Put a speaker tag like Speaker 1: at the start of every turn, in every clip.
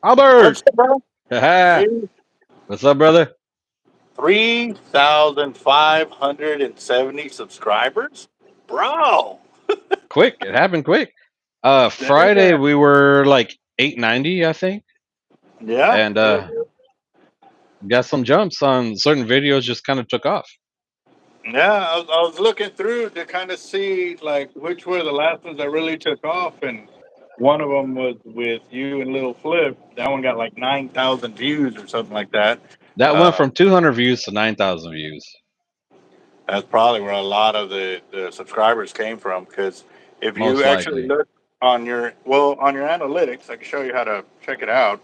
Speaker 1: Albert!
Speaker 2: What's up, bro? Hey,
Speaker 1: What's up, brother?
Speaker 2: 3,570 subscribers? Bro.
Speaker 1: Quick. It happened quick. Friday
Speaker 2: Yeah.
Speaker 1: we were like 890, I think,
Speaker 2: Yeah.
Speaker 1: and
Speaker 2: Yeah.
Speaker 1: got some jumps on certain videos. Just kind of took off.
Speaker 2: Yeah, I was looking through to kind of see like which were the last ones that really took off, and one of them was with you and Little Flip. That one got like 9,000 views or something like that.
Speaker 1: That went
Speaker 2: Uh,
Speaker 1: from 200 views to 9,000 views.
Speaker 2: that's probably where a lot of the subscribers came from. Because if you
Speaker 1: Most
Speaker 2: actually
Speaker 1: likely.
Speaker 2: look on your analytics, I can show you how to check it out.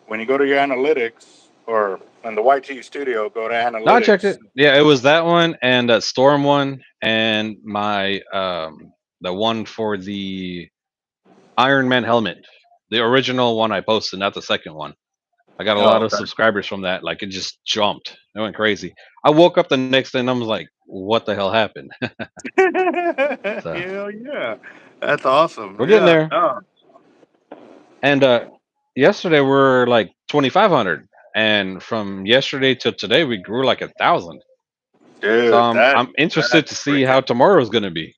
Speaker 2: When you go to your analytics or in the YT Studio, go to
Speaker 1: No, I checked
Speaker 2: analytics.
Speaker 1: it. Yeah, it was that one and that Storm one and my the one for the Iron Man helmet, the original one I posted, not the second one. I got a lot
Speaker 2: Oh,
Speaker 1: of subscribers from that. Like it just jumped. It went crazy. I woke up the next day and I was like, "What the hell happened?" So
Speaker 2: hell yeah, that's awesome.
Speaker 1: we're getting
Speaker 2: Yeah,
Speaker 1: there.
Speaker 2: no,
Speaker 1: And yesterday we're like 2,500, and from yesterday to today we grew like 1,000. So
Speaker 2: dude,
Speaker 1: I'm
Speaker 2: that's
Speaker 1: interested to see how
Speaker 2: freaking
Speaker 1: tomorrow's gonna be.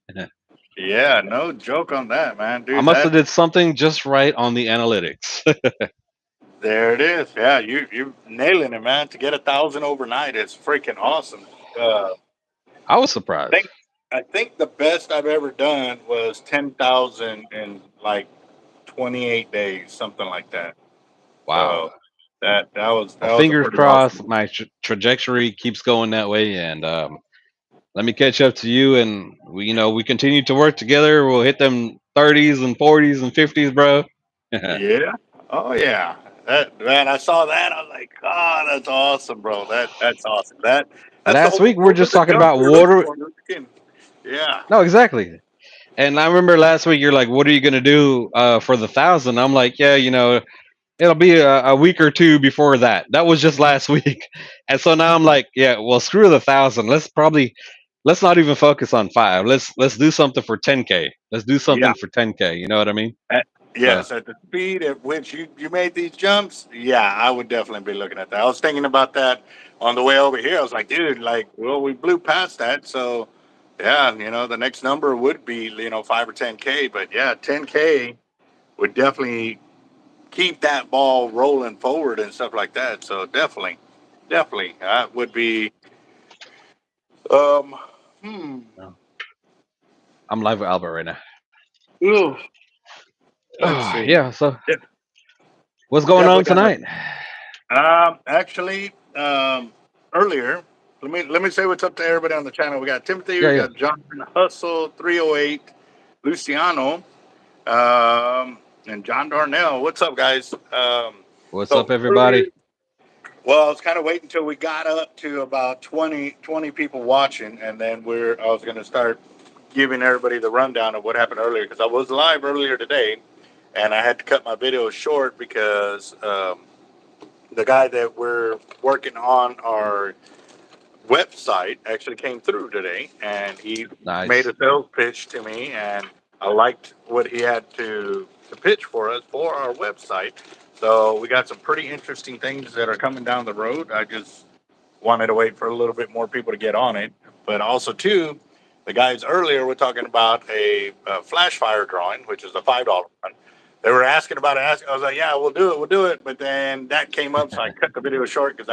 Speaker 2: yeah. No joke on that, man,
Speaker 1: I
Speaker 2: dude.
Speaker 1: must
Speaker 2: That
Speaker 1: have did something just right on the analytics.
Speaker 2: there it is. Yeah, you nailing it, man. To get 1,000 overnight is freaking awesome. Uh,
Speaker 1: I was surprised.
Speaker 2: think I think the best I've ever done was 10,000 in like 28 days, something like that.
Speaker 1: Wow.
Speaker 2: So that
Speaker 1: Well,
Speaker 2: was a
Speaker 1: fingers
Speaker 2: pretty awesome.
Speaker 1: crossed. My trajectory keeps going that way, and let me catch up to you. And we continue to work together. We'll hit them 30s and 40s and 50s, bro.
Speaker 2: Yeah. Oh yeah. That man, I saw that. I was like, oh, that's awesome, bro. That's awesome. That's the
Speaker 1: Last
Speaker 2: whole.
Speaker 1: week we were
Speaker 2: Those are
Speaker 1: just
Speaker 2: the
Speaker 1: talking
Speaker 2: jumps
Speaker 1: about
Speaker 2: we're looking
Speaker 1: water.
Speaker 2: for. Yeah.
Speaker 1: No, exactly. And I remember last week you're like, "What are you gonna do for the 1,000?" I'm like, "Yeah, it'll be a week or two before that." That was just last week, and so now I'm like, "Yeah, well, screw the 1,000. Let's not even focus on five. Let's do something for 10K. Let's do
Speaker 2: Yeah.
Speaker 1: something for 10K. You know what I mean?"
Speaker 2: At,
Speaker 1: So
Speaker 2: yes, at the speed at which you made these jumps, yeah, I would definitely be looking at that. I was thinking about that on the way over here. I was like, dude, like, well, we blew past that, so yeah, the next number would be 5 or 10K, but yeah, 10K would definitely keep that ball rolling forward and stuff like that. So definitely, that would be. Um, hmm.
Speaker 1: I'm live with Albert right now.
Speaker 2: Ooh, let's
Speaker 1: Oh,
Speaker 2: see.
Speaker 1: yeah. So
Speaker 2: Yeah,
Speaker 1: what's
Speaker 2: we
Speaker 1: going on
Speaker 2: definitely got to.
Speaker 1: tonight?
Speaker 2: Actually, earlier, let me say what's up to everybody on the channel. We got Timothy,
Speaker 1: Yeah,
Speaker 2: we
Speaker 1: yeah.
Speaker 2: got John Hustle 308, Luciano, um, and John Darnell. What's up, guys?
Speaker 1: What's up,
Speaker 2: So earlier,
Speaker 1: everybody?
Speaker 2: well, I was kind of waiting until we got up to about 20 people watching, and then I was going to start giving everybody the rundown of what happened earlier because I was live earlier today, and I had to cut my video short because the guy that we're working on our website actually came through today, and he made
Speaker 1: Nice.
Speaker 2: a sales pitch to me, and I liked what he had to pitch for us for our website. So we got some pretty interesting things that are coming down the road. I just wanted to wait for a little bit more people to get on it, but also too, the guys earlier were talking about a flash fire drawing, which is a $5 one. They were asking about it. I was like, "Yeah, we'll do it." But then that came up, so I cut the video short because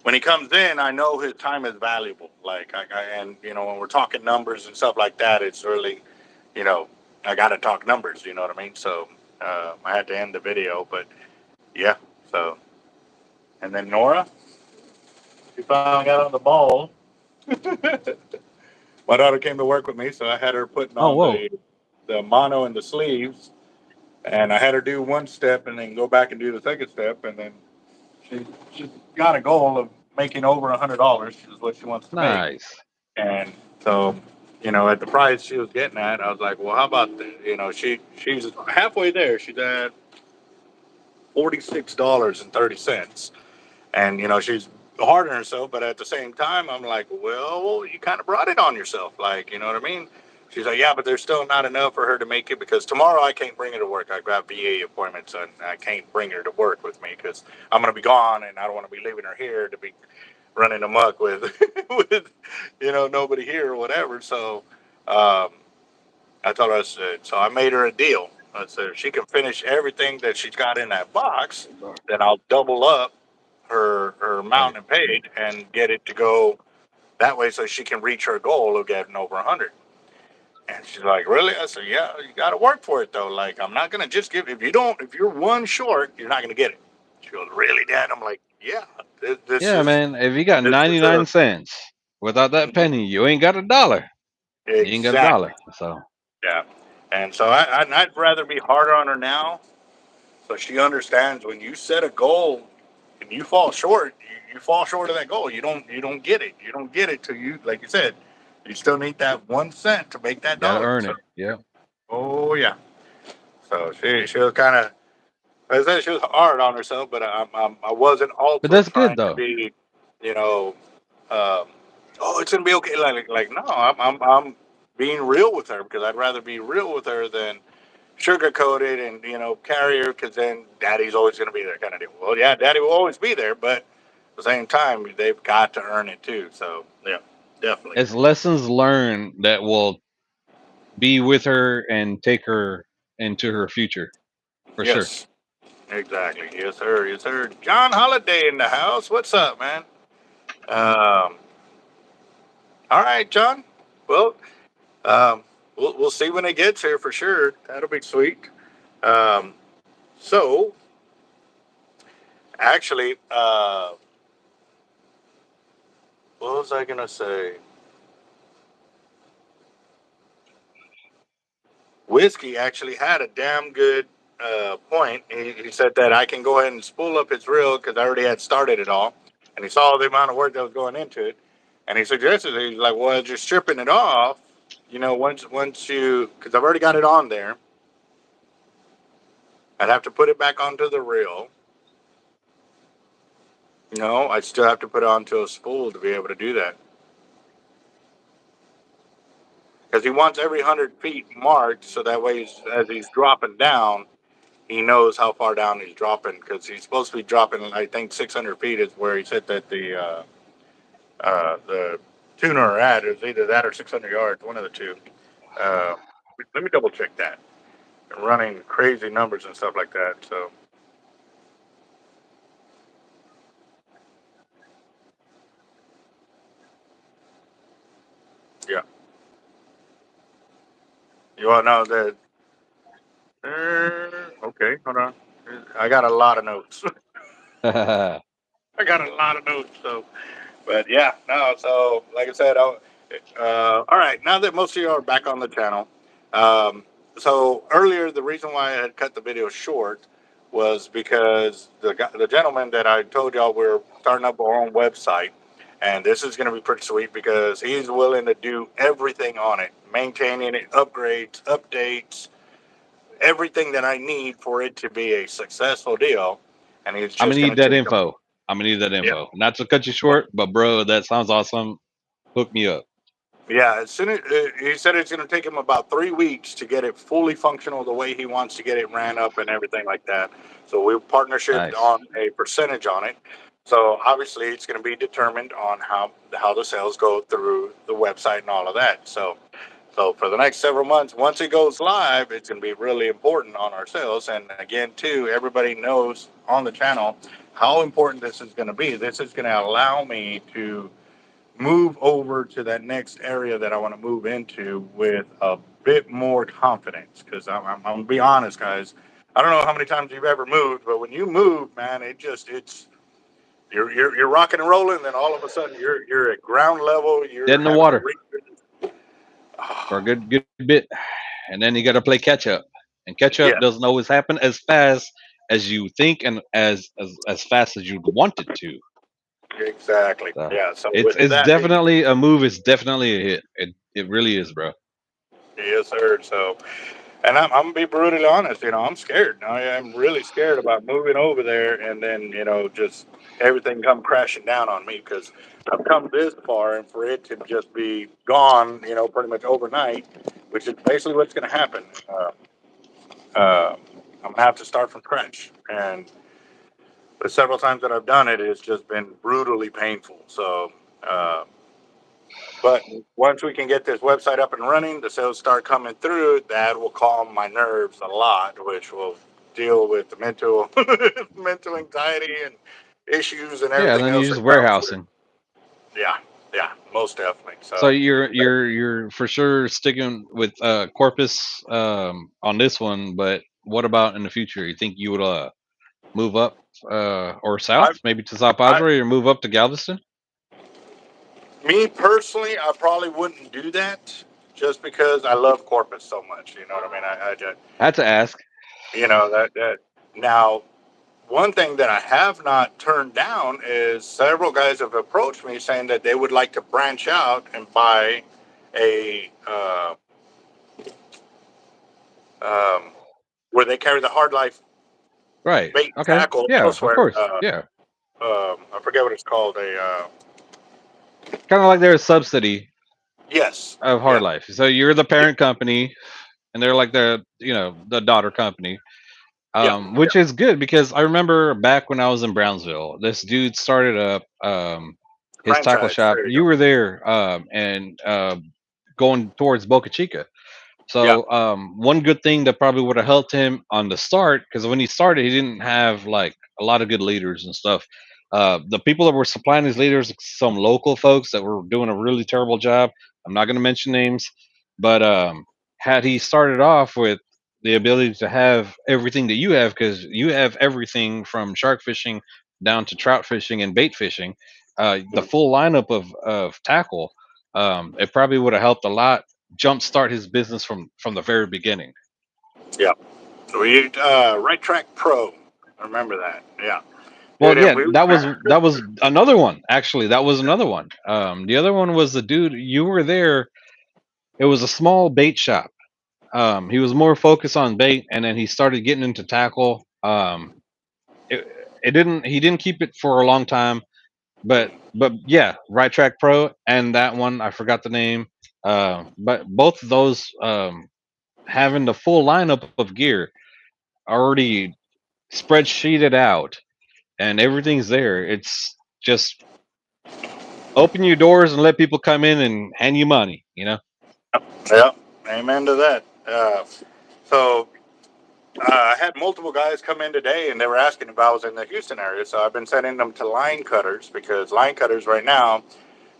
Speaker 2: when he comes in, I know his time is valuable. Like, and when we're talking numbers and stuff like that, it's really, you know, I got to talk numbers. You know what I mean? So I had to end the video, but yeah. So and then Nora, she finally got on the ball. My daughter came to work with me, so I had her putting
Speaker 1: Oh,
Speaker 2: on
Speaker 1: whoa.
Speaker 2: the mono and the sleeves, and I had her do one step and then go back and do the second step, and then she got a goal of making over $100, which is what she wants to make.
Speaker 1: Nice.
Speaker 2: And so, at the price she was getting at, I was like, well, how about this? She's halfway there. She's at $46.30, and she's hard on herself, but at the same time, I'm like, well, you kind of brought it on yourself, like, you know what I mean? She's like, yeah, but there's still not enough for her to make it because tomorrow I can't bring her to work. I got VA appointments and I can't bring her to work with me because I'm going to be gone and I don't want to be leaving her here to be running amok with, with nobody here or whatever. So um, I told her, I said, so I made her a deal. I said, if she can finish everything that she's got in that box, then I'll double up her amount and paid and get it to go that way so she can reach her goal of getting over 100. And she's like, really? I said, yeah, you got to work for it though. Like, I'm not going to just give, if you're one short, you're not going to get it. She goes, really, Dad? I'm like, yeah, this
Speaker 1: Yeah,
Speaker 2: is,
Speaker 1: man. If you got
Speaker 2: this is a,
Speaker 1: 99 cents, without that penny, you ain't got a dollar. You ain't got a
Speaker 2: exactly.
Speaker 1: dollar. So
Speaker 2: Yeah. And so I'd rather be harder on her now so she understands when you set a goal and you fall short, you fall short of that goal. You don't get it. You don't get it till you, like you said, you still need that 1 cent to make that
Speaker 1: gotta
Speaker 2: dollar.
Speaker 1: earn
Speaker 2: So,
Speaker 1: it. Yeah.
Speaker 2: oh yeah. So she was kind of, I said she was hard on herself, but I wasn't
Speaker 1: But
Speaker 2: ultra
Speaker 1: that's good
Speaker 2: trying to
Speaker 1: though.
Speaker 2: be, you know, um, oh, it's gonna be okay. Like no, I'm being real with her because I'd rather be real with her than sugarcoat it and carry her because then Daddy's always gonna be there kind of deal. Well, yeah, Daddy will always be there, but at the same time, they've got to earn it too. So yeah, definitely.
Speaker 1: It's lessons learned that will be with her and take her into her future for sure.
Speaker 2: Yes, exactly. Yes, sir. Yes, sir. John Holiday in the house. What's up, man? Um, all right, John. Well, Um, we'll see when it gets here for sure. That'll be sweet. Um, so actually, what was I gonna say? Whiskey actually had a damn good point. He said that I can go ahead and spool up his reel because I already had started it all, and he saw the amount of work that was going into it, and he suggested he's like, well, just stripping it off. Once you, because I've already got it on there, I'd have to put it back onto the reel. No, I still have to put it onto a spool to be able to do that. Because he wants every 100 feet marked, so that way, as he's dropping down, he knows how far down he's dropping. Because he's supposed to be dropping, I think 600 feet is where he said that the tuner are at. Is either that or 600 yards, one of the two. Uh, Let me double check that. They're running crazy numbers and stuff like that. So yeah, you all know that. Okay, hold on. I got a lot of notes. I got a lot of notes. So but yeah, no. So like I said, all right. Now that most of you are back on the channel, um, so earlier the reason why I had cut the video short was because the gentleman that I told y'all we're starting up our own website, and this is going to be pretty sweet because he's willing to do everything on it, maintaining it, upgrades, updates, everything that I need for it to be a successful deal, and he's
Speaker 1: I'm gonna
Speaker 2: just going
Speaker 1: need
Speaker 2: to
Speaker 1: that
Speaker 2: take them.
Speaker 1: info. I'm gonna need that
Speaker 2: Yeah.
Speaker 1: info. Not to cut you short, but bro, that sounds awesome. Hook me up.
Speaker 2: Yeah, as soon as he said it's going to take him about 3 weeks to get it fully functional the way he wants to get it ran up and everything like that. So we partnershiped
Speaker 1: Nice.
Speaker 2: on a percentage on it. So obviously it's going to be determined on how the sales go through the website and all of that. So for the next several months, once it goes live, it's going to be really important on our sales. And again, too, everybody knows on the channel how important this is going to be. This is going to allow me to move over to that next area that I want to move into with a bit more confidence. Because I'm gonna be honest, guys. I don't know how many times you've ever moved, but when you move, man, it's you're rocking and rolling, and then all of a sudden you're at ground level.
Speaker 1: Dead
Speaker 2: You're
Speaker 1: in the
Speaker 2: having to
Speaker 1: water
Speaker 2: re-
Speaker 1: for a good bit, and then you got to play catch up. And catch up
Speaker 2: yeah,
Speaker 1: doesn't always happen as fast as you think and as fast as you'd want it to.
Speaker 2: exactly.
Speaker 1: So
Speaker 2: Yeah. So
Speaker 1: it's
Speaker 2: with
Speaker 1: it's
Speaker 2: that being,
Speaker 1: definitely a move. It's definitely a hit. It really is, bro.
Speaker 2: yes, sir. So And I'm gonna be brutally honest. I'm scared. I am really scared about moving over there, and then just everything come crashing down on me because I've come this far, and for it to just be gone, pretty much overnight, which is basically what's going to happen. I'm gonna have to start from scratch, and the several times that I've done it, it's just been brutally painful. So. Uh, But once we can get this website up and running, the sales start coming through, that will calm my nerves a lot, which will deal with the mental mental anxiety and issues and
Speaker 1: Yeah, and
Speaker 2: everything
Speaker 1: then you
Speaker 2: else
Speaker 1: just
Speaker 2: that comes with.
Speaker 1: warehousing.
Speaker 2: Yeah, yeah, most definitely.
Speaker 1: So
Speaker 2: So
Speaker 1: you're for sure sticking with Corpus on this one, but what about in the future? You think you would move up or
Speaker 2: I,
Speaker 1: south, maybe to South
Speaker 2: I,
Speaker 1: Padre, or move up to Galveston?
Speaker 2: me personally, I probably wouldn't do that just because I love Corpus so much. You know what I mean? I just,
Speaker 1: I had to ask.
Speaker 2: that now one thing that I have not turned down is several guys have approached me saying that they would like to branch out and buy a um, where they carry the hard life
Speaker 1: Right.
Speaker 2: bait
Speaker 1: Okay.
Speaker 2: tackle
Speaker 1: Yeah. Of
Speaker 2: elsewhere.
Speaker 1: course. Yeah.
Speaker 2: I forget what it's called.
Speaker 1: Kind of like their subsidy
Speaker 2: Yes,
Speaker 1: of
Speaker 2: yeah,
Speaker 1: Hard Life. So you're the parent company, and they're like the daughter company.
Speaker 2: yeah, yeah.
Speaker 1: Which is good because I remember back when I was in Brownsville, this dude started up his tackle
Speaker 2: Franchise.
Speaker 1: shop.
Speaker 2: There you
Speaker 1: You
Speaker 2: go.
Speaker 1: were there, and going towards Boca Chica.
Speaker 2: Yeah,
Speaker 1: So one good thing that probably would have helped him on the start, because when he started, he didn't have like a lot of good leaders and stuff. The people that were supplying his leaders, some local folks that were doing a really terrible job. I'm not going to mention names, but had he started off with the ability to have everything that you have, because you have everything from shark fishing down to trout fishing and bait fishing, the full lineup of tackle, it probably would have helped a lot jumpstart his business from the very beginning.
Speaker 2: yeah. So we Right Track Pro. I remember that. Yeah, dude,
Speaker 1: Well,
Speaker 2: and
Speaker 1: yeah,
Speaker 2: we.
Speaker 1: that was another one. Actually, that was another one. The other one was the dude you were there. It was a small bait shop. He was more focused on bait, and then he started getting into tackle. It, it didn't. He didn't keep it for a long time, but yeah, Right Track Pro and that one I forgot the name. But both of those having the full lineup of gear already spreadsheeted out and everything's there. It's just open your doors and let people come in and hand you money.
Speaker 2: Yeah, amen to that. So I had multiple guys come in today, and they were asking if I was in the Houston area. So I've been sending them to line cutters because line cutters right now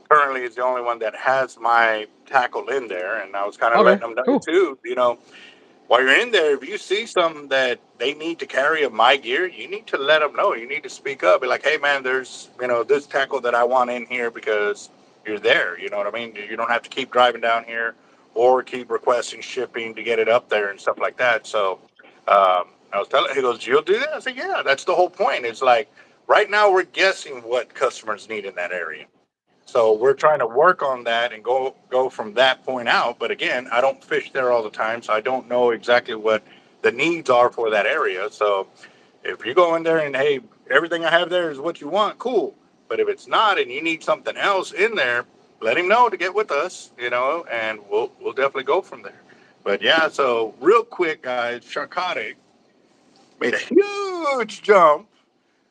Speaker 2: currently is the only one that has my tackle in there. And I was kind of
Speaker 1: Okay,
Speaker 2: letting them know
Speaker 1: cool.
Speaker 2: too, while you're in there, if you see something that they need to carry of my gear, you need to let them know. You need to speak up. Be like, hey, man, there's, this tackle that I want in here because you're there. You know what I mean? You don't have to keep driving down here or keep requesting shipping to get it up there and stuff like that. So I was telling, he goes, you'll do that? I said, yeah, that's the whole point. It's like right now we're guessing what customers need in that area. So we're trying to work on that and go from that point out. But again, I don't fish there all the time, so I don't know exactly what the needs are for that area. So if you go in there and hey, everything I have there is what you want, cool. But if it's not and you need something else in there, let him know to get with us, and we'll definitely go from there. But yeah, so real quick, guys, Sharkadic made a huge jump.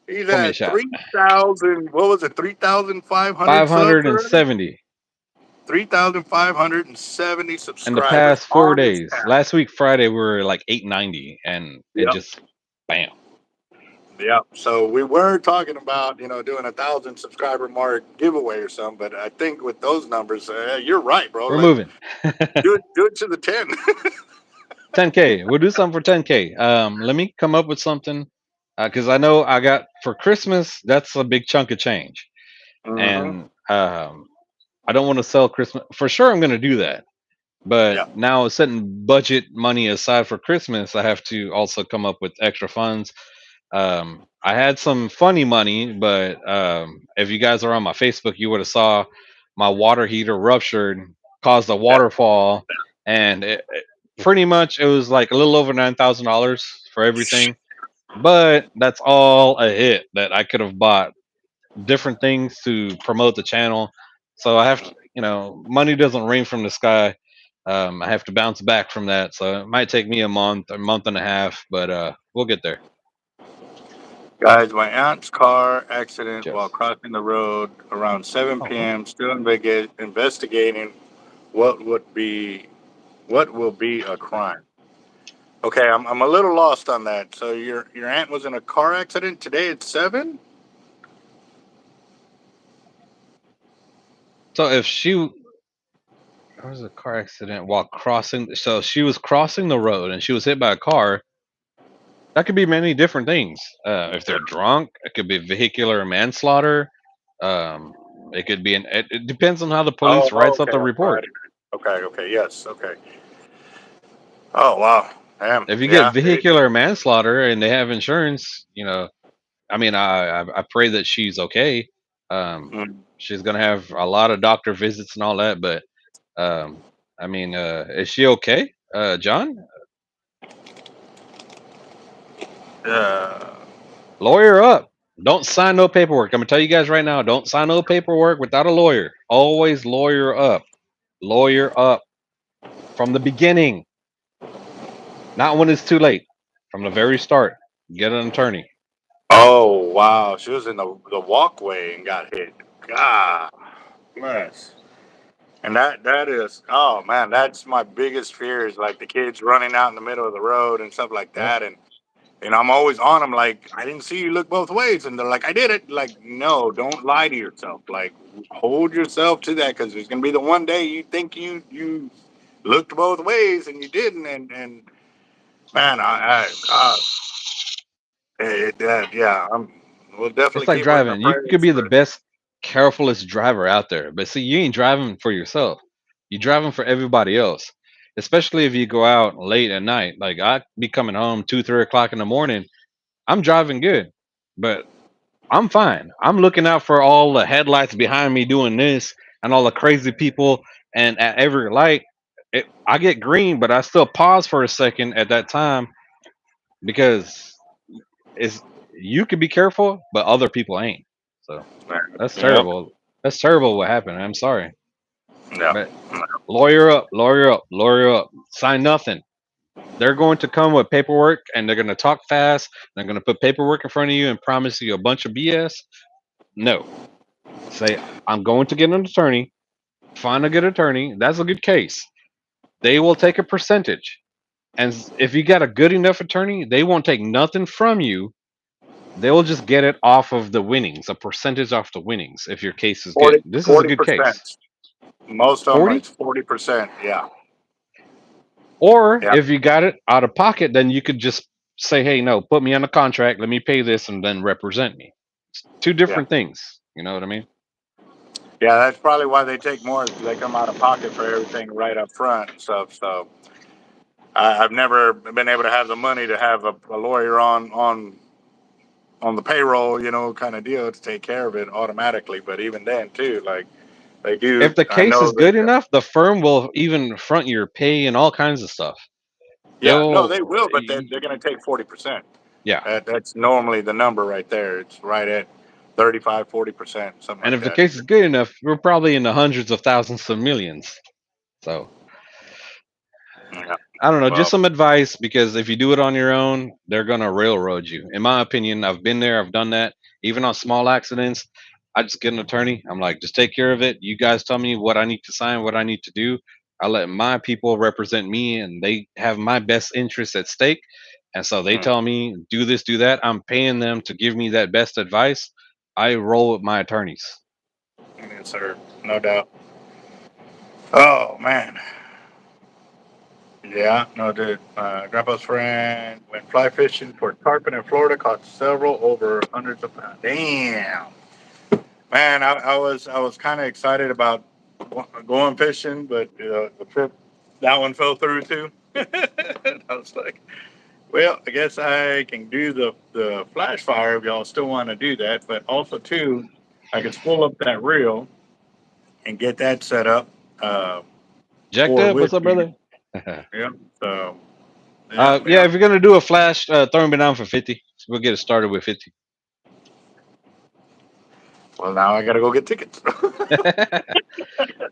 Speaker 2: He's
Speaker 1: Pull me a
Speaker 2: at
Speaker 1: shot.
Speaker 2: 3,000. What was it? 3,500
Speaker 1: Five
Speaker 2: subs
Speaker 1: hundred and
Speaker 2: already.
Speaker 1: seventy
Speaker 2: 3,570
Speaker 1: in the
Speaker 2: subscribers
Speaker 1: past four
Speaker 2: on his
Speaker 1: days.
Speaker 2: channel.
Speaker 1: Last week Friday we were like 890, and it
Speaker 2: Yep.
Speaker 1: just bam.
Speaker 2: Yep. So we were talking about, doing 1,000 subscriber mark giveaway or something, but I think with those numbers, you're right, bro.
Speaker 1: We're
Speaker 2: Let
Speaker 1: moving.
Speaker 2: do it to the 10.
Speaker 1: 10K. We'll do something for 10K. Let me come up with something because I know I got for Christmas. That's a big chunk of change,
Speaker 2: Mm-hmm.
Speaker 1: and I don't want to sell Christmas for sure. I'm going to do that, but
Speaker 2: Yeah.
Speaker 1: now setting budget money aside for Christmas, I have to also come up with extra funds. I had some funny money, but if you guys are on my Facebook, you would have saw my water heater ruptured, caused a
Speaker 2: Yeah.
Speaker 1: waterfall, and pretty much it was like a little over $9,000 for everything. But that's all a hit that I could have bought different things to promote the channel. So I have to, money doesn't rain from the sky. I have to bounce back from that. So it might take me a month and a half, but we'll get there.
Speaker 2: Guys, my aunt's car accident while
Speaker 1: Just
Speaker 2: crossing the road around 7
Speaker 1: okay.
Speaker 2: p.m. Still investigating what would be what will be a crime. Okay, I'm a little lost on that. So your aunt was in a car accident today at 7?
Speaker 1: So if there was a car accident while crossing, so she was crossing the road and she was hit by a car. That could be many different things. If they're drunk, it could be vehicular manslaughter. Um, it could be it depends on how the police
Speaker 2: Oh,
Speaker 1: writes up
Speaker 2: okay.
Speaker 1: the
Speaker 2: I'm
Speaker 1: report.
Speaker 2: sorry. Okay, yes, okay. Oh, wow. Damn.
Speaker 1: If you get
Speaker 2: Yeah.
Speaker 1: vehicular manslaughter and they have insurance, I mean, I pray that she's okay.
Speaker 2: Mm.
Speaker 1: She's gonna have a lot of doctor visits and all that, but I mean, is she okay, John?
Speaker 2: Uh,
Speaker 1: Lawyer up. Don't sign no paperwork. I'm gonna tell you guys right now. Don't sign no paperwork without a lawyer. Always lawyer up. Lawyer up from the beginning, not when it's too late. From the very start, get an attorney.
Speaker 2: oh, wow. She was in the walkway and got hit. God bless. And that is, oh man, that's my biggest fear is like the kids running out in the middle of the road and stuff like
Speaker 1: Yep.
Speaker 2: that. And I'm always on them like, I didn't see you look both ways. And they're like, I did it. Like, no, don't lie to yourself. Like, hold yourself to that because there's going to be the one day you think you looked both ways and you didn't. And man, yeah, we'll definitely
Speaker 1: It's like
Speaker 2: keep her in the
Speaker 1: driving. You could
Speaker 2: prayers
Speaker 1: be the
Speaker 2: for.
Speaker 1: best, carefulest driver out there, but see, you ain't driving for yourself. You're driving for everybody else. Especially if you go out late at night. Like I be coming home 2, 3 o'clock in the morning. I'm driving good, but I'm fine. I'm looking out for all the headlights behind me doing this and all the crazy people. And at every light, I get green, but I still pause for a second at that time because it's you can be careful, but other people ain't. So that's
Speaker 2: Yep.
Speaker 1: terrible. That's terrible what happened. I'm sorry.
Speaker 2: Yeah.
Speaker 1: But lawyer up, lawyer up, lawyer up. Sign nothing. They're going to come with paperwork and they're going to talk fast. They're going to put paperwork in front of you and promise you a bunch of BS. No. Say, I'm going to get an attorney. Find a good attorney. That's a good case. They will take a percentage. And if you got a good enough attorney, they won't take nothing from you. They will just get it off of the winnings, a percentage off the winnings if your case is good.
Speaker 2: 40,
Speaker 1: This is a good case.
Speaker 2: 40%. Most of them,
Speaker 1: 40?
Speaker 2: it's 40%. Yeah.
Speaker 1: Or
Speaker 2: Yeah.
Speaker 1: if you got it out of pocket, then you could just say, hey, no, put me on a contract, let me pay this, and then represent me. It's two
Speaker 2: Yeah.
Speaker 1: different things. You know what I mean?
Speaker 2: Yeah, that's probably why they take more. Is they come out of pocket for everything right up front and stuff. So I've never been able to have the money to have a lawyer on the payroll, kind of deal to take care of it automatically. But even then, too, like they do.
Speaker 1: If the
Speaker 2: I
Speaker 1: case
Speaker 2: know
Speaker 1: is
Speaker 2: that.
Speaker 1: good enough, the firm will even front your pay and all kinds of stuff.
Speaker 2: Yeah, no, they
Speaker 1: They'll,
Speaker 2: will, but they're going to take 40%.
Speaker 1: yeah.
Speaker 2: That's normally the number right there. It's right at 35, 40%, something
Speaker 1: And
Speaker 2: like
Speaker 1: if the
Speaker 2: that.
Speaker 1: case is good enough, we're probably in the hundreds of thousands of millions. So
Speaker 2: Yeah.
Speaker 1: I don't know, just
Speaker 2: Well,
Speaker 1: some advice because if you do it on your own, they're gonna railroad you. In my opinion, I've been there, I've done that. Even on small accidents, I just get an attorney. I'm like, just take care of it. You guys tell me what I need to sign, what I need to do. I let my people represent me, and they have my best interests at stake. And so they
Speaker 2: mm,
Speaker 1: tell me, do this, do that. I'm paying them to give me that best advice. I roll with my attorneys.
Speaker 2: yes, sir, no doubt. Oh man. Yeah, no, dude. Grandpa's friend went fly fishing for tarpon in Florida, caught several over hundreds of pounds. Damn, man, I was kind of excited about going fishing, but the trip that one fell through too. I was like, well, I guess I can do the flash fire if y'all still want to do that, but also too, I can spool up that reel and get that set up uh,
Speaker 1: Jacked
Speaker 2: for
Speaker 1: up, what's
Speaker 2: with
Speaker 1: up,
Speaker 2: you.
Speaker 1: brother?
Speaker 2: Yep. So,
Speaker 1: Yeah, if you're gonna do a flash, throw me down for 50. We'll get it started with 50.
Speaker 2: Well, now I got to go get tickets.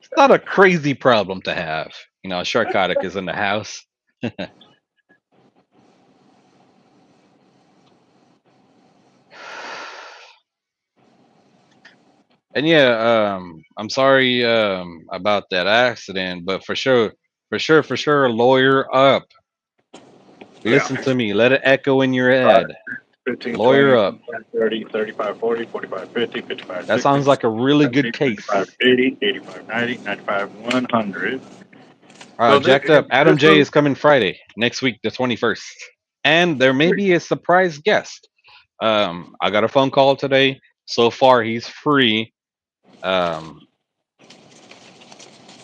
Speaker 1: It's not a crazy problem to have. You know, Shark.Eric is in the house. And yeah, I'm sorry about that accident, but for sure, lawyer up.
Speaker 2: Yeah.
Speaker 1: Listen to me. Let it echo in your
Speaker 2: 5,
Speaker 1: head.
Speaker 2: 15,
Speaker 1: Lawyer
Speaker 2: 20,
Speaker 1: up.
Speaker 2: 25, 30, 35, 40, 45, 50, 55,
Speaker 1: That
Speaker 2: 60,
Speaker 1: sounds like a really
Speaker 2: 70,
Speaker 1: good case.
Speaker 2: 75, 80, 85, 90, 95, 100. So
Speaker 1: Jacked up. Adam
Speaker 2: this
Speaker 1: J
Speaker 2: was
Speaker 1: is coming Friday next week, the 21st, and there may be a surprise guest. I got a phone call today. So far, he's free. Um,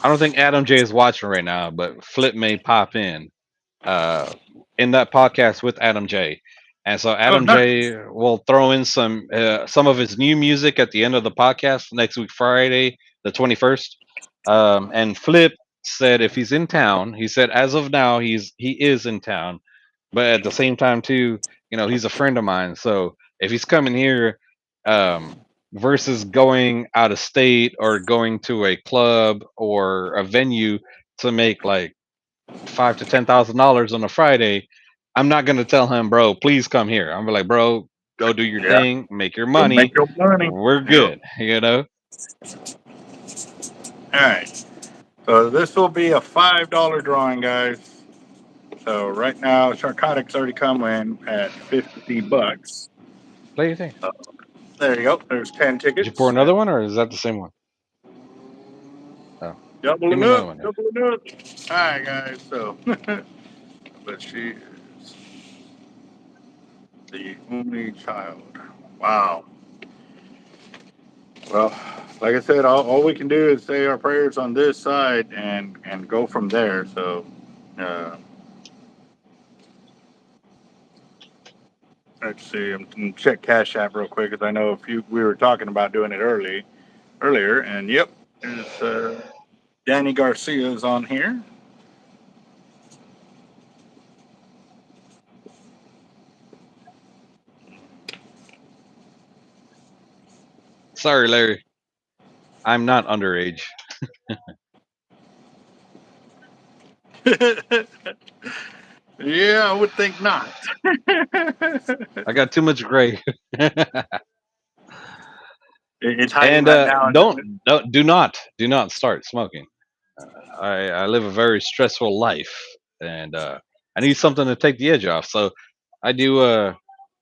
Speaker 1: I don't think Adam J is watching right now, but Flip may pop uh, in that podcast with Adam J. And so
Speaker 2: oh
Speaker 1: Adam
Speaker 2: nice.
Speaker 1: J will throw in some of his new music at the end of the podcast next week, Friday, the 21st. And Flip said if he's in town, he said as of now he is in town, but at the same time too, you know, he's a friend of mine. So if he's coming here, versus going out of state or going to a club or a venue to make like $5,000 to $10,000 on a Friday, I'm not gonna tell him, bro, please come here. I'm like, bro, go do your
Speaker 2: Yeah.
Speaker 1: thing, make your
Speaker 2: Go make
Speaker 1: money.
Speaker 2: your money.
Speaker 1: We're
Speaker 2: Yep.
Speaker 1: good, you know.
Speaker 2: All right. So this will be a $5 drawing, guys. So right now, Sharkotic's already come in at $50.
Speaker 1: Play your thing.
Speaker 2: Uh, there you go. There's 10
Speaker 1: Did you pour
Speaker 2: tickets.
Speaker 1: another one, or is that the same one? Oh, give
Speaker 2: Doubling
Speaker 1: me another
Speaker 2: up,
Speaker 1: one. Yeah.
Speaker 2: doubling up. All right, guys. So, but she is the only child. Wow. Well, like I said, all we can do is say our prayers on this side and go from there. So, uh, let's see. I'm gonna check Cash App real quick because I know we were talking about doing it earlier, and yep, there's Danny Garcia's on here.
Speaker 1: Sorry, Larry. I'm not underage.
Speaker 2: Yeah, I would think not.
Speaker 1: I got too much gray.
Speaker 2: It's hiding
Speaker 1: And
Speaker 2: that now.
Speaker 1: do not start smoking. I live a very stressful life, and I need something to take the edge off. So I do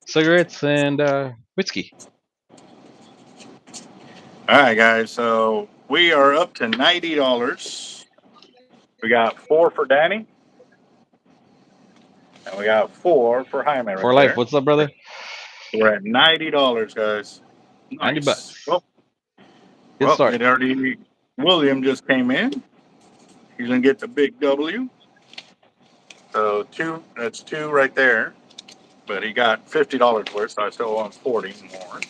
Speaker 1: cigarettes and whiskey.
Speaker 2: All right, guys. So we are up to $90. We got 4 for Danny, and we got 4 for Jaime
Speaker 1: For
Speaker 2: right
Speaker 1: life.
Speaker 2: there.
Speaker 1: What's up, brother?
Speaker 2: We're at $90, guys.
Speaker 1: 90
Speaker 2: Nice.
Speaker 1: bucks.
Speaker 2: Well,
Speaker 1: Good
Speaker 2: well,
Speaker 1: start.
Speaker 2: it already. William just came in. He's gonna get the big W. So two. That's 2 right there. But he got $50 worth, so I still want 40 more.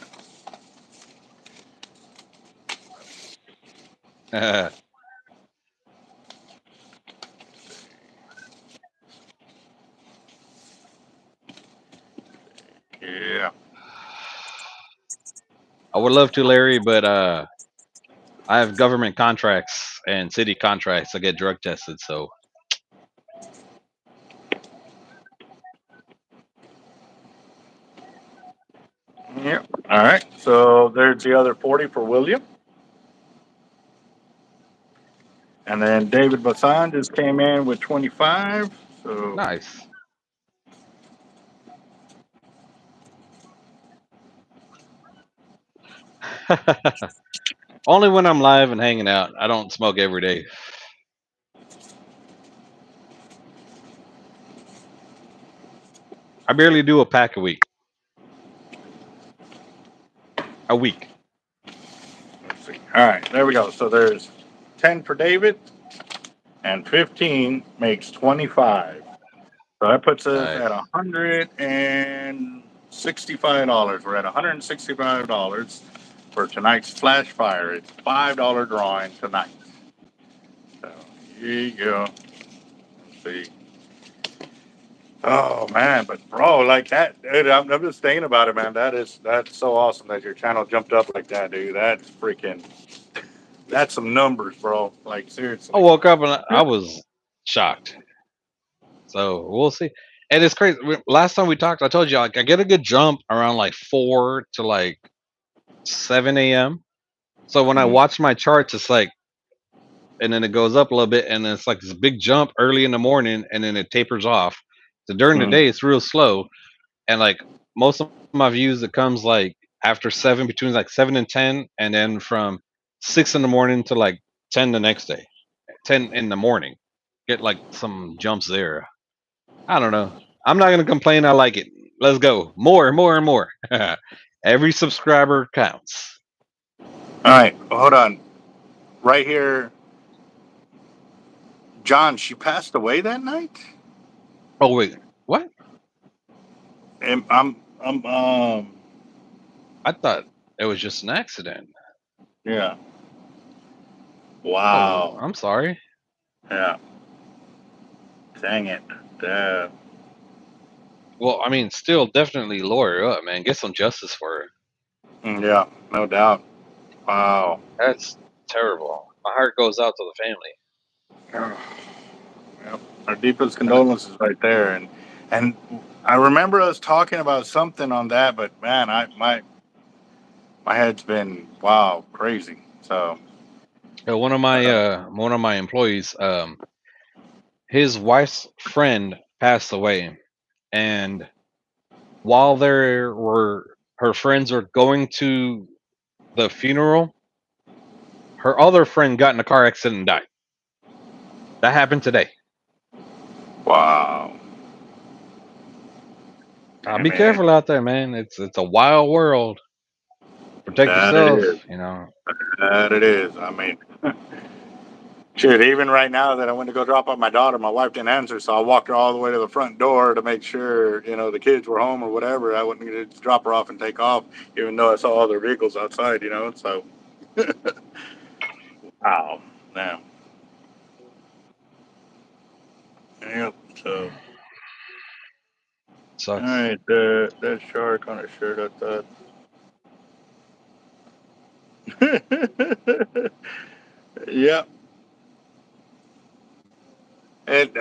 Speaker 2: Yeah.
Speaker 1: I would love to, Larry, but I have government contracts and city contracts to get drug tested. So
Speaker 2: Yep. All right. So there's the other 40 for William. And then David Bassan just came in with 25. So,
Speaker 1: nice. Only when I'm live and hanging out. I don't smoke every day. I barely do a pack a week. A week.
Speaker 2: let's see. All right. There we go. So there's 10 for David, and 15 makes 25. So that puts us
Speaker 1: Nice.
Speaker 2: at $165. We're at $165 for tonight's flash fire. It's $5 drawing tonight. So here you go. see. Oh man, but bro, like that, dude, I'm just thinking about it, man. That's so awesome that your channel jumped up like that, dude. That's freaking, that's some numbers, bro. Like
Speaker 1: I
Speaker 2: seriously.
Speaker 1: woke up and I was shocked. So we'll see. And it's crazy. Last time we talked, I told you like I get a good jump around like 4 to like 7 a.m. So when I
Speaker 2: Mm,
Speaker 1: watch my charts, it's like, and then it goes up a little bit, and then it's like this big jump early in the morning, and then it tapers off. So during the
Speaker 2: mm,
Speaker 1: day, it's real slow, and like most of my views, it comes like after 7, between like 7 and 10, and then from 6 in the morning to like 10 the next day, 10 in the morning. Get like some jumps there. I don't know. I'm not gonna complain. I like it. Let's go. More, more, and more. Every subscriber counts.
Speaker 2: all right, hold on. Right here, John. She passed away that night.
Speaker 1: Oh wait, what?
Speaker 2: And I'm
Speaker 1: I thought it was just an accident.
Speaker 2: yeah.
Speaker 1: Oh,
Speaker 2: Wow.
Speaker 1: I'm sorry.
Speaker 2: Yeah. Dang it. Uh,
Speaker 1: Well, I mean, still definitely lawyer up, man. Get some justice for her.
Speaker 2: yeah, no doubt. Wow.
Speaker 1: That's terrible. My heart goes out to the family.
Speaker 2: Yep. Our deepest condolences right there, and I remember us talking about something on that, but man, my head's been wow crazy. So
Speaker 1: One of my employees, his wife's friend passed away, and while there were her friends were going to the funeral, her other friend got in a car accident and died. That happened today.
Speaker 2: wow,
Speaker 1: Be
Speaker 2: damn it,
Speaker 1: careful out there, man. It's a wild world. Protect
Speaker 2: that it
Speaker 1: yourself.
Speaker 2: is,
Speaker 1: You know.
Speaker 2: that it is. I mean, shit. Even right now that I went to go drop off my daughter, my wife didn't answer, so I walked her all the way to the front door to make sure the kids were home or whatever. I wouldn't just drop her off and take off, even though I saw other vehicles outside. So wow, now, yep. So. All
Speaker 1: Sucks.
Speaker 2: right, that shark on a shirt, I thought. Yeah. And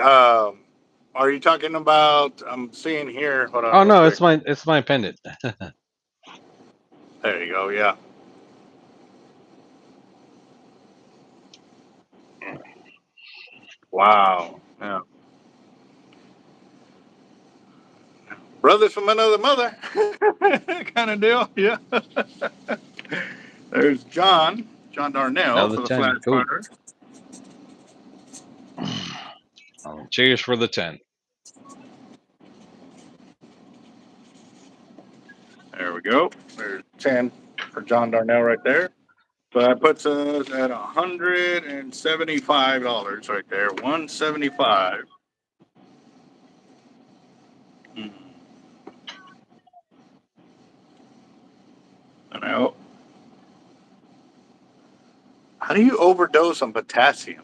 Speaker 2: are you talking about? I'm seeing here. Hold on,
Speaker 1: Oh
Speaker 2: real
Speaker 1: no,
Speaker 2: quick.
Speaker 1: it's my pendant.
Speaker 2: There you go. Yeah. Wow. Yeah. Brothers from another mother, kind of deal. Yeah. There's John Darnell
Speaker 1: Another
Speaker 2: for the
Speaker 1: 10.
Speaker 2: flat
Speaker 1: Cool.
Speaker 2: starter.
Speaker 1: Cheers for the 10.
Speaker 2: There we go. There's 10 for John Darnell right there. So that puts us at $175 right there. 175. Mm. I know. How do you overdose on potassium?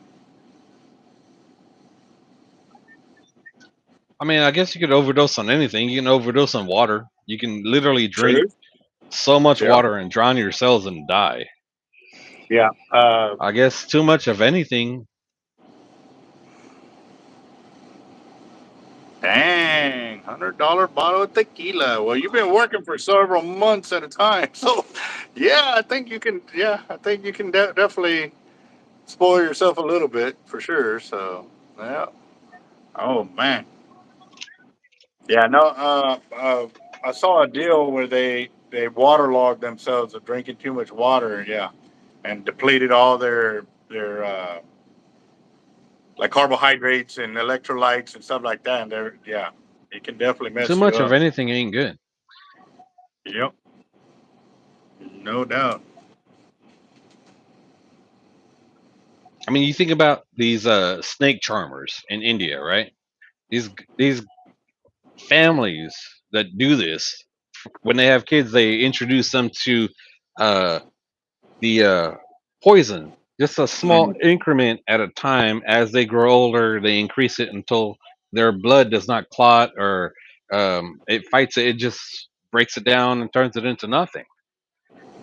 Speaker 1: I mean, I guess you could overdose on anything. You can overdose on water. You can literally drink
Speaker 2: True.
Speaker 1: so much
Speaker 2: Yeah.
Speaker 1: water and drown your cells and die.
Speaker 2: Yeah.
Speaker 1: I guess too much of anything.
Speaker 2: Dang. $100 bottle of tequila. Well, you've been working for several months at a time. So, yeah, I think you can. Yeah, I think you can definitely spoil yourself a little bit for sure. So, yeah. Oh, man. Yeah, no. I saw a deal where they waterlogged themselves of drinking too much water. Yeah, and depleted all their like carbohydrates and electrolytes and stuff like that. And they're yeah, it can definitely
Speaker 1: Too
Speaker 2: mess you
Speaker 1: much of
Speaker 2: up.
Speaker 1: anything ain't good.
Speaker 2: Yep, no doubt.
Speaker 1: I mean, you think about these snake charmers in India, right? These families that do this, when they have kids, they introduce them to uh, the poison. Just a small
Speaker 2: Mhm.
Speaker 1: increment at a time. As they grow older, they increase it until their blood does not clot or it fights it. It just breaks it down and turns it into nothing.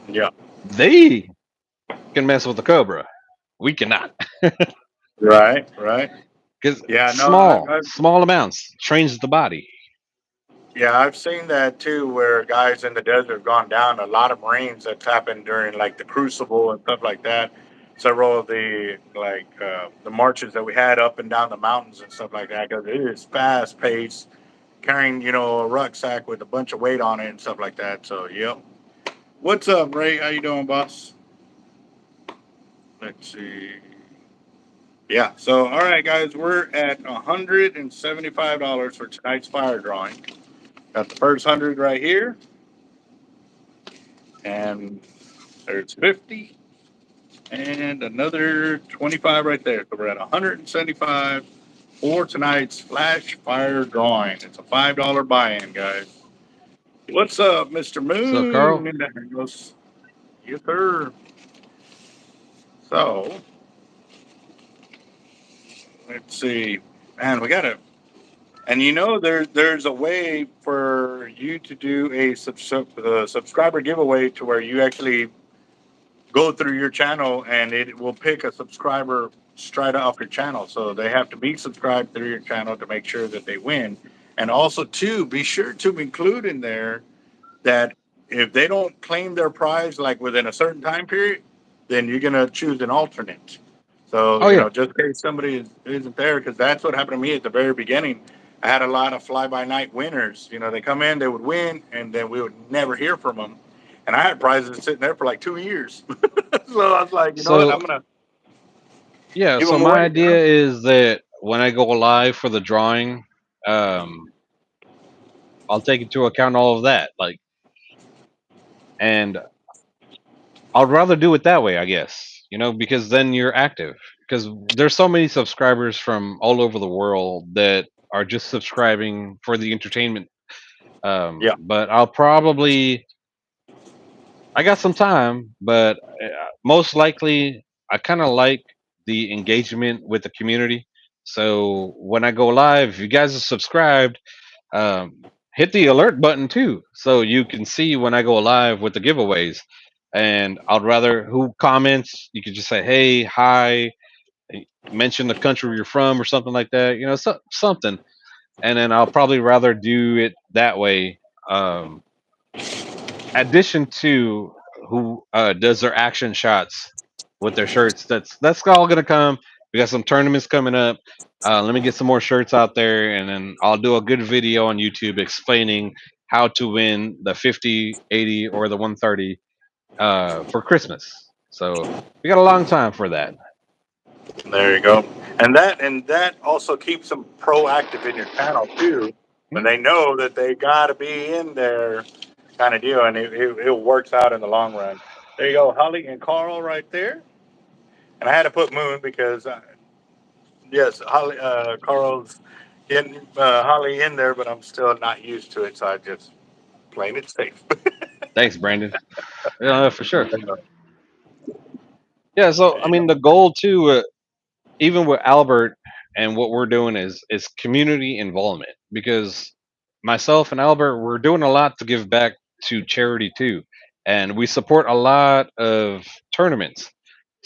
Speaker 2: Yeah.
Speaker 1: They can mess with the cobra. We cannot,
Speaker 2: Right. Right.
Speaker 1: because
Speaker 2: Yeah. No.
Speaker 1: small amounts trains the body.
Speaker 2: Yeah, I've seen that too, where guys in the desert have gone down. A lot of Marines that's happened during like the Crucible and stuff like that. Several of the marches that we had up and down the mountains and stuff like that, because it is fast paced, carrying a rucksack with a bunch of weight on it and stuff like that. So, yep. What's up, Ray? How you doing, boss? Let's see. Yeah. So, all right, guys, we're at $175 for tonight's fire drawing. Got the first 100 right here, and there's 50 and another 25 right there. So we're at 175 for tonight's flash fire drawing. It's a $5 buy-in, guys. What's up, Mr.
Speaker 1: What's up, Carl?
Speaker 2: Moon? And there goes, yes, sir. So let's see, man. We got to, and there's a way for you to do a subscriber giveaway to where you actually go through your channel and it will pick a subscriber straight off your channel. So they have to be subscribed through your channel to make sure that they win. And also, too, be sure to include in there that if they don't claim their prize like within a certain time period, then you're gonna choose an alternate. So
Speaker 1: Oh yeah.
Speaker 2: just in case somebody isn't there, because that's what happened to me at the very beginning. I had a lot of fly by night winners. They come in, they would win, and then we would never hear from them. And I had prizes sitting there for like 2 years. So I was like, you know what? I'm
Speaker 1: So
Speaker 2: gonna
Speaker 1: yeah.
Speaker 2: give
Speaker 1: So
Speaker 2: them
Speaker 1: my
Speaker 2: away.
Speaker 1: idea is that when I go live for the drawing, um, I'll take into account all of that. Like, and I'd rather do it that way, I guess. Because then you're active. Because there's so many subscribers from all over the world that are just subscribing for the entertainment.
Speaker 2: Yeah.
Speaker 1: But I got some time, but most likely I kind of like the engagement with the community. So when I go live, if you guys are subscribed, hit the alert button too, so you can see when I go live with the giveaways. And I'd rather who comments, you could just say, "Hey, hi," mention the country you're from or something like that. Something. And then I'll probably rather do it that way. Um, Addition to who does their action shots with their shirts. That's all gonna come. We got some tournaments coming up. Let me get some more shirts out there, and then I'll do a good video on YouTube explaining how to win the 50, 80, or the 130 for Christmas. So we got a long time for that.
Speaker 2: There you go. And that also keeps them proactive in your channel too, when they know that they got to be in there, kind of deal, and it works out in the long run. There you go, Holly and Carl right there. And I had to put Moon because yes, Holly, Carl's getting Holly in there, but I'm still not used to it, so I just playing it safe.
Speaker 1: Thanks, Brandon. Yeah, for sure. Yeah. So I mean, the goal too, even with Albert and what we're doing is community involvement, because myself and Albert, we're doing a lot to give back to charity too, and we support a lot of tournaments.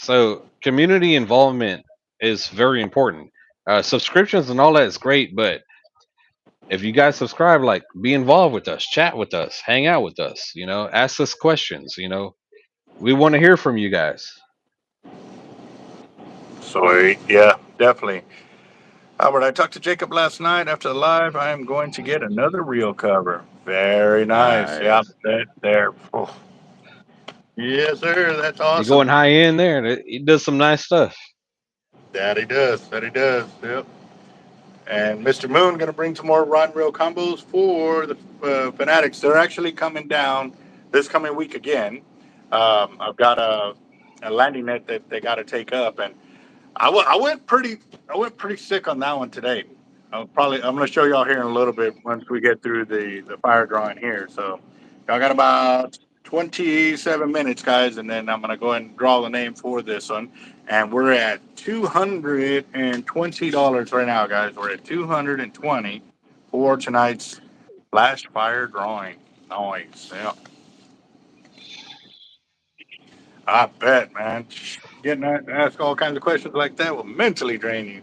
Speaker 1: So community involvement is very important. Subscriptions and all that is great, but if you guys subscribe, like, be involved with us, chat with us, hang out with us, ask us questions. We want to hear from you guys.
Speaker 2: So yeah, definitely. Albert, I talked to Jacob last night after the live. I am going to get another reel cover. Very nice. Yeah,
Speaker 1: Nice.
Speaker 2: that there. Oh, yes, sir. That's
Speaker 1: You're going
Speaker 2: awesome.
Speaker 1: high end there. He does some nice stuff.
Speaker 2: That he does. That he does. Yep. And Mr. Moon going to bring some more rod and reel combos for the fanatics. They're actually coming down this coming week again. I've got a landing net that they got to take up, and I went pretty sick on that one today. I'm going to show y'all here in a little bit once we get through the fire drawing here. So y'all got about 27 minutes, guys, and then I'm going to go ahead and draw the name for this one. and we're at $220 right now, guys. We're at 220 for tonight's flash fire drawing. Nice. Yeah, I bet, man. Getting asked all kinds of questions like that will mentally drain you.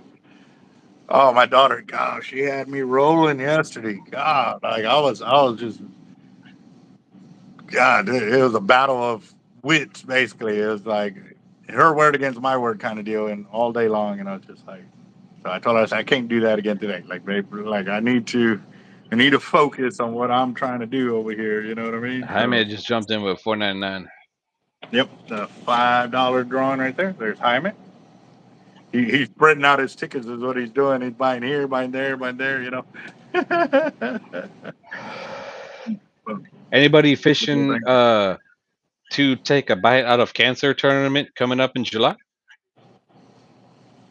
Speaker 2: Oh, my daughter, gosh, she had me rolling yesterday. God, like I was just, God, it was a battle of wits, basically. It was like her word against my word kind of deal, and all day long, and I was just like, so I told her, I said, I can't do that again today. Like, babe, like I need to focus on what I'm trying to do over here. You know what I mean? So,
Speaker 1: Jaime just jumped in with 4.99.
Speaker 2: yep, the $5 drawing right there. There's Jaime. He's spreading out his tickets is what he's doing. He's buying here, buying there, buying there. You know.
Speaker 1: Anybody fishing to take a bite out of cancer tournament coming up in July?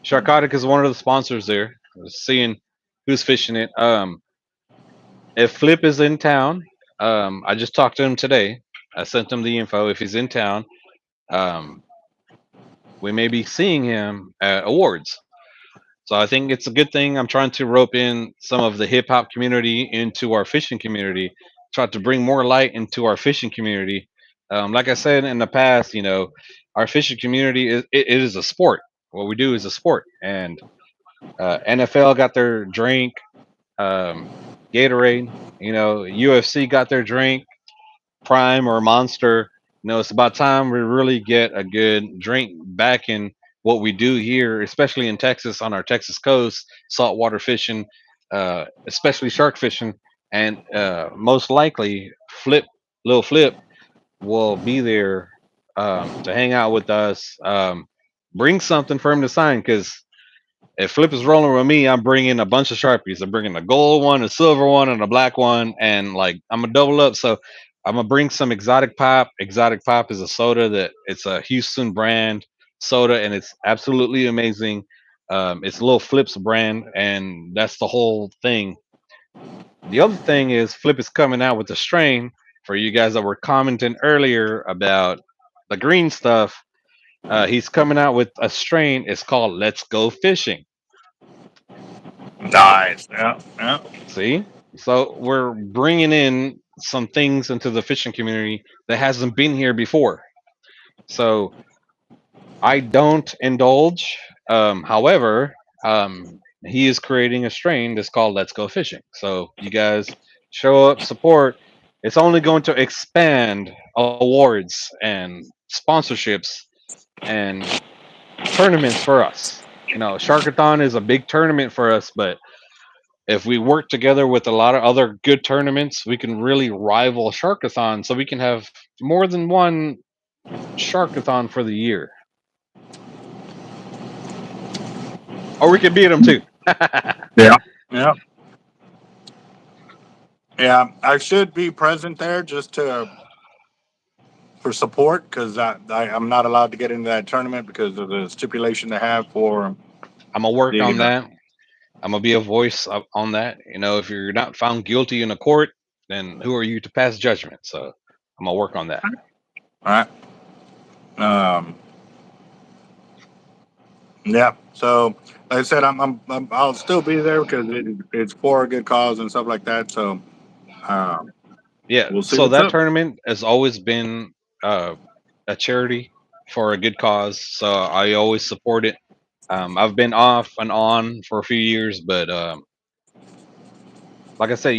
Speaker 1: Sharkotic is one of the sponsors there. I was seeing who's fishing it. If Flip is in town, I just talked to him today. I sent him the info. If he's in town, um, we may be seeing him at awards. So I think it's a good thing. I'm trying to rope in some of the hip hop community into our fishing community, try to bring more light into our fishing community. Like I said in the past, our fishing community it is a sport. What we do is a sport, and NFL got their drink, um, Gatorade. UFC got their drink, Prime or Monster. It's about time we really get a good drink back in what we do here, especially in Texas on our Texas coast, saltwater fishing, especially shark fishing, and most likely little Flip will be there to hang out with us. Bring something for him to sign because if Flip is rolling with me, I'm bringing a bunch of Sharpies. I'm bringing a gold one, a silver one, and a black one, and like I'm gonna double up. So I'm gonna bring some exotic pop. Exotic pop is a soda that it's a Houston brand soda, and it's absolutely amazing. It's Little Flip's brand, and that's the whole thing. The other thing is Flip is coming out with a strain for you guys that were commenting earlier about the green stuff. He's coming out with a strain. It's called Let's Go Fishing.
Speaker 2: Nice. Yeah. Yeah.
Speaker 1: See? So we're bringing in some things into the fishing community that hasn't been here before. So I don't indulge. However, he is creating a strain that's called Let's Go Fishing. So you guys show up, support. It's only going to expand awards and sponsorships and tournaments for us. Sharkathon is a big tournament for us, but if we work together with a lot of other good tournaments, we can really rival Sharkathon so we can have more than one Sharkathon for the year. Or we can beat them too.
Speaker 2: Yeah. Yeah. Yeah. I should be present there just to for support because I'm not allowed to get into that tournament because of the stipulation they have for
Speaker 1: I'm going to work
Speaker 2: the.
Speaker 1: on that. I'm going to be a voice on that. If you're not found guilty in a court, then who are you to pass judgment? So I'm going to work on that.
Speaker 2: All right. Yeah. So, like I said, I'll still be there because it's for a good cause and stuff like that. So, um,
Speaker 1: Yeah.
Speaker 2: we'll see
Speaker 1: So
Speaker 2: what's
Speaker 1: that
Speaker 2: up.
Speaker 1: tournament has always been a charity for a good cause. So I always support it. I've been off and on for a few years, but like I said,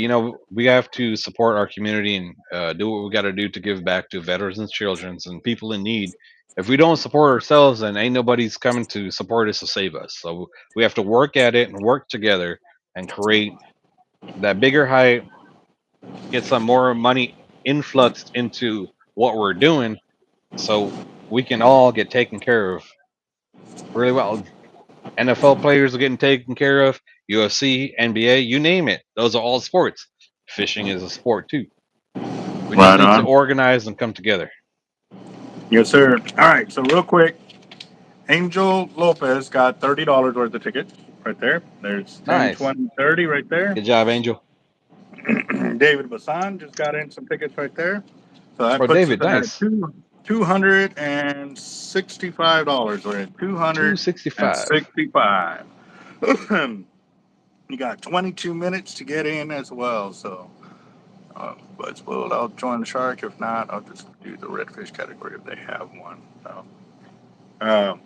Speaker 1: we have to support our community and do what we got to do to give back to veterans and children and people in need. If we don't support ourselves, then ain't nobody's coming to support us to save us. So we have to work at it and work together and create that bigger height, get some more money influxed into what we're doing, so we can all get taken care of really well. NFL players are getting taken care of, UFC, NBA, you name it. Those are all sports. Fishing is a sport too. We just
Speaker 2: Right
Speaker 1: need to
Speaker 2: on.
Speaker 1: organize and come together.
Speaker 2: Yes, sir. All right. So, real quick, Angel Lopez got $30 worth of tickets right there. There's 10,
Speaker 1: Nice.
Speaker 2: 20, 30 right there.
Speaker 1: Good job, Angel.
Speaker 2: David Bassan just got in some tickets right there. So that
Speaker 1: Oh,
Speaker 2: puts us
Speaker 1: David,
Speaker 2: in at
Speaker 1: nice.
Speaker 2: two. $265. We're at
Speaker 1: 265.
Speaker 2: 265. You got 22 minutes to get in as well. So, but I'll join the shark. If not, I'll just do the redfish category if they have one. So, um,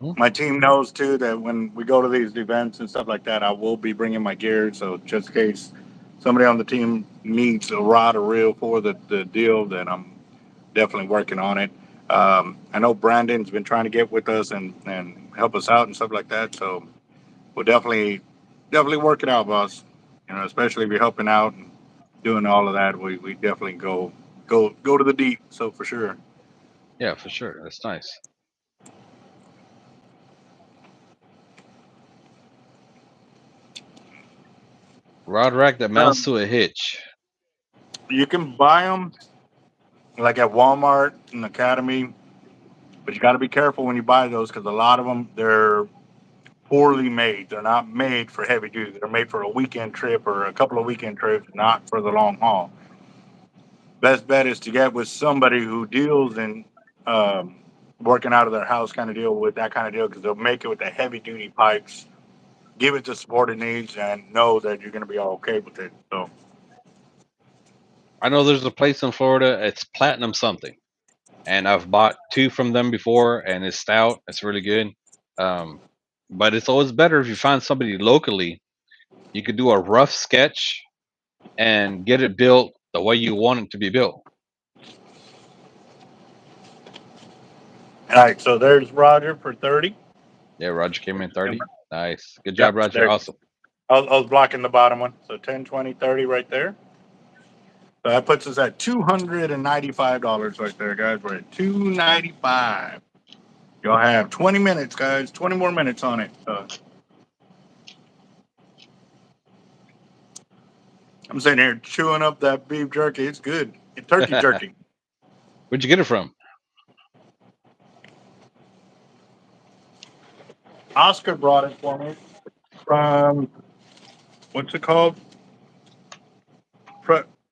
Speaker 1: Hmm?
Speaker 2: my team knows too that when we go to these events and stuff like that, I will be bringing my gear. So just in case somebody on the team needs a rod or reel for the deal, then I'm definitely working on it. I know Brandon's been trying to get with us and help us out and stuff like that. So we'll definitely work it out, boss. You know, especially if you're helping out and doing all of that, we definitely go to the deep. So for sure.
Speaker 1: Yeah, for sure. That's nice. Rod rack that mounts
Speaker 2: Um,
Speaker 1: to a hitch.
Speaker 2: you can buy them like at Walmart and Academy, but you got to be careful when you buy those because a lot of them they're poorly made. They're not made for heavy duty. They're made for a weekend trip or a couple of weekend trips, not for the long haul. Best bet is to get with somebody who deals in um, working out of their house kind of deal with that kind of deal because they'll make it with the heavy duty pipes, give it the support it needs, and know that you're going to be all okay with it. So,
Speaker 1: I know there's a place in Florida. It's Platinum something, and I've bought two from them before, and it's stout. It's really good. Um, but it's always better if you find somebody locally. You could do a rough sketch and get it built the way you want it to be built.
Speaker 2: all right, so there's Roger for 30.
Speaker 1: Yeah, Roger came in 30. Nice. Good job,
Speaker 2: Yep,
Speaker 1: Roger.
Speaker 2: there.
Speaker 1: Awesome.
Speaker 2: I was blocking the bottom one. So 10, 20, 30 right there. So that puts us at $295 right there, guys. We're at 295. You'll have 20 minutes, guys. 20 more minutes on it. So I'm sitting here chewing up that beef jerky. It's good. It's turkey jerky.
Speaker 1: Where'd you get it from?
Speaker 2: Oscar brought it for me from what's it called?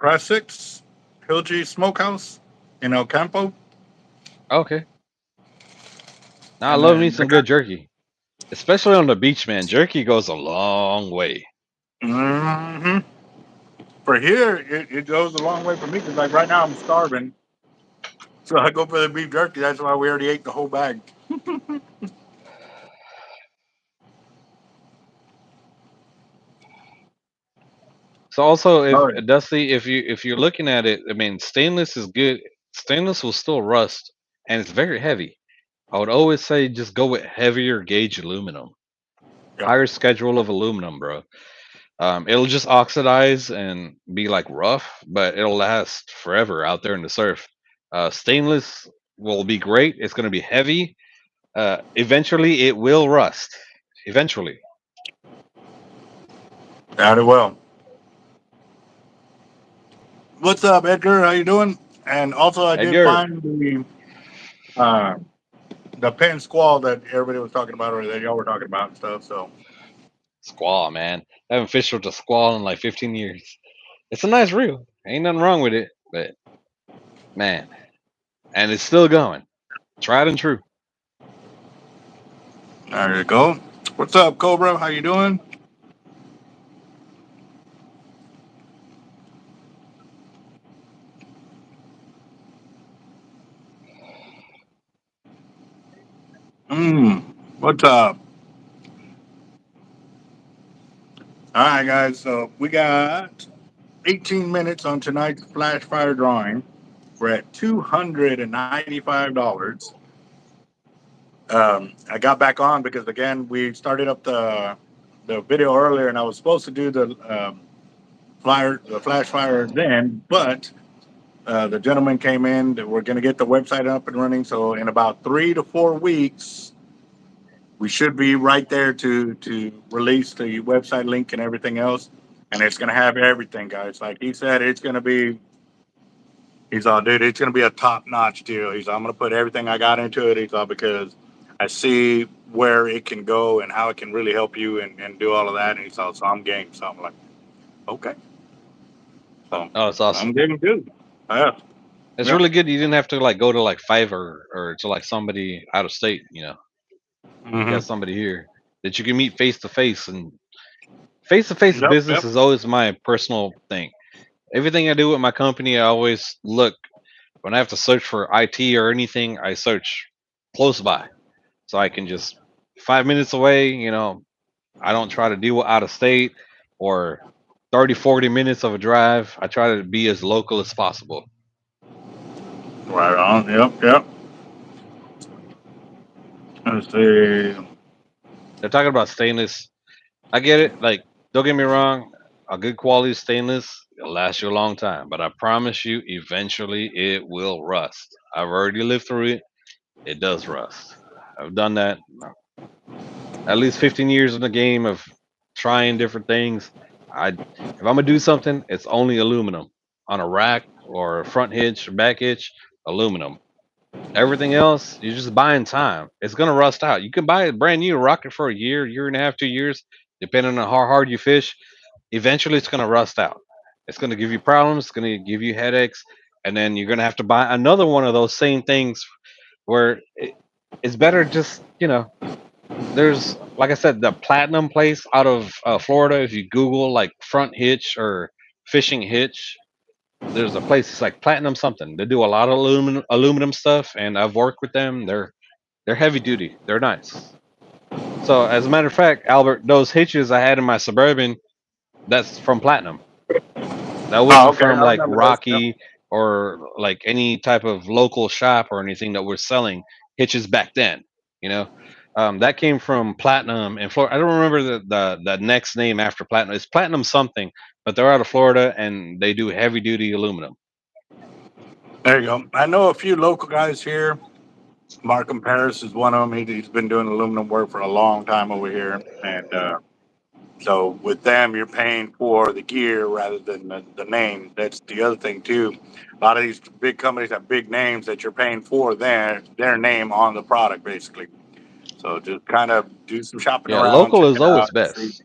Speaker 2: Prasix Hilgi Smokehouse in El Campo.
Speaker 1: Okay. Now I
Speaker 2: And
Speaker 1: love me
Speaker 2: then they
Speaker 1: some
Speaker 2: got
Speaker 1: good jerky, especially on the beach, man. Jerky goes a long way.
Speaker 2: hmm for here, it goes a long way for me because like right now I'm starving. So I go for the beef jerky. That's why we already ate the whole bag.
Speaker 1: So also, if
Speaker 2: Oh,
Speaker 1: Dusty, if you're looking at it, I mean, stainless is good. Stainless will still rust, and it's very heavy. I would always say just go with heavier gauge aluminum,
Speaker 2: yeah.
Speaker 1: higher schedule of aluminum, bro. It'll just oxidize and be like rough, but it'll last forever out there in the surf. Stainless will be great. It's going to be heavy. Eventually, it will rust. Eventually,
Speaker 2: Got it well. What's up, Edgar? How you doing? And also, I did
Speaker 1: Edgar,
Speaker 2: find uh, the pen squall that everybody was talking about, or that y'all were talking about and stuff. So,
Speaker 1: squall, man. I haven't fished with a squall in like 15 years. It's a nice reel. Ain't nothing wrong with it, but man, and it's still going. Tried and true.
Speaker 2: there you go. What's up, Cobra? How you doing? Mm, what's up? All right, guys. So we got 18 minutes on tonight's flash fire drawing. We're at $295. I got back on because again we started up the video earlier, and I was supposed to do the flash fire then, but the gentleman came in that we're going to get the website up and running. So in about 3 to 4 weeks, we should be right there to release the website link and everything else. And it's going to have everything, guys. Like he said, it's going to be. He's all, dude. It's going to be a top notch deal. He's, I'm going to put everything I got into it. He's all because I see where it can go and how it can really help you and do all of that. And he's all, so I'm game. So I'm like, okay. So
Speaker 1: Oh, it's awesome.
Speaker 2: I'm getting good. Yeah.
Speaker 1: It's
Speaker 2: Yep.
Speaker 1: really good. You didn't have to like go to like Fiverr or to like somebody out of state. You got
Speaker 2: Hmm.
Speaker 1: somebody here that you can meet and face to face
Speaker 2: Yep.
Speaker 1: business
Speaker 2: Yep.
Speaker 1: is always my personal thing. Everything I do with my company, I always look when I have to search for IT or anything, I search close by. So I can just 5 minutes away, I don't try to deal out of state or 30, 40 minutes of a drive. I try to be as local as possible.
Speaker 2: Right on. Yep. Yep. Let's see.
Speaker 1: They're talking about stainless. I get it. Like, don't get me wrong, a good quality stainless will last you a long time, but I promise you, eventually it will rust. I've already lived through it. It does rust. I've done that at least 15 years in the game of trying different things. If I'm gonna do something, it's only aluminum on a rack or a front hitch or back hitch, aluminum. Everything else, you're just buying time. It's gonna rust out. You can buy a brand new rocket for a year, year and a half, 2 years, depending on how hard you fish. Eventually, it's gonna rust out. It's gonna give you problems. It's gonna give you headaches, and then you're gonna have to buy another one of those same things. Where it's better just there's like I said, the Platinum place out of Florida. If you Google like front hitch or fishing hitch, there's a place. It's like Platinum something. They do a lot of aluminum stuff, and I've worked with them. They're heavy duty. They're nice. So as a matter of fact, Albert, those hitches I had in my Suburban, that's from Platinum. That
Speaker 2: Oh,
Speaker 1: wasn't
Speaker 2: okay.
Speaker 1: from
Speaker 2: I
Speaker 1: like
Speaker 2: remember those. Yep.
Speaker 1: Rocky or like any type of local shop or anything that was selling hitches back then. You know, that came from Platinum in Florida. I don't remember the next name after Platinum. It's Platinum something, but they're out of Florida and they do heavy duty aluminum.
Speaker 2: There you go. I know a few local guys here. Markham Paris is one of them. He's been doing aluminum work for a long time over here, and so with them, you're paying for the gear rather than the name. That's the other thing too. A lot of these big companies have big names that you're paying for their name on the product, basically. So just kind of do some shopping
Speaker 1: Yeah,
Speaker 2: around,
Speaker 1: local
Speaker 2: check
Speaker 1: is
Speaker 2: it out,
Speaker 1: always
Speaker 2: and see.
Speaker 1: best.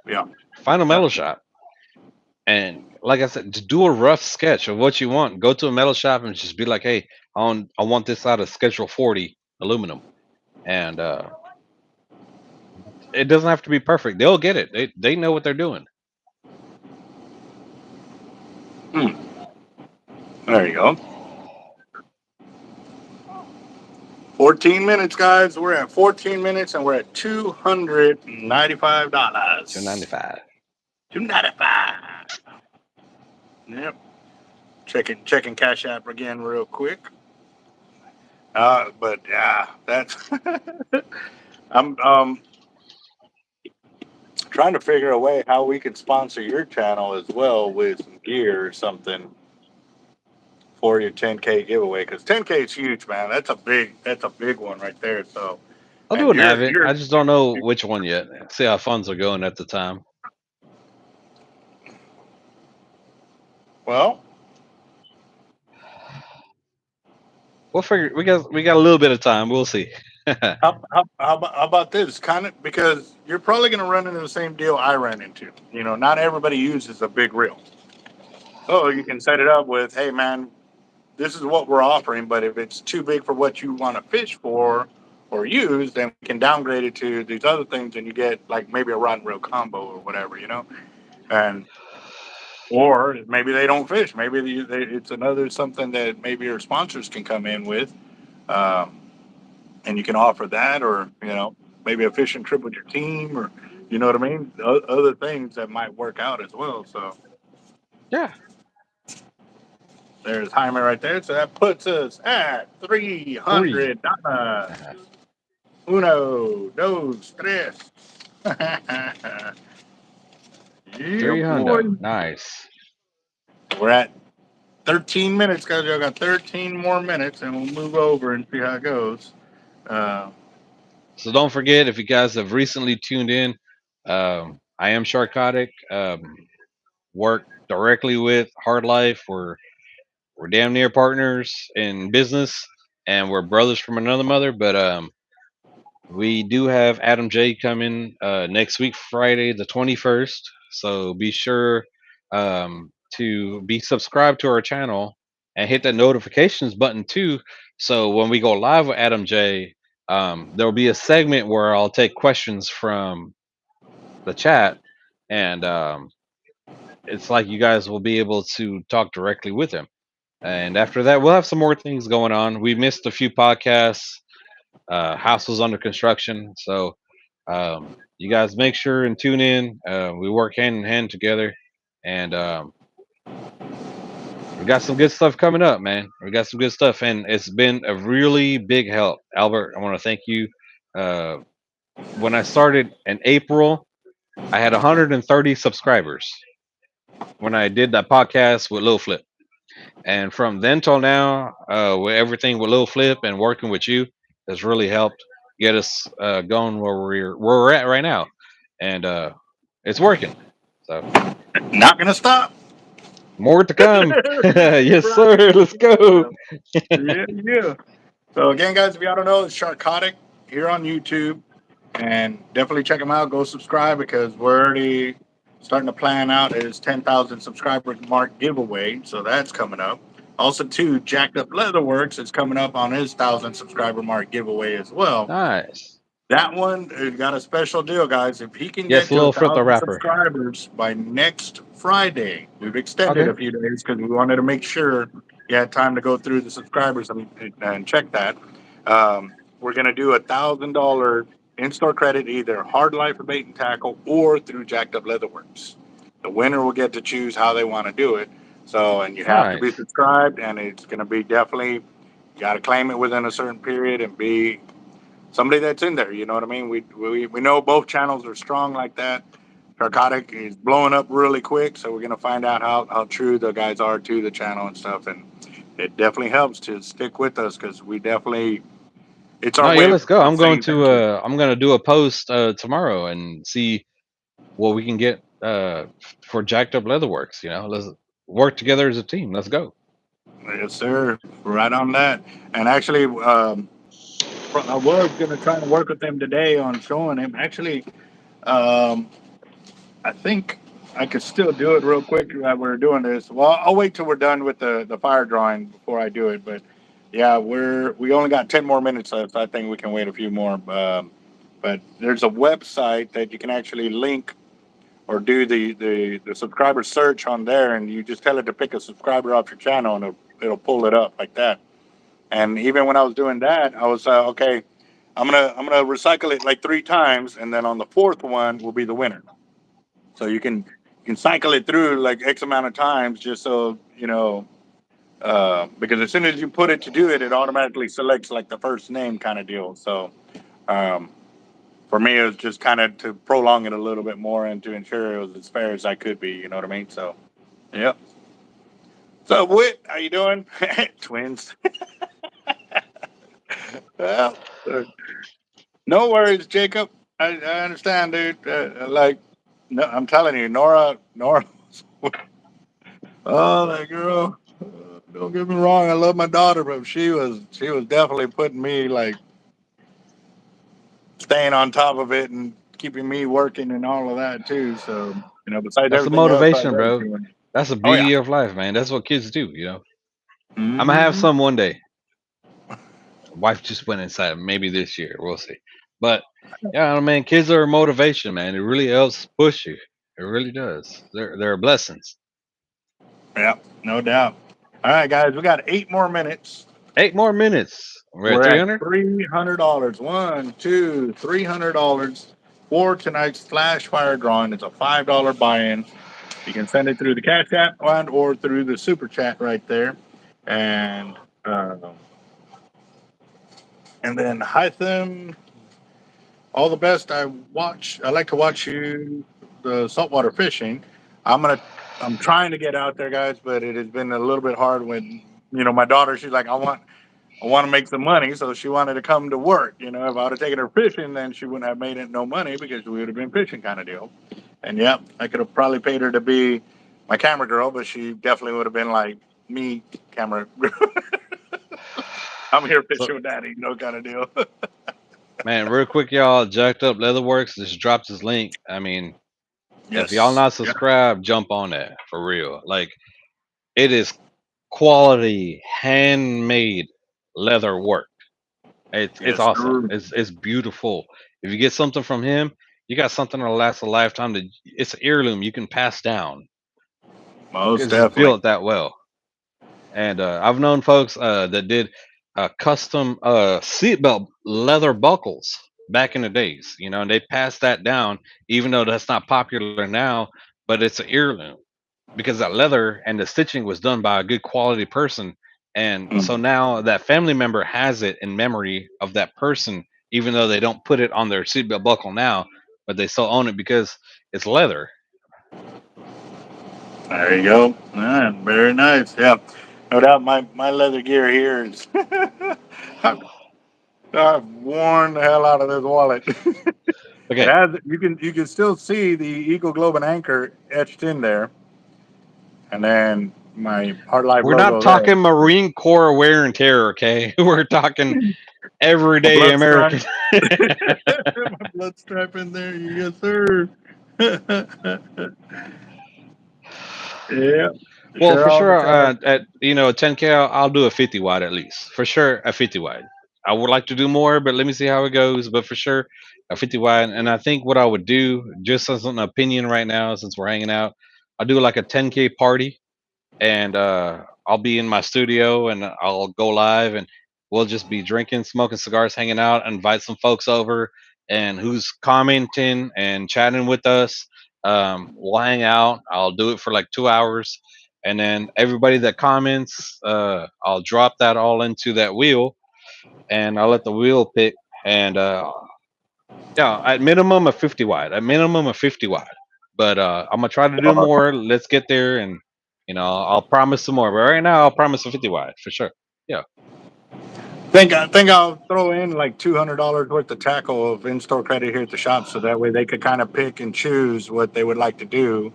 Speaker 2: Yeah,
Speaker 1: Find a
Speaker 2: yeah.
Speaker 1: metal shop and, like I said, just do a rough sketch of what you want. Go to a metal shop and just be like, "Hey, I want this out of Schedule 40 aluminum," and it doesn't have to be perfect. They'll get it. They know what they're doing.
Speaker 2: Hmm. There you go. 14 minutes, guys. We're at 14 minutes, and we're at $295.
Speaker 1: 295.
Speaker 2: 295. Yep. Checking Cash App again real quick. But yeah, that's I'm trying to figure a way how we could sponsor your channel as well with some gear or something for your 10K giveaway because 10K is huge, man. That's a big one right there. So,
Speaker 1: I'll do
Speaker 2: and
Speaker 1: an
Speaker 2: you're
Speaker 1: Avid.
Speaker 2: you're
Speaker 1: I just don't know which one yet. See how funds are going at the time.
Speaker 2: well.
Speaker 1: We'll figure. We got a little bit of time. We'll see.
Speaker 2: How about this? Kind of because you're probably going to run into the same deal I ran into. Not everybody uses a big reel. Oh, you can set it up with, hey man, this is what we're offering, but if it's too big for what you want to fish for or use, then we can downgrade it to these other things, and you get like maybe a rod and reel combo or whatever. And or maybe they don't fish. Maybe it's another something that maybe your sponsors can come in with. Um, and you can offer that, or maybe a fishing trip with your team, or you know what I mean, other things that might work out as well. So
Speaker 1: Yeah,
Speaker 2: there's Jaime right there. So that puts us at three
Speaker 1: three.
Speaker 2: hundred dollars. Uno, dos, tres. Yeah,
Speaker 1: Three
Speaker 2: boy.
Speaker 1: hundo. Nice.
Speaker 2: We're at 13 minutes, guys. I got 13 more minutes, and we'll move over and see how it goes. Uh,
Speaker 1: So don't forget if you guys have recently tuned in, I am Sharkotic. Work directly with Hard Life. We're damn near partners in business, and we're brothers from another mother. But we do have Adam J coming next week, Friday the 21st. So be sure to be subscribed to our channel. and hit that notifications button too. So when we go live with Adam J, there will be a segment where I'll take questions from the chat, and it's like you guys will be able to talk directly with him. And after that, we'll have some more things going on. We missed a few podcasts. House was under construction, so you guys make sure and tune in. We work hand in hand together, and we got some good stuff coming up, man. We got some good stuff, and it's been a really big help. Albert, I want to thank you. Uh, when I started in April, I had 130 subscribers when I did that podcast with Lil Flip. And from then till now, with everything with Lil Flip and working with you has really helped get us going where we're at right now, and it's working. So
Speaker 2: Not gonna stop.
Speaker 1: more to come. Yes,
Speaker 2: Right.
Speaker 1: sir. Let's go.
Speaker 2: Yeah, yeah. So again, guys, if y'all don't know, it's Sharkotic here on YouTube, and definitely check him out. Go subscribe because we're already starting to plan out his 10,000 subscriber mark giveaway. So that's coming up. Also, too, Jacked Up Leatherworks is coming up on his 1,000 subscriber mark giveaway as well.
Speaker 1: Nice.
Speaker 2: That one got a special deal, guys. If he can
Speaker 1: Yes,
Speaker 2: get to a
Speaker 1: Lil Flip the
Speaker 2: thousand
Speaker 1: rapper.
Speaker 2: subscribers by next Friday, we've extended
Speaker 1: Okay.
Speaker 2: a few days because we wanted to make sure you had time to go through the subscribers and check that. We're going to do $1,000 in-store credit, either hard life or bait and tackle, or through Jacked Up Leatherworks. The winner will get to choose how they want to do it. So, and you have to be
Speaker 1: Nice.
Speaker 2: subscribed, and it's going to be definitely you got to claim it within a certain period and be somebody that's in there. You know what I mean? We know both channels are strong like that. Narcotic is blowing up really quick, so we're gonna find out how true the guys are to the channel and stuff. And it definitely helps to stick with us because we definitely it's
Speaker 1: No,
Speaker 2: our
Speaker 1: yeah,
Speaker 2: way
Speaker 1: let's go.
Speaker 2: of saying thank you.
Speaker 1: I'm gonna do a post tomorrow and see what we can get for Jacked Up Leatherworks. Let's work together as a team. Let's go.
Speaker 2: Yes, sir. Right on that. And actually, I was gonna try to work with them today on showing him. Actually, um, I think I could still do it real quick while we're doing this. Well, I'll wait till we're done with the fire drawing before I do it. But yeah, we only got 10 more minutes left. So I think we can wait a few more. But there's a website that you can actually link or do the subscriber search on there, and you just tell it to pick a subscriber off your channel, and it'll pull it up like that. And even when I was doing that, I was okay. I'm gonna recycle it like 3 times, and then on the fourth one will be the winner. So you can cycle it through like X amount of times just so because as soon as you put it to do it, it automatically selects like the first name kind of deal. So um, for me, it was just kind of to prolong it a little bit more and to ensure it was as fair as I could be. You know what I mean? So yep. So Whit, how you doing? Twins. Well, no worries, Jacob. I understand, dude. Like, no, I'm telling you, Nora. Oh, that girl. Don't get me wrong. I love my daughter, but she was definitely putting me like staying on top of it and keeping me working and all of that too. So besides
Speaker 1: That's the
Speaker 2: everything else I
Speaker 1: motivation,
Speaker 2: love
Speaker 1: bro.
Speaker 2: doing.
Speaker 1: That's the
Speaker 2: Oh yeah.
Speaker 1: beauty of life, man. That's what kids do. I'm gonna have
Speaker 2: Hmm.
Speaker 1: some one day. Wife just went inside. Maybe this year, we'll see. But yeah, man, kids are a motivation, man. It really helps push you. It really does. They're blessings.
Speaker 2: Yeah, no doubt. All right, guys, we got 8 more minutes.
Speaker 1: 8 more minutes. We're at
Speaker 2: We're at
Speaker 1: 300.
Speaker 2: $300. One, two, $300 for tonight's flash fire drawing. It's a $5 buy-in. You can send it through the Cash App and or through the Super Chat right there. And uh, and then Hytham, all the best. I like to watch you the saltwater fishing. I'm gonna I'm trying to get out there, guys, but it has been a little bit hard when my daughter. She's like, I want to make some money, so she wanted to come to work. If I would have taken her fishing, then she wouldn't have made it no money because we would have been fishing kind of deal. And yeah, I could have probably paid her to be my camera girl, but she definitely would have been like me, camera. I'm here
Speaker 1: So,
Speaker 2: fishing with daddy, kind of deal.
Speaker 1: man, real quick, y'all, Jacked Up Leatherworks just dropped his link. I mean, if y'all
Speaker 2: Yes.
Speaker 1: not
Speaker 2: Yeah.
Speaker 1: subscribed, jump on that for real. Like, it is quality handmade leather work. It's
Speaker 2: Yes,
Speaker 1: awesome.
Speaker 2: sir.
Speaker 1: It's beautiful. If you get something from him, you got something that'll last a lifetime. It's an heirloom you can pass down
Speaker 2: Most
Speaker 1: because it's
Speaker 2: definitely.
Speaker 1: built that well. And I've known folks that did custom seatbelt leather buckles back in the days, and they passed that down, even though that's not popular now, but it's an heirloom because that leather and the stitching was done by a good quality person. And so
Speaker 2: Mm.
Speaker 1: now that family member has it in memory of that person, even though they don't put it on their seatbelt buckle now, but they still own it because it's leather.
Speaker 2: There you go. Ah, very nice. Yeah. No doubt my leather gear here is I've worn the hell out of this wallet. It
Speaker 1: Okay,
Speaker 2: has you can still see the Eagle Globe and Anchor etched in there, and then my Hard Life
Speaker 1: we're not
Speaker 2: logo there.
Speaker 1: talking Marine Corps wear and tear, okay? We're talking
Speaker 2: My
Speaker 1: everyday
Speaker 2: blood stripe.
Speaker 1: American.
Speaker 2: My blood stripe in there, yes sir. Yeah,
Speaker 1: Well,
Speaker 2: sure
Speaker 1: for
Speaker 2: all the
Speaker 1: sure,
Speaker 2: time.
Speaker 1: at 10K, I'll do a 50 wide at least. For sure, a 50 wide. I would like to do more, but let me see how it goes. But for sure, a 50 wide. And I think what I would do, just as an opinion right now, since we're hanging out, I'll do like a 10K party, and I'll be in my studio and I'll go live, and we'll just be drinking, smoking cigars, hanging out, invite some folks over, and who's commenting and chatting with us. We'll hang out. I'll do it for like 2 hours, and then everybody that comments, I'll drop that all into that wheel, and I'll let the wheel pick. And yeah, at minimum a 50 wide. At minimum a 50 wide. But I'm gonna try to do more. Let's get there, and I'll promise some more. But right now, I'll promise a 50 wide for sure. Yeah,
Speaker 2: I think I'll throw in like $200 worth of tackle of in-store credit here at the shop, so that way they could kind of pick and choose what they would like to do.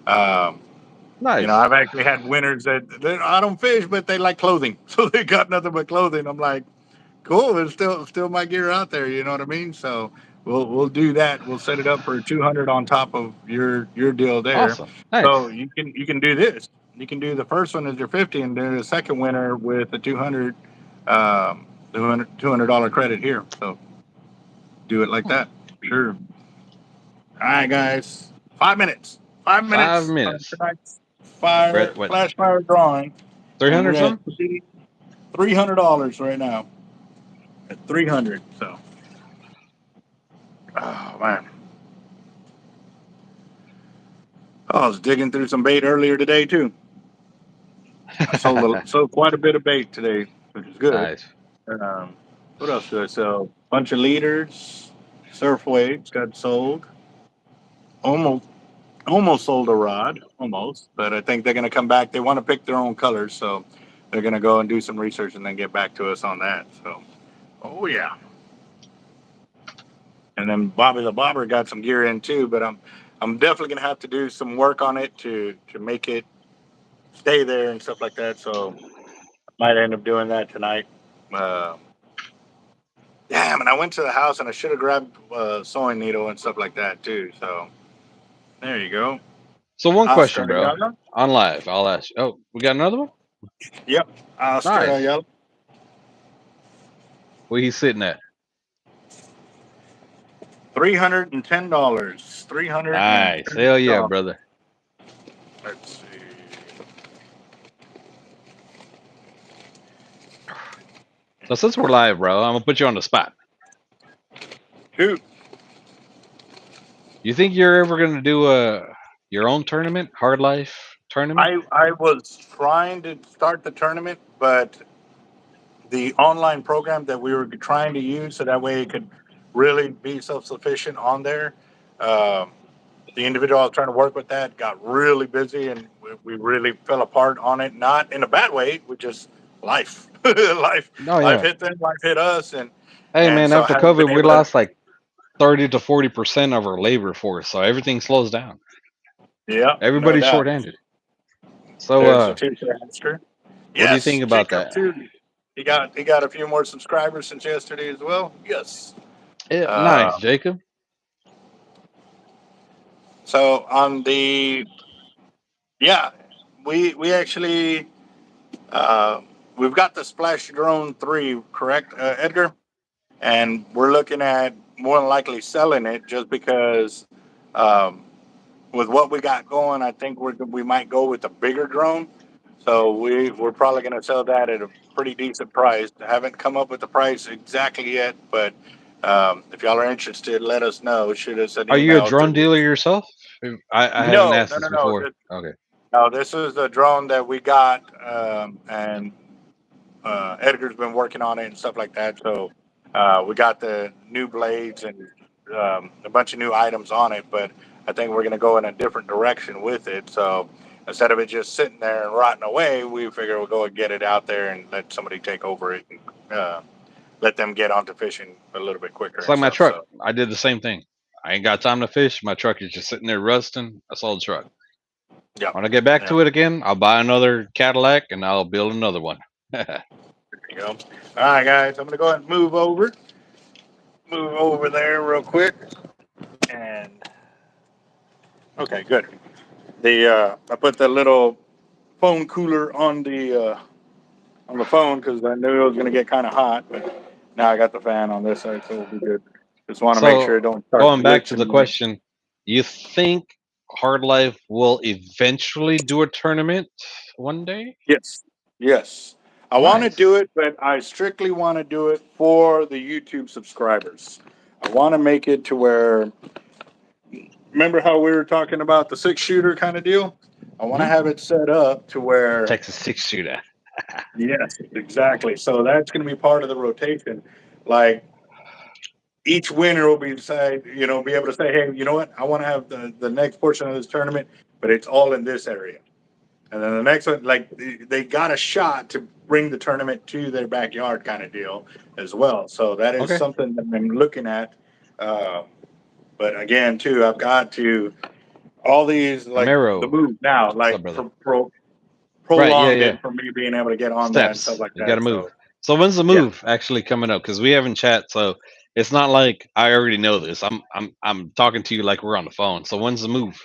Speaker 2: Um,
Speaker 1: nice,
Speaker 2: I've actually had winners that I don't fish, but they like clothing, so they got nothing but clothing. I'm like, cool. It's still my gear out there. You know what I mean? So we'll do that. We'll set it up for 200 on top of your deal there.
Speaker 1: awesome,
Speaker 2: So
Speaker 1: nice.
Speaker 2: you can do this. You can do the first one as your 50, and do the second winner with the 200, $200 credit here. So do it like
Speaker 1: Hmm.
Speaker 2: that. Sure. All right, guys. 5 minutes. Five
Speaker 1: Five
Speaker 2: minutes on
Speaker 1: minutes.
Speaker 2: tonight's
Speaker 1: We're at what,
Speaker 2: flash fire drawing, and
Speaker 1: 300
Speaker 2: we're at
Speaker 1: something?
Speaker 2: $300 right now. At 300. So, oh man. Oh, I was digging through some bait earlier today too. I sold quite a bit of bait today, which is good.
Speaker 1: Nice.
Speaker 2: Um, what else did I sell? Bunch of leaders, surf waves got sold. Almost almost sold a rod, almost. But I think they're going to come back. They want to pick their own colors, so they're going to go and do some research and then get back to us on that. So, oh yeah. And then Bobby the Bobber got some gear in too, but I'm definitely going to have to do some work on it to make it stay there and stuff like that. So might end up doing that tonight. Uh, Damn, and I went to the house and I should have grabbed a sewing needle and stuff like that too. So there you go.
Speaker 1: So one
Speaker 2: Oscar
Speaker 1: question, bro.
Speaker 2: Ayala.
Speaker 1: On live, I'll ask you. Oh, we got another one.
Speaker 2: Yep, Oscar
Speaker 1: Nice.
Speaker 2: Ayala.
Speaker 1: Where he's sitting at?
Speaker 2: $310. Three hundred and
Speaker 1: Nice.
Speaker 2: ten
Speaker 1: Hell yeah,
Speaker 2: dollars.
Speaker 1: brother.
Speaker 2: Let's see.
Speaker 1: So since we're live, bro, I'm gonna put you on the spot.
Speaker 2: Shoot.
Speaker 1: You think you're ever gonna do your own tournament, hard life tournament?
Speaker 2: I was trying to start the tournament, but the online program that we were trying to use so that way it could really be self-sufficient on there. Um, the individual I was trying to work with that got really busy, and we really fell apart on it. Not in a bad way, we just life, life,
Speaker 1: Oh
Speaker 2: life
Speaker 1: yeah.
Speaker 2: hit them, life hit us, and
Speaker 1: Hey
Speaker 2: and
Speaker 1: man,
Speaker 2: so I
Speaker 1: after
Speaker 2: haven't been
Speaker 1: COVID, we
Speaker 2: able to.
Speaker 1: lost like 30 to 40% of our labor force, so everything slows down.
Speaker 2: Yeah, no
Speaker 1: Everybody's
Speaker 2: doubt.
Speaker 1: shorthanded. So
Speaker 2: There's the teacher answer.
Speaker 1: what do you think
Speaker 2: Yes,
Speaker 1: about
Speaker 2: Jacob
Speaker 1: that?
Speaker 2: too. He got a few more subscribers since yesterday as well. Yes.
Speaker 1: Yeah,
Speaker 2: Uh,
Speaker 1: nice, Jacob.
Speaker 2: so on the yeah, we actually Uh, we've got the Splash Drone 3, correct, Edgar? And we're looking at more than likely selling it just because um, with what we got going, I think we might go with a bigger drone. So we're probably going to sell that at a pretty decent price. I haven't come up with the price exactly yet, but if y'all are interested, let us know. Shoot us an
Speaker 1: Are you a
Speaker 2: email
Speaker 1: drone
Speaker 2: through.
Speaker 1: dealer yourself? I haven't
Speaker 2: No,
Speaker 1: asked
Speaker 2: no,
Speaker 1: this
Speaker 2: no, no.
Speaker 1: before. Okay.
Speaker 2: No, this is the drone that we got, and Edgar's been working on it and stuff like that. So we got the new blades and a bunch of new items on it, but I think we're going to go in a different direction with it. So instead of it just sitting there and rotting away, we figure we'll go and get it out there and let somebody take over it and let them get onto fishing a little bit quicker
Speaker 1: It's
Speaker 2: and
Speaker 1: like my
Speaker 2: stuff.
Speaker 1: truck.
Speaker 2: So
Speaker 1: I did the same thing. I ain't got time to fish. My truck is just sitting there rusting. I sold the truck.
Speaker 2: yeah,
Speaker 1: When I get back
Speaker 2: yeah,
Speaker 1: to it again, I'll buy another Cadillac and I'll build another one.
Speaker 2: there you go. All right, guys, I'm going to go ahead and move over there real quick. And okay, good. The I put the little phone cooler on the phone because I knew it was going to get kind of hot. But now I got the fan on this side, so it'll be good. Just want to make sure
Speaker 1: So
Speaker 2: it don't start
Speaker 1: going back to the
Speaker 2: glitching.
Speaker 1: question, you think Hard Life will eventually do a tournament one day?
Speaker 2: Yes, yes. I want to do
Speaker 1: Nice.
Speaker 2: it, but I strictly want to do it for the YouTube subscribers. I want to make it to where. Remember how we were talking about the 6 shooter kind of deal? I want to
Speaker 1: Hmm?
Speaker 2: have it set up to where.
Speaker 1: Texas 6 shooter.
Speaker 2: Yes, exactly. So that's going to be part of the rotation. Like each winner will be decide, be able to say, hey, you know what? I want to have the next portion of this tournament, but it's all in this area. And then the next one, like they got a shot to bring the tournament to their backyard kind of deal as well. So that is
Speaker 1: Okay.
Speaker 2: something that I'm looking at. Uh, but again, too, I've got to all these like the
Speaker 1: Camaro.
Speaker 2: move now,
Speaker 1: What's up,
Speaker 2: like
Speaker 1: brother? Right. Yeah.
Speaker 2: prolonged
Speaker 1: Yeah.
Speaker 2: it for me being able to get on that and stuff
Speaker 1: Steps.
Speaker 2: like
Speaker 1: You got to
Speaker 2: that.
Speaker 1: move.
Speaker 2: So
Speaker 1: So when's the
Speaker 2: yeah.
Speaker 1: move actually coming up? Because we haven't chat, so it's not like I already know this. I'm talking to you like we're on the phone. So when's the move?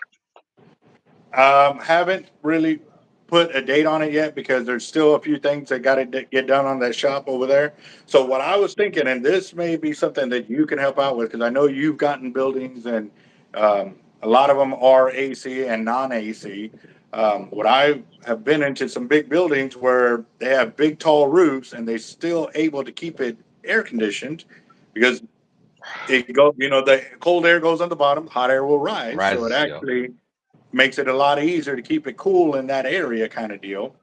Speaker 2: Haven't really put a date on it yet because there's still a few things that got to get done on that shop over there. So what I was thinking, and this may be something that you can help out with, because I know you've gotten buildings and a lot of them are AC and non-AC. What I have been into some big buildings where they have big tall roofs and they still able to keep it air conditioned because it go, the cold air goes on the bottom, hot air will rise. So it
Speaker 1: Rises, yo.
Speaker 2: actually makes it a lot easier to keep it cool in that area kind of deal.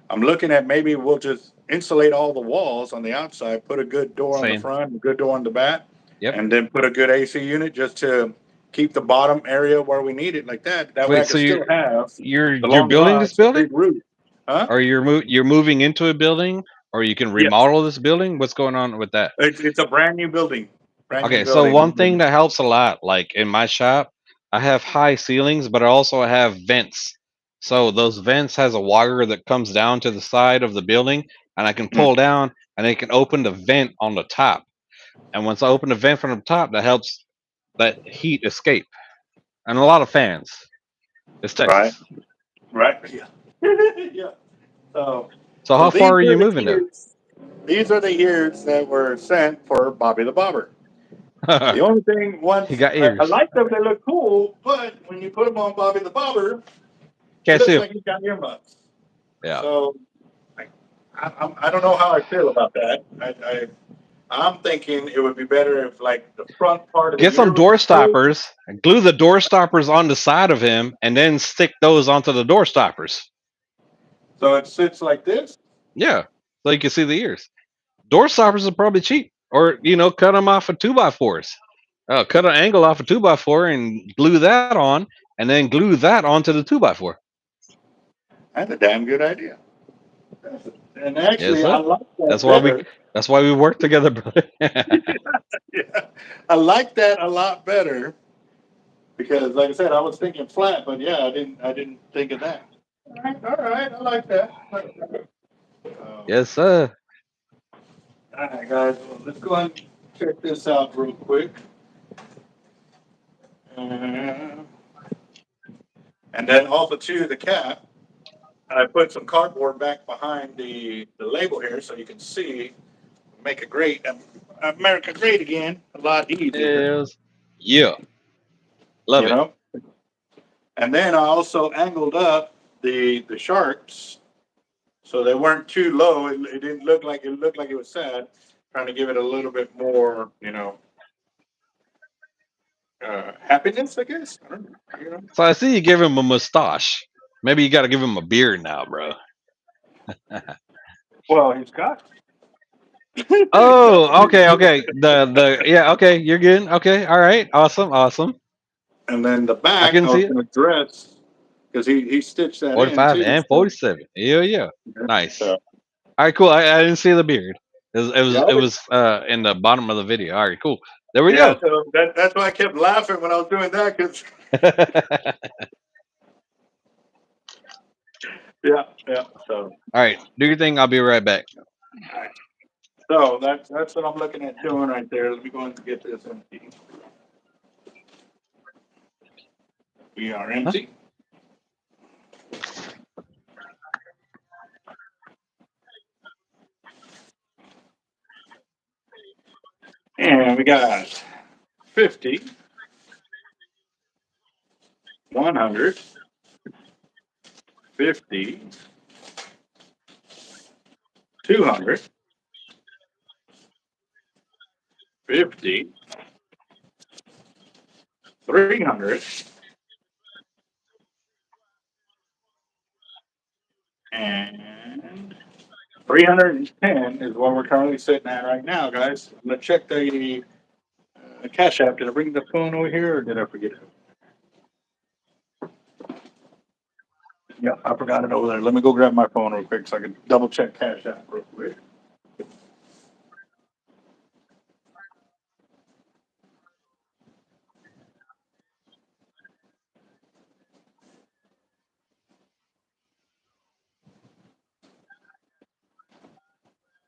Speaker 2: I'm looking at maybe we'll just insulate all the walls on the outside, put a good door on the
Speaker 1: Same.
Speaker 2: front, a good door on the back,
Speaker 1: Yep.
Speaker 2: and then put a good AC unit just to keep the bottom area where we need it like that. That way I
Speaker 1: Wait.
Speaker 2: can
Speaker 1: So
Speaker 2: still have the
Speaker 1: you're
Speaker 2: long
Speaker 1: building this
Speaker 2: rods, the
Speaker 1: building,
Speaker 2: big roof. Huh?
Speaker 1: or you're moving into a building, or you can
Speaker 2: Yes.
Speaker 1: remodel this building? What's going on with that?
Speaker 2: It's a brand new building. Brand new
Speaker 1: Okay. So one thing
Speaker 2: building.
Speaker 1: that helps a lot, like in my shop, I have high ceilings, but I also have vents. So those vents has a wire that comes down to the side of the building, and I can
Speaker 2: Mm,
Speaker 1: pull down, and it can open the vent on the top. And once I open the vent from the top, that helps that heat escape. And a lot of fans. It's
Speaker 2: right.
Speaker 1: Texas.
Speaker 2: Right. Yeah. Yeah. So,
Speaker 1: So
Speaker 2: so
Speaker 1: how far
Speaker 2: these
Speaker 1: are
Speaker 2: are
Speaker 1: you
Speaker 2: the
Speaker 1: moving to?
Speaker 2: years. These are the years that were sent for Bobby the Bobber. The only thing,
Speaker 1: He
Speaker 2: once
Speaker 1: got
Speaker 2: I
Speaker 1: ears.
Speaker 2: like them, they look cool, but when you put them on Bobby the Bobber, he
Speaker 1: Can't
Speaker 2: looks
Speaker 1: see him.
Speaker 2: like he's got earmuffs.
Speaker 1: Yeah.
Speaker 2: So I don't know how I feel about that. I'm thinking it would be better if like the front part of the
Speaker 1: Get some
Speaker 2: ear was
Speaker 1: door
Speaker 2: exposed.
Speaker 1: stoppers, glue the door stoppers on the side of him, and then stick those onto the door stoppers.
Speaker 2: So it sits like this.
Speaker 1: Yeah. So you can see the ears. Door stoppers are probably cheap. Or, cut them off of 2x4s. Cut an angle off a 2x4 and glue that on, and then glue that onto the 2x4.
Speaker 2: That's a damn good idea. And
Speaker 1: Yes,
Speaker 2: actually, I
Speaker 1: sir.
Speaker 2: like that
Speaker 1: That's why we
Speaker 2: better.
Speaker 1: that's why we work together, brother.
Speaker 2: Yeah, I like that a lot better because, like I said, I was thinking flat, but yeah, I didn't think of that. All right, I like that.
Speaker 1: Yes, sir.
Speaker 2: All right, guys, well, let's go ahead and check this out real quick. Uh, and then also, too, the cap. I put some cardboard back behind the label here so you can see. Make a great America great again. A lot easier,
Speaker 1: Yes. Yeah. Love
Speaker 2: you
Speaker 1: it.
Speaker 2: know. And then I also angled up the sharks so they weren't too low. It didn't look like it was sad. Trying to give it a little bit more, happiness, I guess. I don't know,
Speaker 1: So I see you give him a mustache. Maybe you got to give him a beard now, bro.
Speaker 2: Well, he's got.
Speaker 1: Oh, okay, okay. The yeah, okay. You're good. Okay, all right. Awesome, awesome.
Speaker 2: And then the
Speaker 1: I
Speaker 2: back,
Speaker 1: can
Speaker 2: I
Speaker 1: see
Speaker 2: was
Speaker 1: it.
Speaker 2: going to dress because he stitched that in
Speaker 1: 45
Speaker 2: too.
Speaker 1: and
Speaker 2: So,
Speaker 1: 47. Yeah, yeah. Nice.
Speaker 2: so
Speaker 1: All right, cool. I didn't see the beard.
Speaker 2: yeah,
Speaker 1: It was in the bottom of the video. All right, cool. There we
Speaker 2: yeah.
Speaker 1: go.
Speaker 2: So that's why I kept laughing when I was doing that because yeah, yeah. So
Speaker 1: All right, do your thing. I'll be right back.
Speaker 2: all right. So that's what I'm looking at doing right there. Let me go and get this empty. We are
Speaker 1: Huh?
Speaker 2: empty. And we got 50, 100, 50, 200, 50, 300, and 310 is what we're currently sitting at right now, guys. I'm going to check the Cash App. Did I bring the phone over here or did I forget it? Yeah, I forgot it over there. Let me go grab my phone real quick so I can double check Cash App real quick.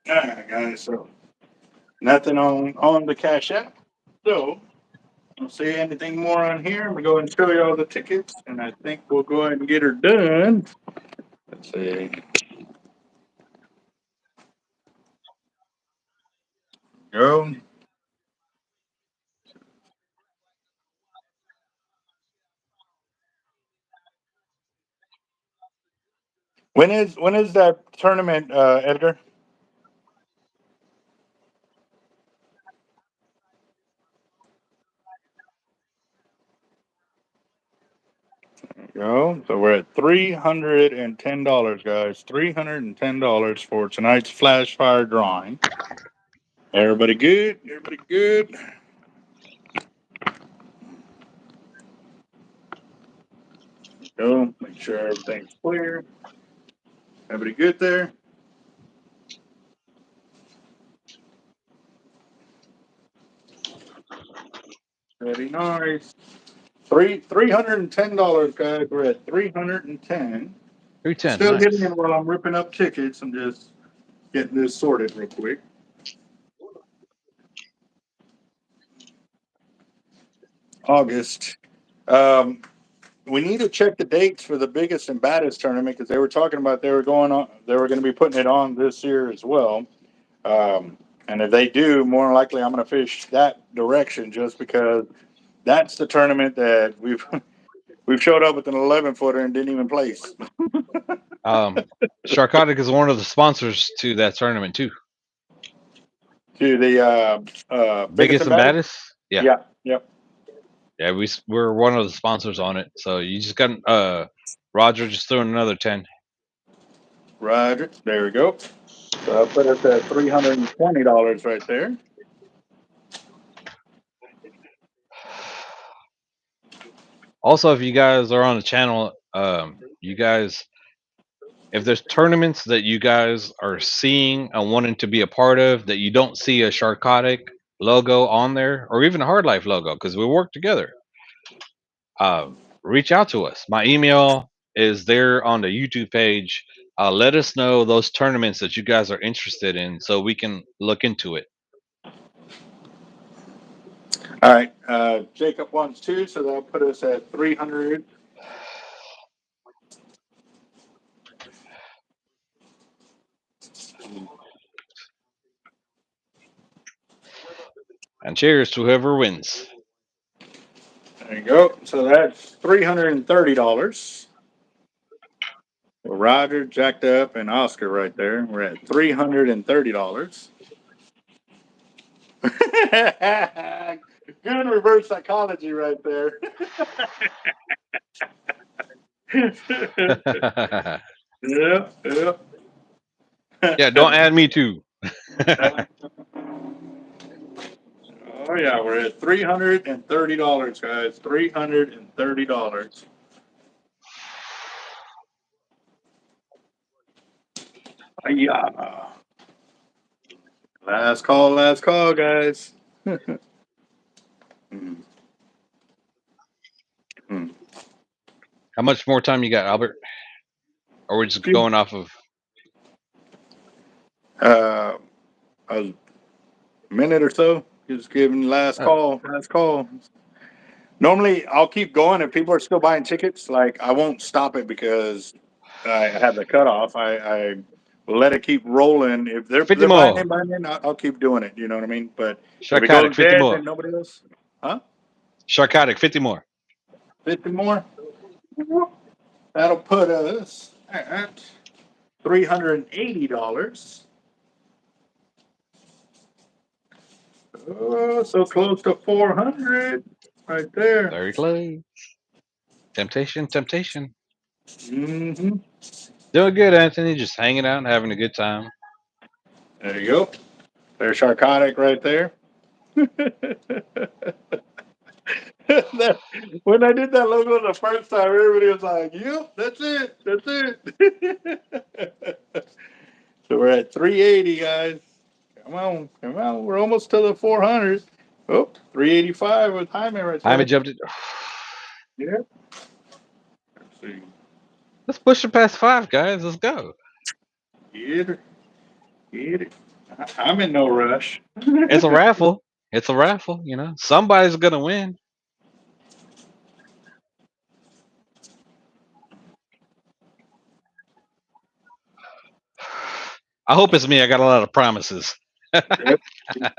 Speaker 2: All right, guys. So nothing on the Cash App. So don't see anything more on here. I'm gonna go and show you all the tickets, and I think we'll go ahead and get her done. Let's see. Go. When is that tournament, Edgar? Go. So we're at $310, guys. $310 for tonight's flash fire drawing. Everybody good? Everybody good? Go. Make sure everything's clear. Everybody good there? Very nice. $310, guys. We're at 310.
Speaker 1: 310.
Speaker 2: Still hitting
Speaker 1: Nice.
Speaker 2: in while I'm ripping up tickets. I'm just getting this sorted real quick. August. Um, we need to check the dates for the biggest and baddest tournament because they were talking about they were going on. They were going to be putting it on this year as well. Um, and if they do, more than likely I'm going to fish that direction just because that's the tournament that we've showed up with an 11 footer and didn't even place.
Speaker 1: Um, Sharkotic is one of the sponsors to that tournament too.
Speaker 2: To the biggest
Speaker 1: Biggest
Speaker 2: and
Speaker 1: and
Speaker 2: baddest.
Speaker 1: baddest. Yeah,
Speaker 2: Yeah, yep.
Speaker 1: yeah. We're one of the sponsors on it. So you just got Roger just throwing another 10.
Speaker 2: Roger. There we go. So I'll put us at $320 right there.
Speaker 1: Also, if you guys are on the channel, you guys, if there's tournaments that you guys are seeing and wanting to be a part of that you don't see a Sharkotic logo on there, or even a Hard Life logo, because we work together, reach out to us. My email is there on the YouTube page. Let us know those tournaments that you guys are interested in so we can look into it.
Speaker 2: All right. Jacob wants two, so that'll put us at 300.
Speaker 1: And cheers to whoever wins.
Speaker 2: There you go. So that's $330. Roger, Jacked Up, and Oscar right there. We're at $330. Good reverse psychology right there. Yep, yep.
Speaker 1: Yeah, don't add me too.
Speaker 2: Oh yeah, we're at $330, guys. $330. Yeah. Last call, guys. Mm, mm.
Speaker 1: How much more time you got, Albert? Or we're just
Speaker 2: Few-
Speaker 1: going off of
Speaker 2: Uh, a minute or so. Just giving last
Speaker 1: oh,
Speaker 2: call. Last call. Normally, I'll keep going if people are still buying tickets. Like I won't stop it because I have the cutoff. I will let it keep rolling. If
Speaker 1: 50
Speaker 2: they're
Speaker 1: more.
Speaker 2: buying in, I'll keep doing it. You know what I mean? But if it
Speaker 1: Sharkotic,
Speaker 2: goes
Speaker 1: 50
Speaker 2: dead,
Speaker 1: more.
Speaker 2: then nobody else. Huh?
Speaker 1: Sharkotic, 50 more.
Speaker 2: 50 more. That'll put us at $380. Oh, so close to 400 right there.
Speaker 1: Very close. Temptation, temptation.
Speaker 2: Mm-hmm.
Speaker 1: Doing good, Anthony. Just hanging out and having a good time.
Speaker 2: There you go. There's Sharkotic right there. When I did that logo the first time, everybody was like, "Yep, that's it, that's it." So we're at 380, guys. Come on. We're almost to the 400. Oh, 385 with Jaime right
Speaker 1: I haven't
Speaker 2: there.
Speaker 1: jumped it.
Speaker 2: Yeah. Let's see.
Speaker 1: Let's push it past 5, guys. Let's go.
Speaker 2: Get it, get it. I'm in no rush.
Speaker 1: It's a raffle. It's a raffle, you know. Somebody's gonna win. I hope it's me. I got a lot of promises.
Speaker 2: Yep.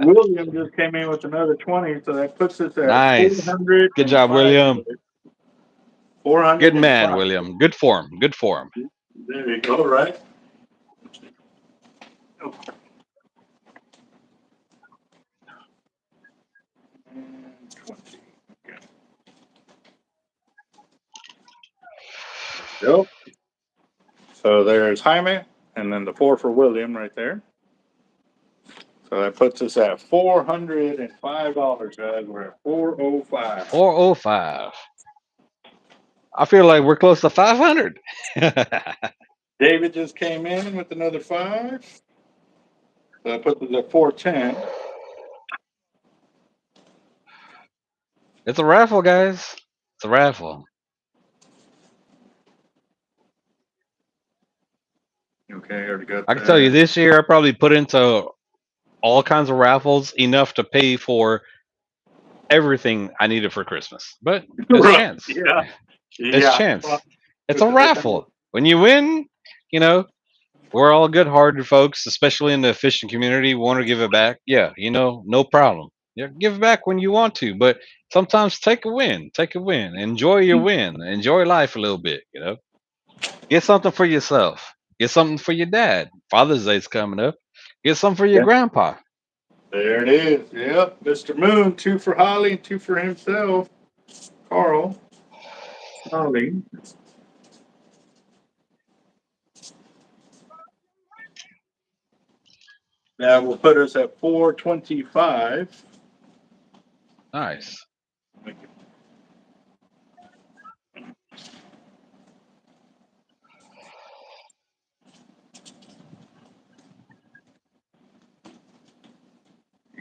Speaker 2: William just came in with another 20, so that puts us at
Speaker 1: Nice. Good job,
Speaker 2: 405.
Speaker 1: William. Good man,
Speaker 2: 405.
Speaker 1: William. Good form. Good form.
Speaker 2: There you go, right? Oh. And 20. Okay. Yep. So there's Jaime, and then the 4 for William right there. So that puts us at $405, guys. We're at 405.
Speaker 1: 405. I feel like we're close to 500.
Speaker 2: David just came in with another 5. So that puts us at 410.
Speaker 1: It's a raffle, guys. It's a raffle.
Speaker 2: Okay, I already got
Speaker 1: I can tell you
Speaker 2: that.
Speaker 1: this year I probably put into all kinds of raffles enough to pay for everything I needed for Christmas. But it's
Speaker 2: Right.
Speaker 1: chance.
Speaker 2: Yeah.
Speaker 1: It's
Speaker 2: Yeah.
Speaker 1: chance. It's a raffle. When you win, you know, we're all good hearted folks, especially in the fishing community, want to give it back. Yeah, you know, no problem. Yeah, give it back when you want to, but sometimes take a win. Take a win. Enjoy your win. Enjoy life a little bit, you know. Get something for yourself. Get something for your dad. Father's Day's coming up. Get something for your
Speaker 2: Yeah.
Speaker 1: grandpa.
Speaker 2: There it is. Yep. Mr. Moon, 2 for Holly, 2 for himself. Carl. Holly. That will put us at 425.
Speaker 1: Nice.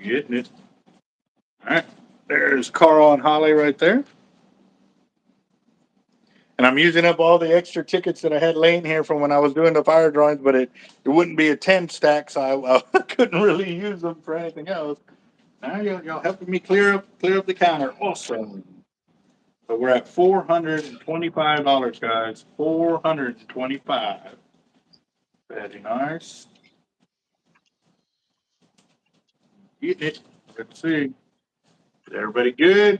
Speaker 2: Getting it. All right. There's Carl and Holly right there. And I'm using up all the extra tickets that I had laying here from when I was doing the fire drawings, but it wouldn't be a 10 stack, so I couldn't really use them for anything else. Now y'all helping me clear up the counter. Awesome. So we're at $425, guys. 425. Very nice. Eating it. Good to see. Is everybody good?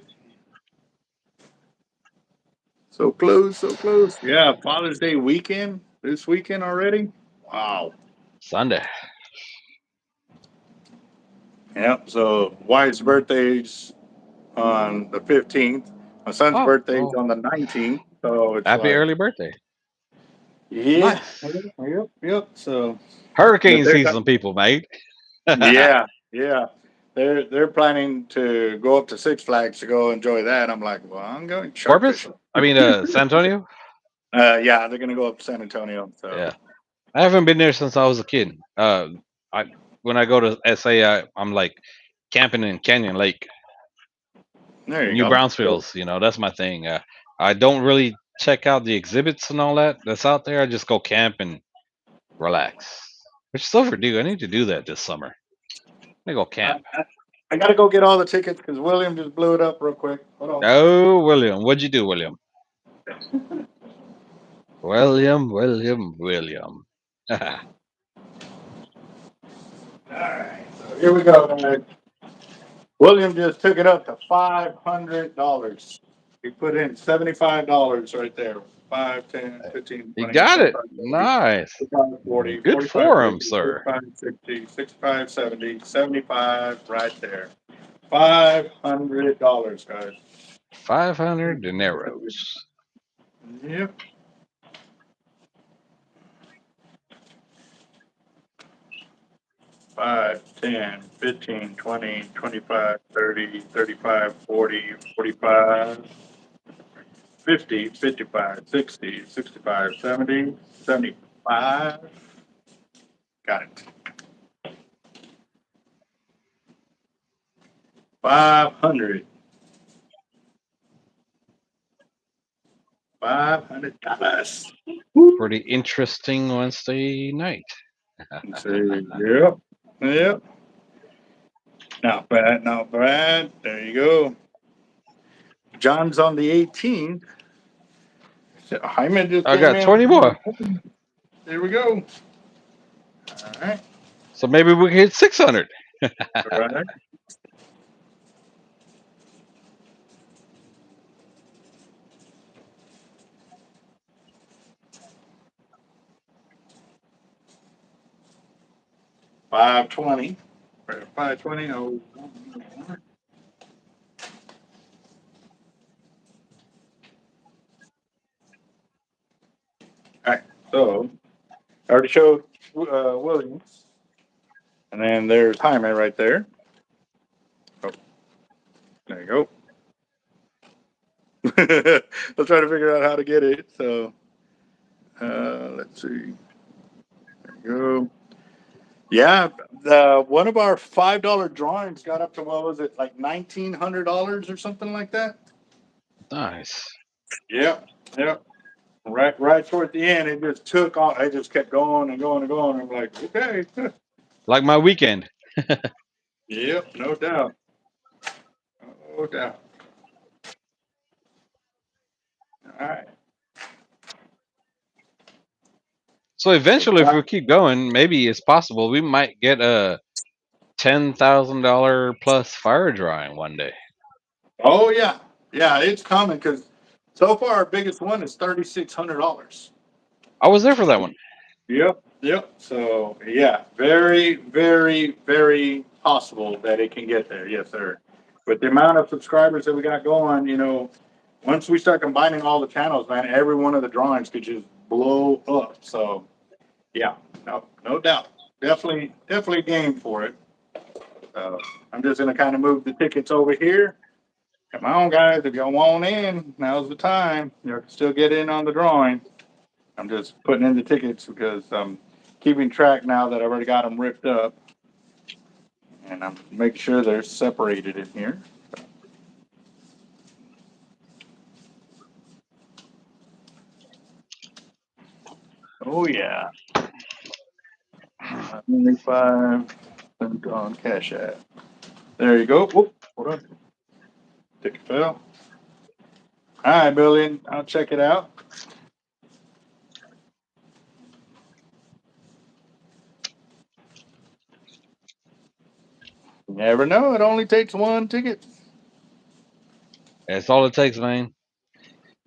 Speaker 2: So close, so close. Yeah, Father's Day weekend. This weekend already. Wow.
Speaker 1: Sunday.
Speaker 2: Yep. So wife's birthday's on the 15th. My son's
Speaker 1: Oh,
Speaker 2: birthday's
Speaker 1: well,
Speaker 2: on the 19th. So it's
Speaker 1: happy
Speaker 2: like,
Speaker 1: early birthday.
Speaker 2: yeah,
Speaker 1: Nice.
Speaker 2: yep. So, but
Speaker 1: Hurricane
Speaker 2: they're
Speaker 1: season, people, mate.
Speaker 2: yeah, yeah. They're planning to go up to Six Flags to go enjoy that. I'm like, well, I'm going shark
Speaker 1: Corpus?
Speaker 2: fishing.
Speaker 1: I mean, San Antonio?
Speaker 2: Yeah, they're gonna go up to San Antonio. So
Speaker 1: Yeah. I haven't been there since I was a kid. I when I go to SA, I'm like camping in Canyon Lake,
Speaker 2: there you
Speaker 1: New
Speaker 2: go. So,
Speaker 1: Brownsfields. That's my thing. I don't really check out the exhibits and all that's out there. I just go camp and relax, which is overdue. I need to do that this summer. I go
Speaker 2: I,
Speaker 1: camp.
Speaker 2: I, I gotta go get all the tickets because William just blew it up real quick. Hold on.
Speaker 1: Oh, William, what'd you do, William? William.
Speaker 2: All right, so here we go. William just took it up to $500. He put in $75 right there. 5, 10, 15,
Speaker 1: You
Speaker 2: 20,
Speaker 1: got it.
Speaker 2: 25, 30,
Speaker 1: Nice.
Speaker 2: 45, 40,
Speaker 1: Good
Speaker 2: 45,
Speaker 1: for him,
Speaker 2: 50,
Speaker 1: sir.
Speaker 2: 55, 60, 65, 70, 75 right there. $500, guys.
Speaker 1: 500 dineros.
Speaker 2: Yep. 5, 10, 15, 20, 25, 30, 35, 40, 45, 50, 55, 60, 65, 70, 75. Got it. 500. $500.
Speaker 1: Pretty interesting Wednesday night.
Speaker 2: Let's see. Yep. Yep. Not bad. Not bad. There you go. John's on the 18th. Hyman just
Speaker 1: I
Speaker 2: came
Speaker 1: got
Speaker 2: in.
Speaker 1: 20 more.
Speaker 2: There we go. All right.
Speaker 1: So maybe we can hit 600.
Speaker 2: All right. $520. 520. Oh. All right. So I already showed Williams. And then there's Hyman right there. Oh, there you go. I'll try to figure out how to get it. So let's see. There you go. Yeah, the one of our $5 drawings got up to what was it, like $1,900 or something like that?
Speaker 1: Nice.
Speaker 2: Yep, yep. Right toward the end, it just took off. It just kept going and going and going. I'm like, okay.
Speaker 1: Like my weekend.
Speaker 2: Yep, no doubt, no doubt. All right.
Speaker 1: So
Speaker 2: So,
Speaker 1: eventually, if we keep going, maybe it's possible we might get a $10,000 plus fire drawing one day.
Speaker 2: oh yeah, it's coming because so far our biggest one is $3,600.
Speaker 1: I was there for that one.
Speaker 2: Yep. So yeah, very, very, very possible that it can get there. Yes, sir. With the amount of subscribers that we got going, once we start combining all the channels, man, every one of the drawings could just blow up. So yeah, no doubt. Definitely game for it. So I'm just gonna kind of move the tickets over here. Come on, guys, if y'all want in, now's the time. You can still get in on the drawing. I'm just putting in the tickets because I'm keeping track now that I've already got them ripped up, and I'm making sure they're separated in here. Oh yeah, 95 sent on Cash App. There you go. Whoop, hold on, ticket fell. All right, Billy, I'll check it out. You never know. It only takes one ticket.
Speaker 1: That's all it takes, man.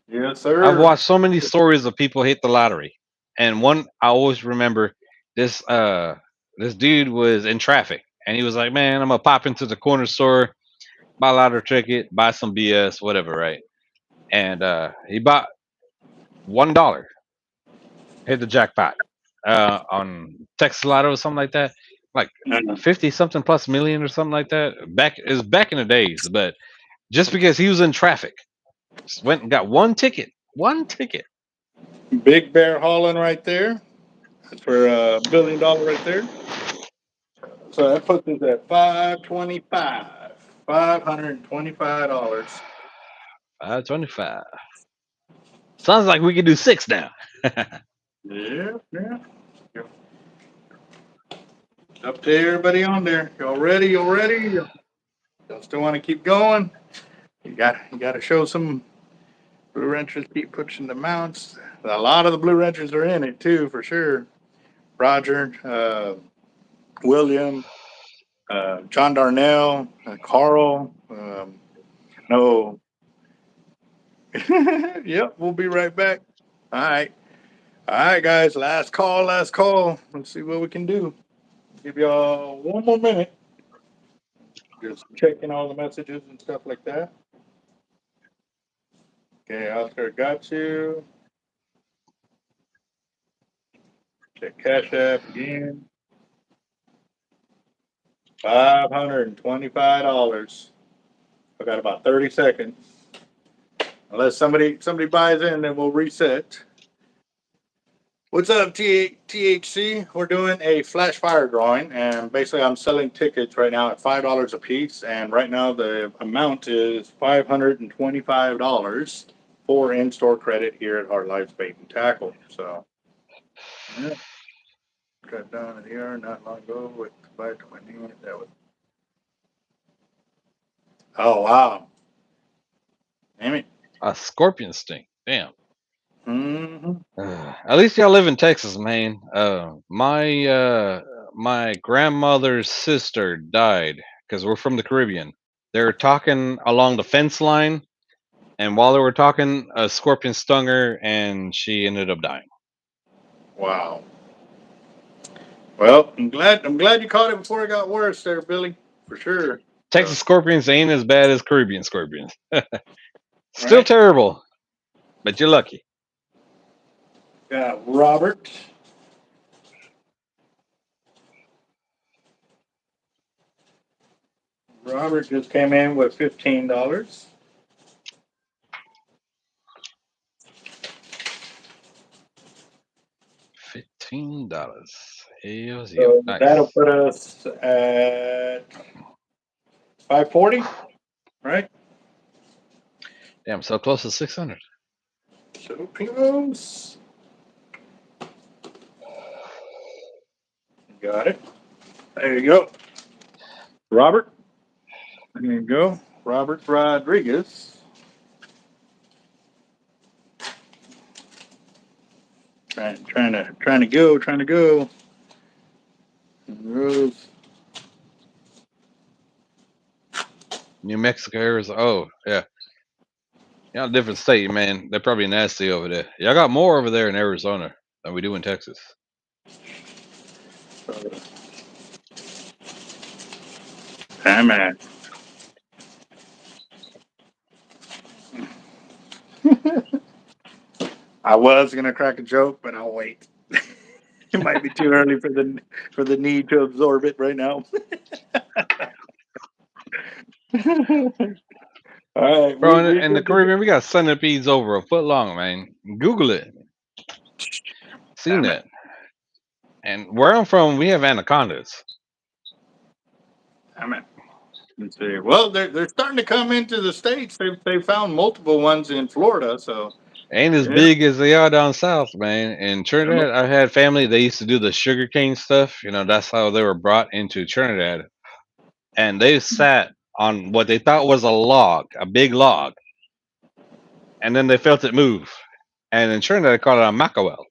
Speaker 2: Yes,
Speaker 1: I've
Speaker 2: sir.
Speaker 1: watched so many stories of people hit the lottery, and one I always remember this. This dude was in traffic, and he was like, "Man, I'm gonna pop into the corner store, buy a lottery ticket, buy some BS, whatever, right?" And he bought $1, hit the jackpot on Texas Lotto or something like that, like
Speaker 2: Uh,
Speaker 1: 50 something plus million or something like that. Back it was back in the days, but just because he was in traffic, just went and got one ticket.
Speaker 2: Big Bear hauling right there. That's for $1 billion right there. So that puts us at 525. $525.
Speaker 1: 525. Sounds like we can do six now.
Speaker 2: Yeah, yeah. Up to everybody on there. Y'all ready? Y'all ready? Y'all still want to keep going? You got to show some blue wrenchers. Keep pushing the mounts. A lot of the blue wrenchers are in it too, for sure. Roger, William, John Darnell, Carl. No. Yep, we'll be right back. All right. All right, guys. Last call. Last call. Let's see what we can do. Give y'all one more minute. Just checking all the messages and stuff like that. Okay, Oscar got you. Check Cash App again. $525. I got about 30 seconds. Unless somebody buys in, then we'll reset. What's up, THC? We're doing a flash fire drawing, and basically, I'm selling tickets right now at $5 a piece. And right now, the amount is $525 for in-store credit here at Hard Lives Bait and Tackle. So, yeah, got down in here not long ago with 520. That was. Oh wow! Damn it.
Speaker 1: A scorpion sting. Damn.
Speaker 2: Mm-hmm.
Speaker 1: At least y'all live in Texas, man. My grandmother's sister died because we're from the Caribbean. They were talking along the fence line, and while they were talking, a scorpion stung her, and she ended up dying.
Speaker 2: Wow. Well, I'm glad you caught it before it got worse, there, Billy. For sure. So,
Speaker 1: Texas scorpions ain't as bad as Caribbean scorpions. Still
Speaker 2: right.
Speaker 1: terrible, but you're lucky.
Speaker 2: Got Robert. Robert just came in with $15.
Speaker 1: $15. Hells yeah,
Speaker 2: So that'll
Speaker 1: nice.
Speaker 2: put us at 540, right?
Speaker 1: Damn, so close to 600.
Speaker 2: So close. Got it. There you go. Robert. There you go. Robert Rodriguez. Trying to go. Rose.
Speaker 1: New Mexico, Arizona. Oh, yeah. Yeah, different state, man. They're probably nasty over there. Y'all got more over there in Arizona than we do in Texas.
Speaker 2: Hey, man. I was gonna crack a joke, but I'll wait. It might be too early for the need to absorb it right now. All right,
Speaker 1: Bro,
Speaker 2: we
Speaker 1: in the Caribbean, we got centipedes over a foot long, man. Google it. Seen
Speaker 2: damn it.
Speaker 1: that. And where I'm from, we have anacondas.
Speaker 2: Damn it. Let's see. Well, they're starting to come into the states. They found multiple ones in Florida. So
Speaker 1: Ain't as
Speaker 2: yeah.
Speaker 1: big as they are down south, man. In Trinidad, I had family, they used to do the sugarcane stuff. That's how they were brought into Trinidad. And they sat on what they thought was a log, a big log, and then they felt it move. And in Trinidad, they call it a macawel.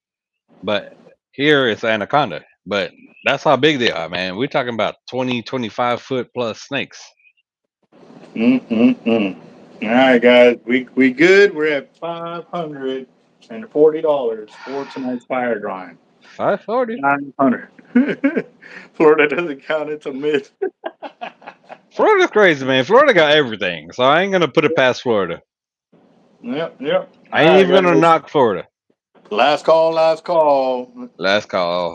Speaker 1: But here it's anaconda. But that's how big they are, man. We're talking about 20, 25 foot plus snakes.
Speaker 2: Mm-mm-mm. All right, guys, we good. We're at $540 for tonight's fire drawing.
Speaker 1: 540.
Speaker 2: 900. Florida doesn't count. It's a myth.
Speaker 1: Florida's crazy, man. Florida got everything, so I ain't gonna put it past Florida.
Speaker 2: Yep, yep.
Speaker 1: I
Speaker 2: All
Speaker 1: ain't
Speaker 2: right,
Speaker 1: even gonna
Speaker 2: guys.
Speaker 1: knock Florida.
Speaker 2: Last call, last call.
Speaker 1: Last call,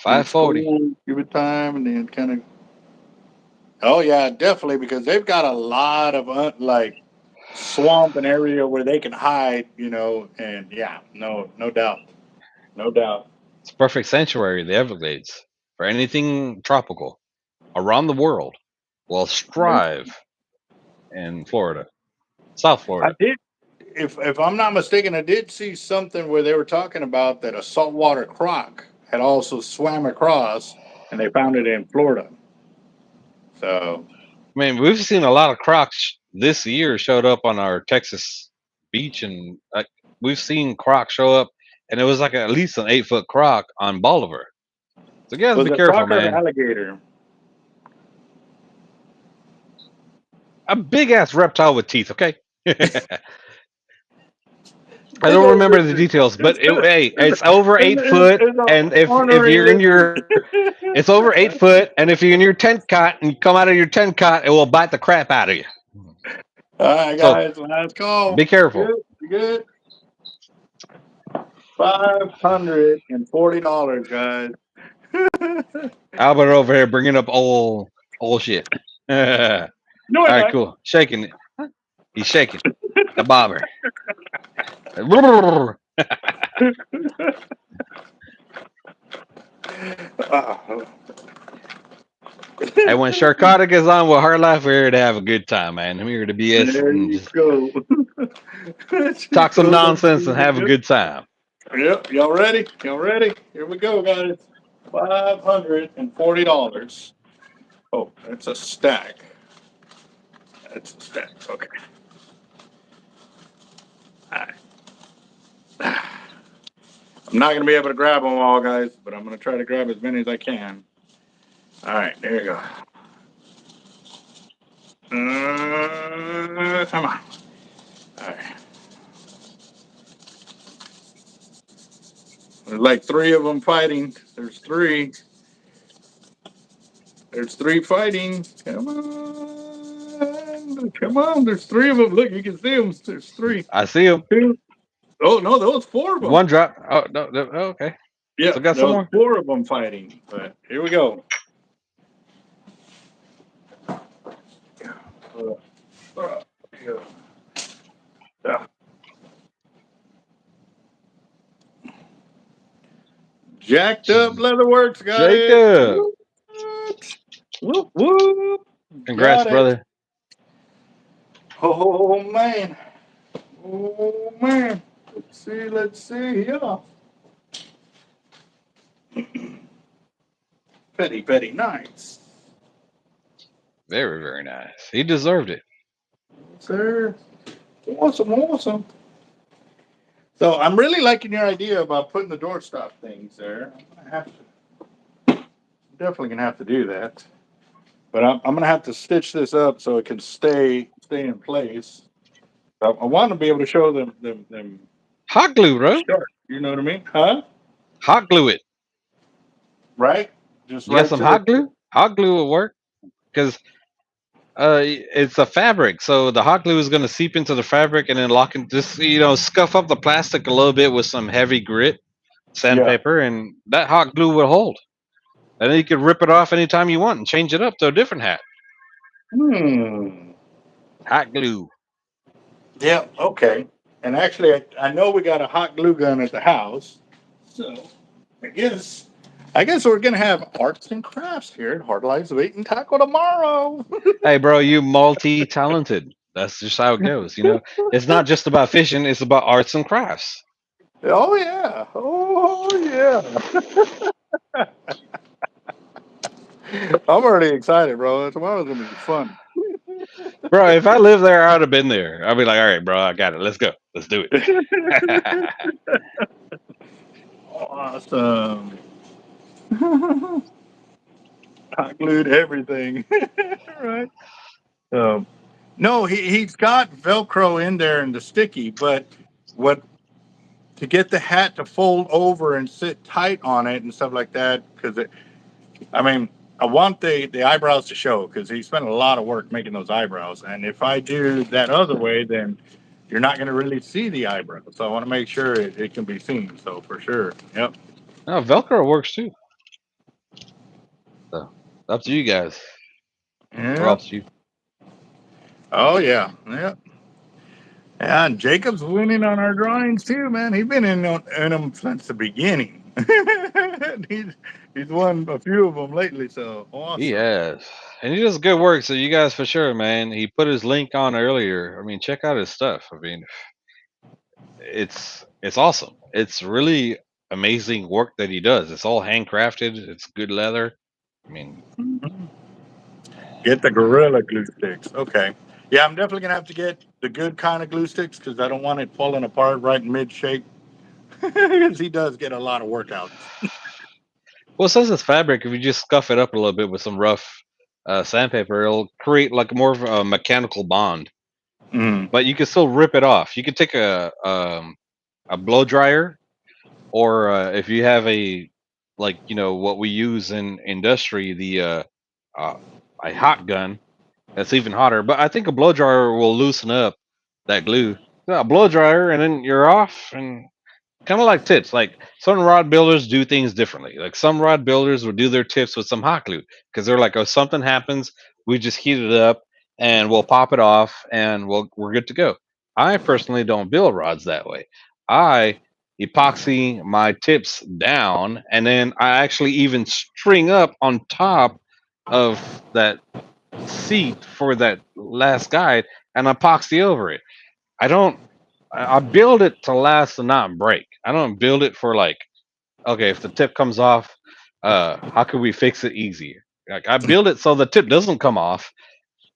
Speaker 2: When it's
Speaker 1: 540.
Speaker 2: cool, give it time, and then kind of. Oh yeah, definitely, because they've got a lot of like swamp and area where they can hide, and yeah, no doubt, no doubt.
Speaker 1: It's a perfect sanctuary, the Everglades, for anything tropical around the world. Will strive in Florida, South
Speaker 2: I
Speaker 1: Florida.
Speaker 2: did, if I'm not mistaken, I did see something where they were talking about that a saltwater croc had also swam across, and they found it in Florida. So
Speaker 1: I mean, we've seen a lot of crocs this year showed up on our Texas beach, and we've seen crocs show up, and it was like at least an 8 foot croc on Bolivar. So you guys
Speaker 2: was
Speaker 1: be
Speaker 2: it a
Speaker 1: careful,
Speaker 2: croc or an
Speaker 1: man.
Speaker 2: alligator?
Speaker 1: A big ass reptile with teeth. Okay. I
Speaker 2: Big
Speaker 1: don't
Speaker 2: old
Speaker 1: remember the
Speaker 2: lizard.
Speaker 1: details, but hey,
Speaker 2: It's,
Speaker 1: it's over
Speaker 2: it's,
Speaker 1: 8 foot,
Speaker 2: it's an
Speaker 1: and if
Speaker 2: ornery
Speaker 1: you're in
Speaker 2: lizard.
Speaker 1: your, it's over 8 foot, and if you're in your tent cot and you come out of your tent cot, it will bite the crap out of you.
Speaker 2: All right,
Speaker 1: So
Speaker 2: guys, last call.
Speaker 1: be careful.
Speaker 2: Good, good. $540, guys.
Speaker 1: Albert over here bringing up old shit. All
Speaker 2: No, I'm
Speaker 1: right,
Speaker 2: not.
Speaker 1: cool. Shaking it. He's shaking the bobber.
Speaker 2: Uh,
Speaker 1: And when Sharkotic is on with Hard Life, we're here to have a good time, man. I'm here to BS
Speaker 2: there
Speaker 1: and
Speaker 2: you
Speaker 1: just
Speaker 2: go. There you
Speaker 1: talk some
Speaker 2: go.
Speaker 1: nonsense and have a good time.
Speaker 2: Yep, y'all ready? Y'all ready? Here we go, guys. $540. Oh, that's a stack. That's a stack. Okay. All right. I'm not going to be able to grab them all, guys, but I'm going to try to grab as many as I can. All right, there you go. Come on. All right. There's like three of them fighting. There's three. There's three fighting. Come on. Come on. There's three of them. Look, you can see them. There's three.
Speaker 1: I see him.
Speaker 2: Two. Oh, no, there was four of them.
Speaker 1: One drop. Oh, no, no, oh, okay.
Speaker 2: Yeah,
Speaker 1: So got
Speaker 2: there
Speaker 1: some
Speaker 2: was
Speaker 1: more.
Speaker 2: four of them fighting. But here we go. Yeah. Jacked up Leatherworks got it.
Speaker 1: Jacob.
Speaker 2: Whoop, whoop.
Speaker 1: Congrats,
Speaker 2: Got it.
Speaker 1: brother.
Speaker 2: Oh, man. Oh, man. Let's see here. Petty, nice.
Speaker 1: Very, very nice. He deserved it.
Speaker 2: Sir. Awesome. So I'm really liking your idea about putting the doorstop things there. Definitely gonna have to do that. But I'm gonna have to stitch this up so it can stay in place. I want to be able to show them
Speaker 1: Hot glue, bro.
Speaker 2: sharp. You know what I mean? Huh?
Speaker 1: Hot glue it.
Speaker 2: Right? Just
Speaker 1: You got
Speaker 2: right
Speaker 1: some
Speaker 2: to the.
Speaker 1: hot glue? Hot glue will work because it's a fabric, so the hot glue is going to seep into the fabric and then lock in. Just scuff up the plastic a little bit with some heavy grit,
Speaker 2: Yeah.
Speaker 1: sandpaper, and that hot glue will hold. And then you can rip it off anytime you want and change it up to a different hat.
Speaker 2: Hmm.
Speaker 1: Hot glue.
Speaker 2: Yeah. Okay. And actually, I know we got a hot glue gun at the house, so I guess we're gonna have arts and crafts here at Hard Lives Wait and Tackle tomorrow.
Speaker 1: Hey, bro, you multi-talented. That's just how it goes. It's not just about fishing; it's about arts and crafts.
Speaker 2: Oh yeah. Oh yeah. I'm already excited, bro. Tomorrow's gonna be fun.
Speaker 1: Bro, if I lived there, I'd have been there. I'd be like, all right, bro, I got it. Let's go. Let's do it.
Speaker 2: Awesome. Hot glued everything. Right. So no, he's got Velcro in there and the sticky, but what to get the hat to fold over and sit tight on it and stuff like that, because I mean, I want the eyebrows to show because he spent a lot of work making those eyebrows. And if I do that other way, then you're not going to really see the eyebrows. So I want to make sure it can be seen. So for sure. Yep.
Speaker 1: No, Velcro works too. So up to you guys. Or
Speaker 2: Yep.
Speaker 1: else you.
Speaker 2: Oh, yeah. Yep. Yeah, and Jacob's winning on our drawings too, man. He's been in them since the beginning. he's, he's won a few of them lately. So
Speaker 1: He
Speaker 2: awesome.
Speaker 1: has. And he does good work. So you guys for sure, man. He put his link on earlier. I mean, check out his stuff. I mean, it's awesome. It's really amazing work that he does. It's all handcrafted. It's good leather. I mean,
Speaker 2: Get the Gorilla glue sticks. Okay. Yeah, I'm definitely gonna have to get the good kind of glue sticks because I don't want it falling apart right in mid shape. Because he does get a lot of workouts.
Speaker 1: well, since it's fabric, if you just scuff it up a little bit with some rough sandpaper, it'll create like more of a mechanical bond.
Speaker 2: Mm.
Speaker 1: But you can still rip it off. You could take a blow dryer, or if you have a like what we use in industry, the uh, a hot gun that's even hotter. But I think a blow dryer will loosen up that glue. Yeah, a blow dryer, and then you're off, and kind of like tips. Like some rod builders do things differently. Like some rod builders will do their tips with some hot glue because they're like, oh, something happens, we just heat it up and we'll pop it off and we're good to go. I personally don't build rods that way. I epoxy my tips down and then I actually even string up on top of that seat for that last guide and epoxy over it. I don't. I build it to last and not break. I don't build it for like, okay, if the tip comes off, how can we fix it easier? Like I build it so the tip doesn't come off,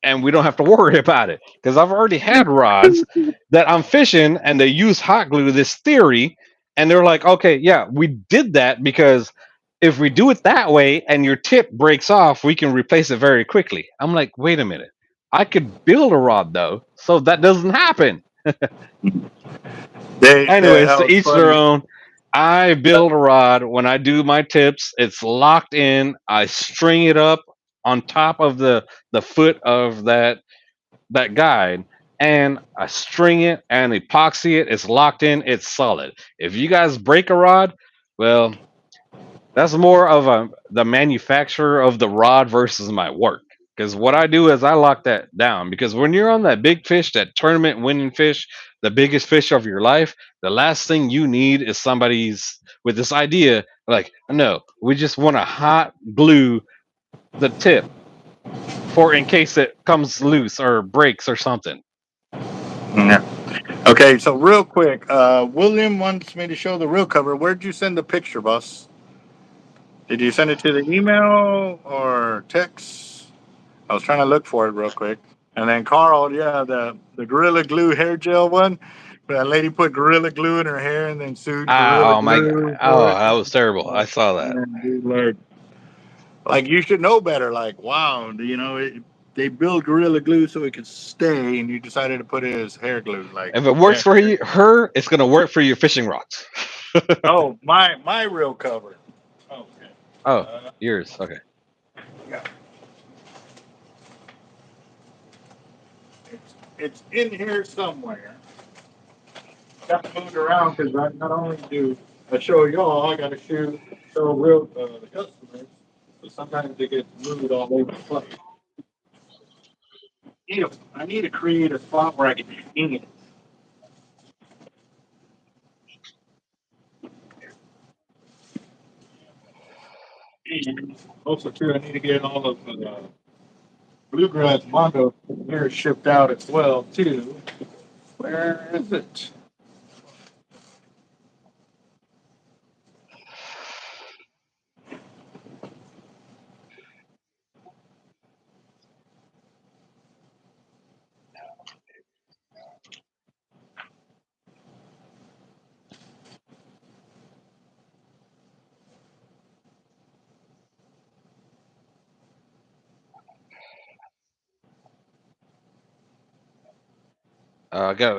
Speaker 1: and we don't have to worry about it. Because I've already had rods that I'm fishing, and they use hot glue. This theory, and they're like, okay, yeah, we did that because if we do it that way, and your tip breaks off, we can replace it very quickly. I'm like, wait a minute. I could build a rod though, so that doesn't happen. Anyways,
Speaker 2: That
Speaker 1: to
Speaker 2: was
Speaker 1: each their
Speaker 2: funny.
Speaker 1: own. I build a rod when I do my tips. It's locked in. I string it up on top of the foot of that guide, and I string it and epoxy it. It's locked in. It's solid. If you guys break a rod, well, that's more of the manufacturer of the rod versus my work. Because what I do is I lock that down. Because when you're on that big fish, that tournament winning fish, the biggest fish of your life, the last thing you need is somebody's with this idea like, no, we just want to hot glue the tip for in case it comes loose or breaks or something.
Speaker 2: Yeah. Okay, so real quick, William wants me to show the real cover. Where'd you send the picture, boss? Did you send it to the email or text? I was trying to look for it real quick. And then Carl, yeah, the Gorilla Glue hair gel one. That lady put Gorilla Glue in her hair and then sued Gorilla
Speaker 1: Ah, oh my god!
Speaker 2: Glue for
Speaker 1: Oh,
Speaker 2: it.
Speaker 1: that was terrible. I saw that.
Speaker 2: Man, dude, like you should know better. Like, wow, they build Gorilla Glue so it could stay, and you decided to put it as hair glue. Like,
Speaker 1: If it works
Speaker 2: yeah.
Speaker 1: for you, her, it's gonna work for your fishing rods.
Speaker 2: Oh, my real cover. Oh, okay.
Speaker 1: Oh, yours. Okay.
Speaker 2: Yeah. It's in here somewhere. Got to move it around because I not only do I show y'all, I got to show real the customers. So sometimes they get moved all over the place. I need to create a spot where I can hang it. And also too, I need to get all of the bluegrass mondo here shipped out as well too. Where is it?
Speaker 1: I got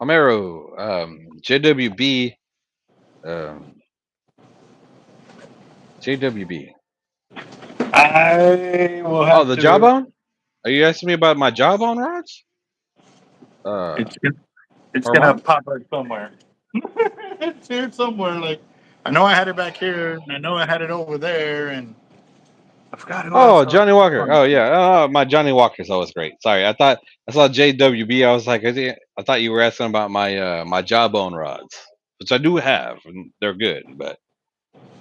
Speaker 1: Amaro, JWB, um, JWB.
Speaker 2: I will
Speaker 1: Oh,
Speaker 2: have
Speaker 1: the
Speaker 2: to.
Speaker 1: Jawbone. Are you asking me about my Jawbone rods? Uh,
Speaker 2: It's it's
Speaker 1: or
Speaker 2: gonna
Speaker 1: mine?
Speaker 2: pop up somewhere. It's here somewhere. Like I know I had it back here, and I know I had it over there, and I forgot who else.
Speaker 1: Oh, Johnny Walker. Oh yeah. Oh, my Johnny Walker's always great. Sorry, I saw JWB. I was like, I thought you were asking about my my Jawbone rods, which I do have, and they're good. But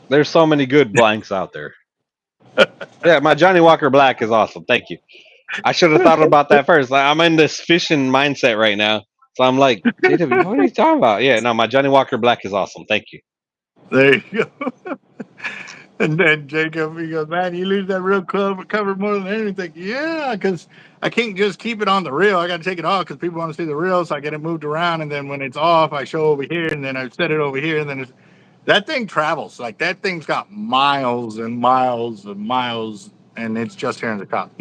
Speaker 1: there's so many good blanks out there. Yeah, my Johnny Walker Black is awesome. Thank you. I should have thought about that first. I'm in this fishing mindset right now, so I'm like, JW, what are you talking about? Yeah, no, my Johnny Walker Black is awesome. Thank you.
Speaker 2: There you go. And then Jacob, he goes, "Man, you lose that reel cover more than anything." Yeah, because I can't just keep it on the reel. I got to take it off because people want to see the reel, so I get it moved around. And then when it's off, I show over here, and then I set it over here, and then that thing travels. Like that thing's got miles and miles and miles, and it's just here in the top.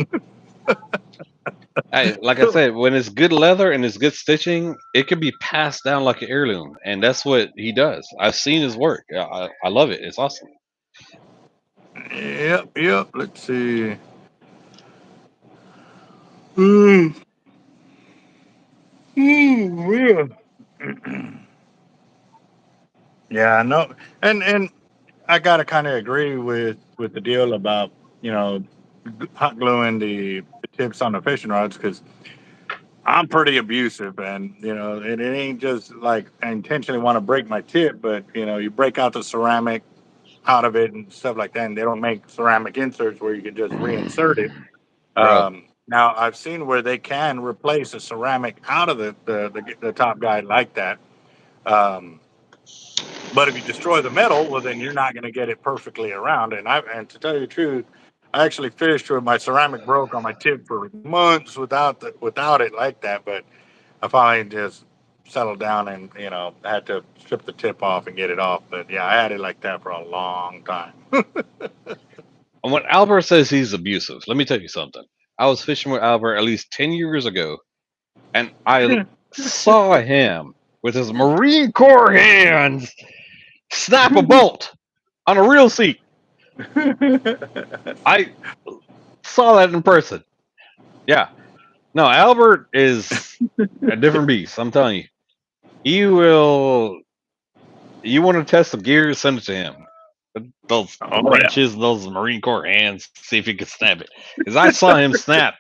Speaker 1: Hey, like I said, when it's good leather and it's good stitching, it can be passed down like an heirloom, and that's what he does. I've seen his work. I love it. It's awesome.
Speaker 2: Yep, yep. Let's see. Mm, yeah. Yeah, no, and I gotta kind of agree with the deal about hot gluing the tips on the fishing rods because I'm pretty abusive, and it ain't just like I intentionally want to break my tip, but you break out the ceramic out of it and stuff like that, and they don't make ceramic inserts where you can just reinsert it.
Speaker 1: Bro,
Speaker 2: Now I've seen where they can replace a ceramic out of the top guide like that. Um, But if you destroy the metal, well, then you're not going to get it perfectly around. And to tell you the truth, I actually fished where my ceramic broke on my tip for months without it like that. But I finally just settled down and I had to strip the tip off and get it off. But yeah, I had it like that for a long time.
Speaker 1: and when Albert says he's abusive, let me tell you something. I was fishing with Albert at least 10 years ago, and I saw him with his Marine Corps hands snap a bolt on a reel seat. I saw that in person. Yeah. No, Albert is a different beast. I'm telling you. He will. You want to test the gears? Send it to him. Those
Speaker 2: Oh yeah.
Speaker 1: wrenches, those Marine Corps hands. See if he can snap it. Because I saw him snap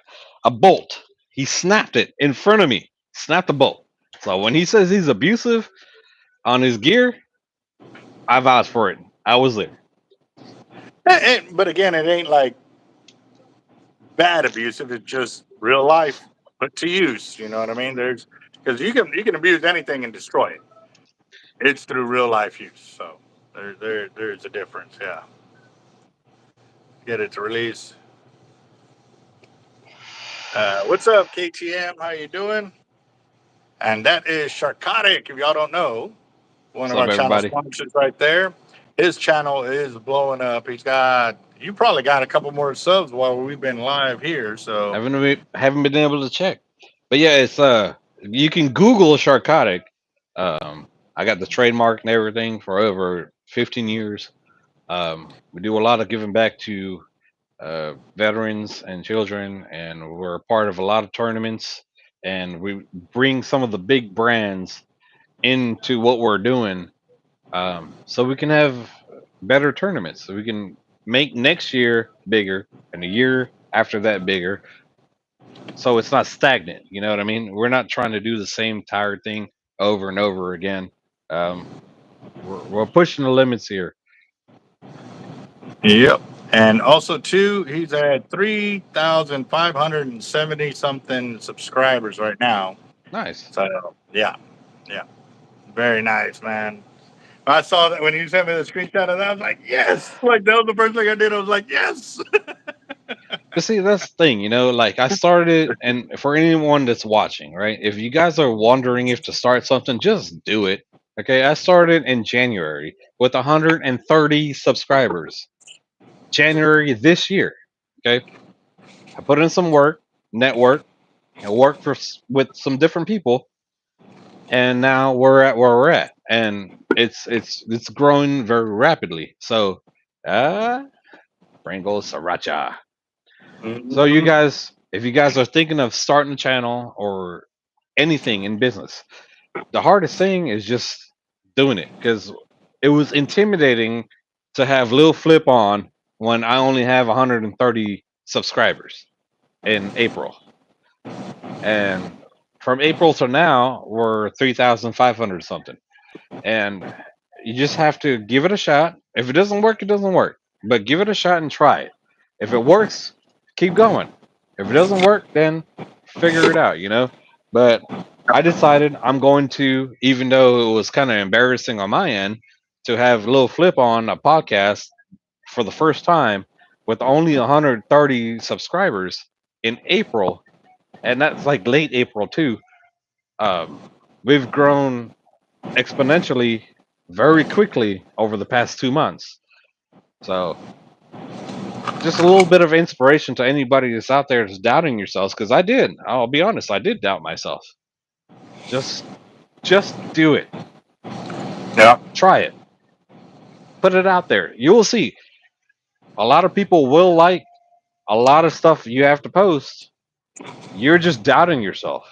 Speaker 1: a bolt. He snapped it in front of me. Snapped the bolt. So when he says he's abusive on his gear, I vouch for it. I was there.
Speaker 2: But again, it ain't like bad abusive. It's just real life put to use. You know what I mean? There's because you can abuse anything and destroy it. It's through real life use. So there's a difference. Yeah. Get it to release. What's up, KTM? How you doing? And that is Sharkotic. If y'all don't know, one
Speaker 1: What's
Speaker 2: of
Speaker 1: up,
Speaker 2: our channel
Speaker 1: everybody?
Speaker 2: sponsors right there. His channel is blowing up. You probably got a couple more subs while we've been live here. So
Speaker 1: Haven't been able to check, but yeah, it's you can Google Sharkotic. I got the trademark and everything for over 15 years. We do a lot of giving back to veterans and children, and we're a part of a lot of tournaments. And we bring some of the big brands into what we're doing, so we can have better tournaments. So we can make next year bigger, and the year after that bigger. So it's not stagnant. You know what I mean? We're not trying to do the same tired thing over and over again. Um, we're pushing the limits here.
Speaker 2: yep. And also too, he's at 3,570 something subscribers right now.
Speaker 1: Nice.
Speaker 2: So yeah, yeah, very nice, man. I saw that when you sent me the screenshot of that. I was like, yes. Like that was the first thing I did. I was like, yes.
Speaker 1: But see, that's the thing, like I started, and for anyone that's watching, right? If you guys are wondering if to start something, just do it. Okay. I started in January with 130 subscribers. January this year. Okay. I put in some work. network and work with some different people, and now we're at where we're at, and it's growing very rapidly. So, uh, brain goes sriracha. So you
Speaker 2: Mhm.
Speaker 1: guys, if you guys are thinking of starting a channel or anything in business, the hardest thing is just doing it, because it was intimidating to have Lil Flip on when I only have 130 subscribers in April, and from April to now we're 3,500 something. And you just have to give it a shot. If it doesn't work, it doesn't work. But give it a shot and try it. If it works, keep going. If it doesn't work, then figure it out, you know? But I decided I'm going to, even though it was kind of embarrassing on my end, to have Lil Flip on a podcast for the first time with only 130 subscribers in April. And that's like late April, too. Um, we've grown exponentially very quickly over the past 2 months. So just a little bit of inspiration to anybody that's out there that's doubting yourselves, because I did. I'll be honest, I did doubt myself. Just just do it.
Speaker 2: Yeah.
Speaker 1: Try it. Put it out there. You will see. A lot of people will like a lot of stuff you have to post. You're just doubting yourself.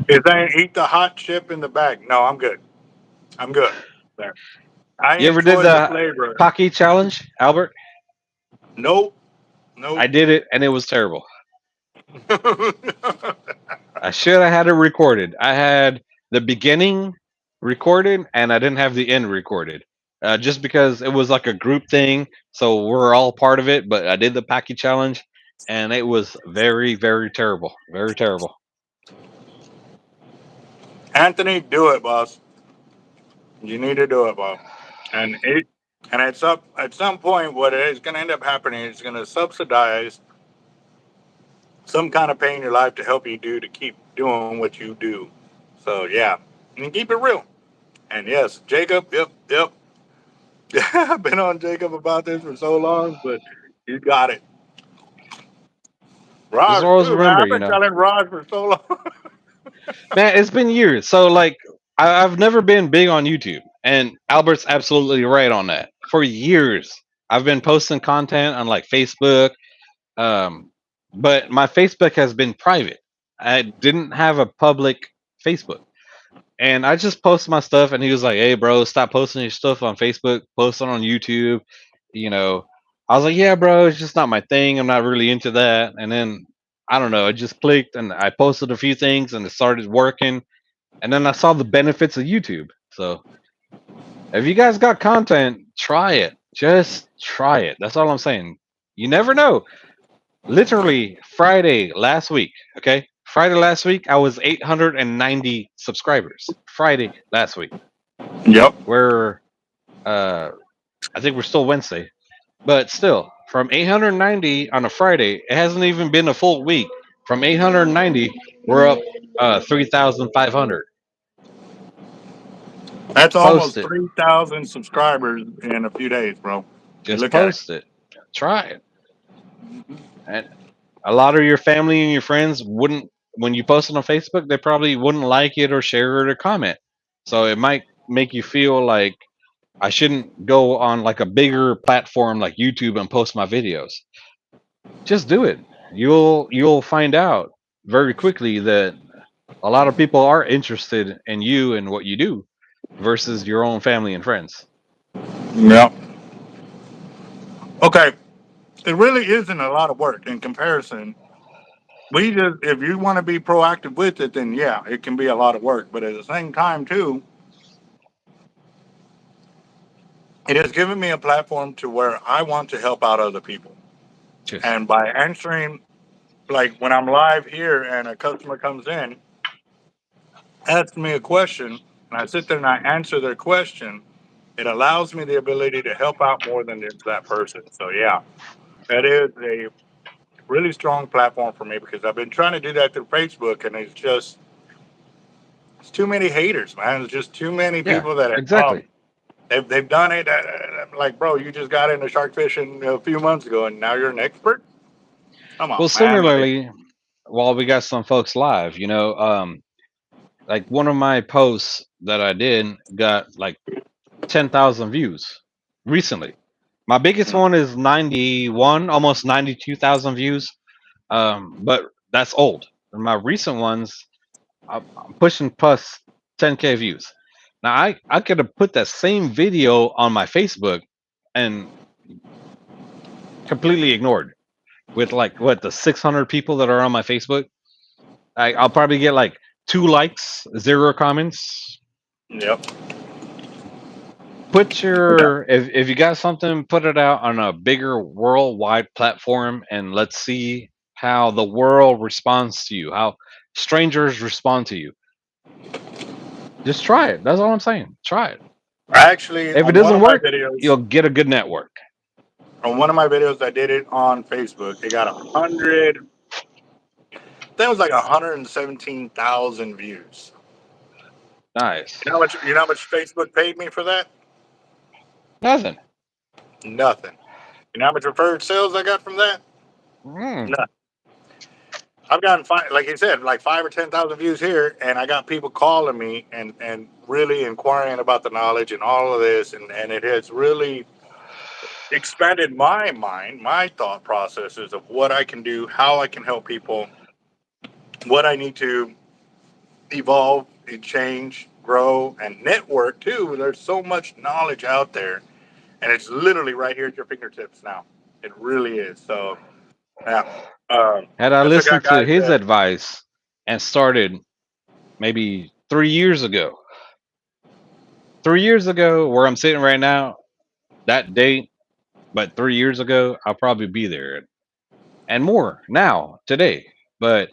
Speaker 2: If they eat the hot chip in the bag, no, I'm good. I'm good. There. I
Speaker 1: You ever did
Speaker 2: enjoy the
Speaker 1: the
Speaker 2: flavor.
Speaker 1: Pocky challenge, Albert?
Speaker 2: Nope. Nope.
Speaker 1: I did it and it was terrible. I should have had it recorded. I had the beginning recorded and I didn't have the end recorded. Just because it was like a group thing, so we're all part of it. But I did the Packy challenge, and it was very, very terrible, very terrible.
Speaker 2: Anthony, do it, boss. You need to do it, boss. And it, and at some point, what is going to end up happening is going to subsidize some kind of pain in your life to help you do to keep doing what you do. So yeah, and keep it real. And yes, Jacob. Yep, yep. I've been on Jacob about this for so long, but you got it.
Speaker 1: Just
Speaker 2: Raj
Speaker 1: always
Speaker 2: too, man.
Speaker 1: remember,
Speaker 2: I've been telling Raj for so long.
Speaker 1: man, it's been years. So like, I've never been big on YouTube, and Albert's absolutely right on that. For years, I've been posting content on like Facebook, um, but my Facebook has been private. I didn't have a public Facebook, and I just posted my stuff. And he was like, "Hey, bro, stop posting your stuff on Facebook. Post it on YouTube." You know, I was like, "Yeah, bro, it's just not my thing. I'm not really into that." And then I don't know, it just clicked, and I posted a few things, and it started working. And then I saw the benefits of YouTube. So if you guys got content, try it. Just try it. That's all I'm saying. You never know. Literally Friday last week, okay? Friday last week, I was 890 subscribers. Friday last week.
Speaker 2: Yep.
Speaker 1: We're, uh, I think we're still Wednesday, but still, from 890 on a Friday, it hasn't even been a full week. From 890, we're up 3,500.
Speaker 2: That's
Speaker 1: Post
Speaker 2: almost
Speaker 1: it.
Speaker 2: 3,000 subscribers in a few days, bro. You
Speaker 1: Just
Speaker 2: look at it.
Speaker 1: post it. Try it. And a lot of your family and your friends wouldn't, when you post it on Facebook, they probably wouldn't like it or share it or comment. So it might make you feel like I shouldn't go on like a bigger platform like YouTube and post my videos. Just do it. You'll find out very quickly that a lot of people are interested in you and what you do versus your own family and friends.
Speaker 2: Yep. Okay. It really isn't a lot of work in comparison. We just, if you want to be proactive with it, then yeah, it can be a lot of work. But at the same time, too, it has given me a platform to where I want to help out other people.
Speaker 1: Just
Speaker 2: And by answering, like when I'm live here and a customer comes in, asks me a question, and I sit there and I answer their question, it allows me the ability to help out more than just that person. So yeah, that is a really strong platform for me because I've been trying to do that through Facebook, and it's too many haters, man. It's just too many
Speaker 1: yeah,
Speaker 2: people that
Speaker 1: exactly.
Speaker 2: they've done it. I'm like, bro, you just got into shark fishing a few months ago, and now you're an expert. Come
Speaker 1: Well,
Speaker 2: on, man.
Speaker 1: similarly, while we got some folks live, like one of my posts that I did got like 10,000 views recently. My biggest one is 91, almost 92,000 views. But that's old. And my recent ones, I'm pushing plus 10K views. Now I could have put that same video on my Facebook and completely ignored with like what the 600 people that are on my Facebook. I'll probably get like 2 likes, 0 comments.
Speaker 2: Yep.
Speaker 1: Put your if you got something, put it out on a bigger worldwide platform, and let's see how the world responds to you, how strangers respond to you. Just try it. That's all I'm saying. Try it.
Speaker 2: Actually,
Speaker 1: If it
Speaker 2: on one
Speaker 1: doesn't
Speaker 2: of my
Speaker 1: work,
Speaker 2: videos,
Speaker 1: you'll get a good network.
Speaker 2: I did it on Facebook. It got 100. That was like 117,000 views.
Speaker 1: Nice.
Speaker 2: You know how much Facebook paid me for that?
Speaker 1: Nothing.
Speaker 2: Nothing. You know how much referred sales I got from that?
Speaker 1: Mm.
Speaker 2: Nothing. I've gotten like you said, like 5 or 10,000 views here, and I got people calling me and really inquiring about the knowledge and all of this, and it has really expanded my mind, my thought processes of what I can do, how I can help people, what I need to evolve and change, grow, and network too. There's so much knowledge out there, and it's literally right here at your fingertips now. It really is. So, yeah.
Speaker 1: Had I
Speaker 2: I took out
Speaker 1: listened to
Speaker 2: guys
Speaker 1: his
Speaker 2: that,
Speaker 1: advice and started maybe 3 years ago, 3 years ago, where I'm sitting right now, that date, but 3 years ago, I'll probably be there and more now, today. But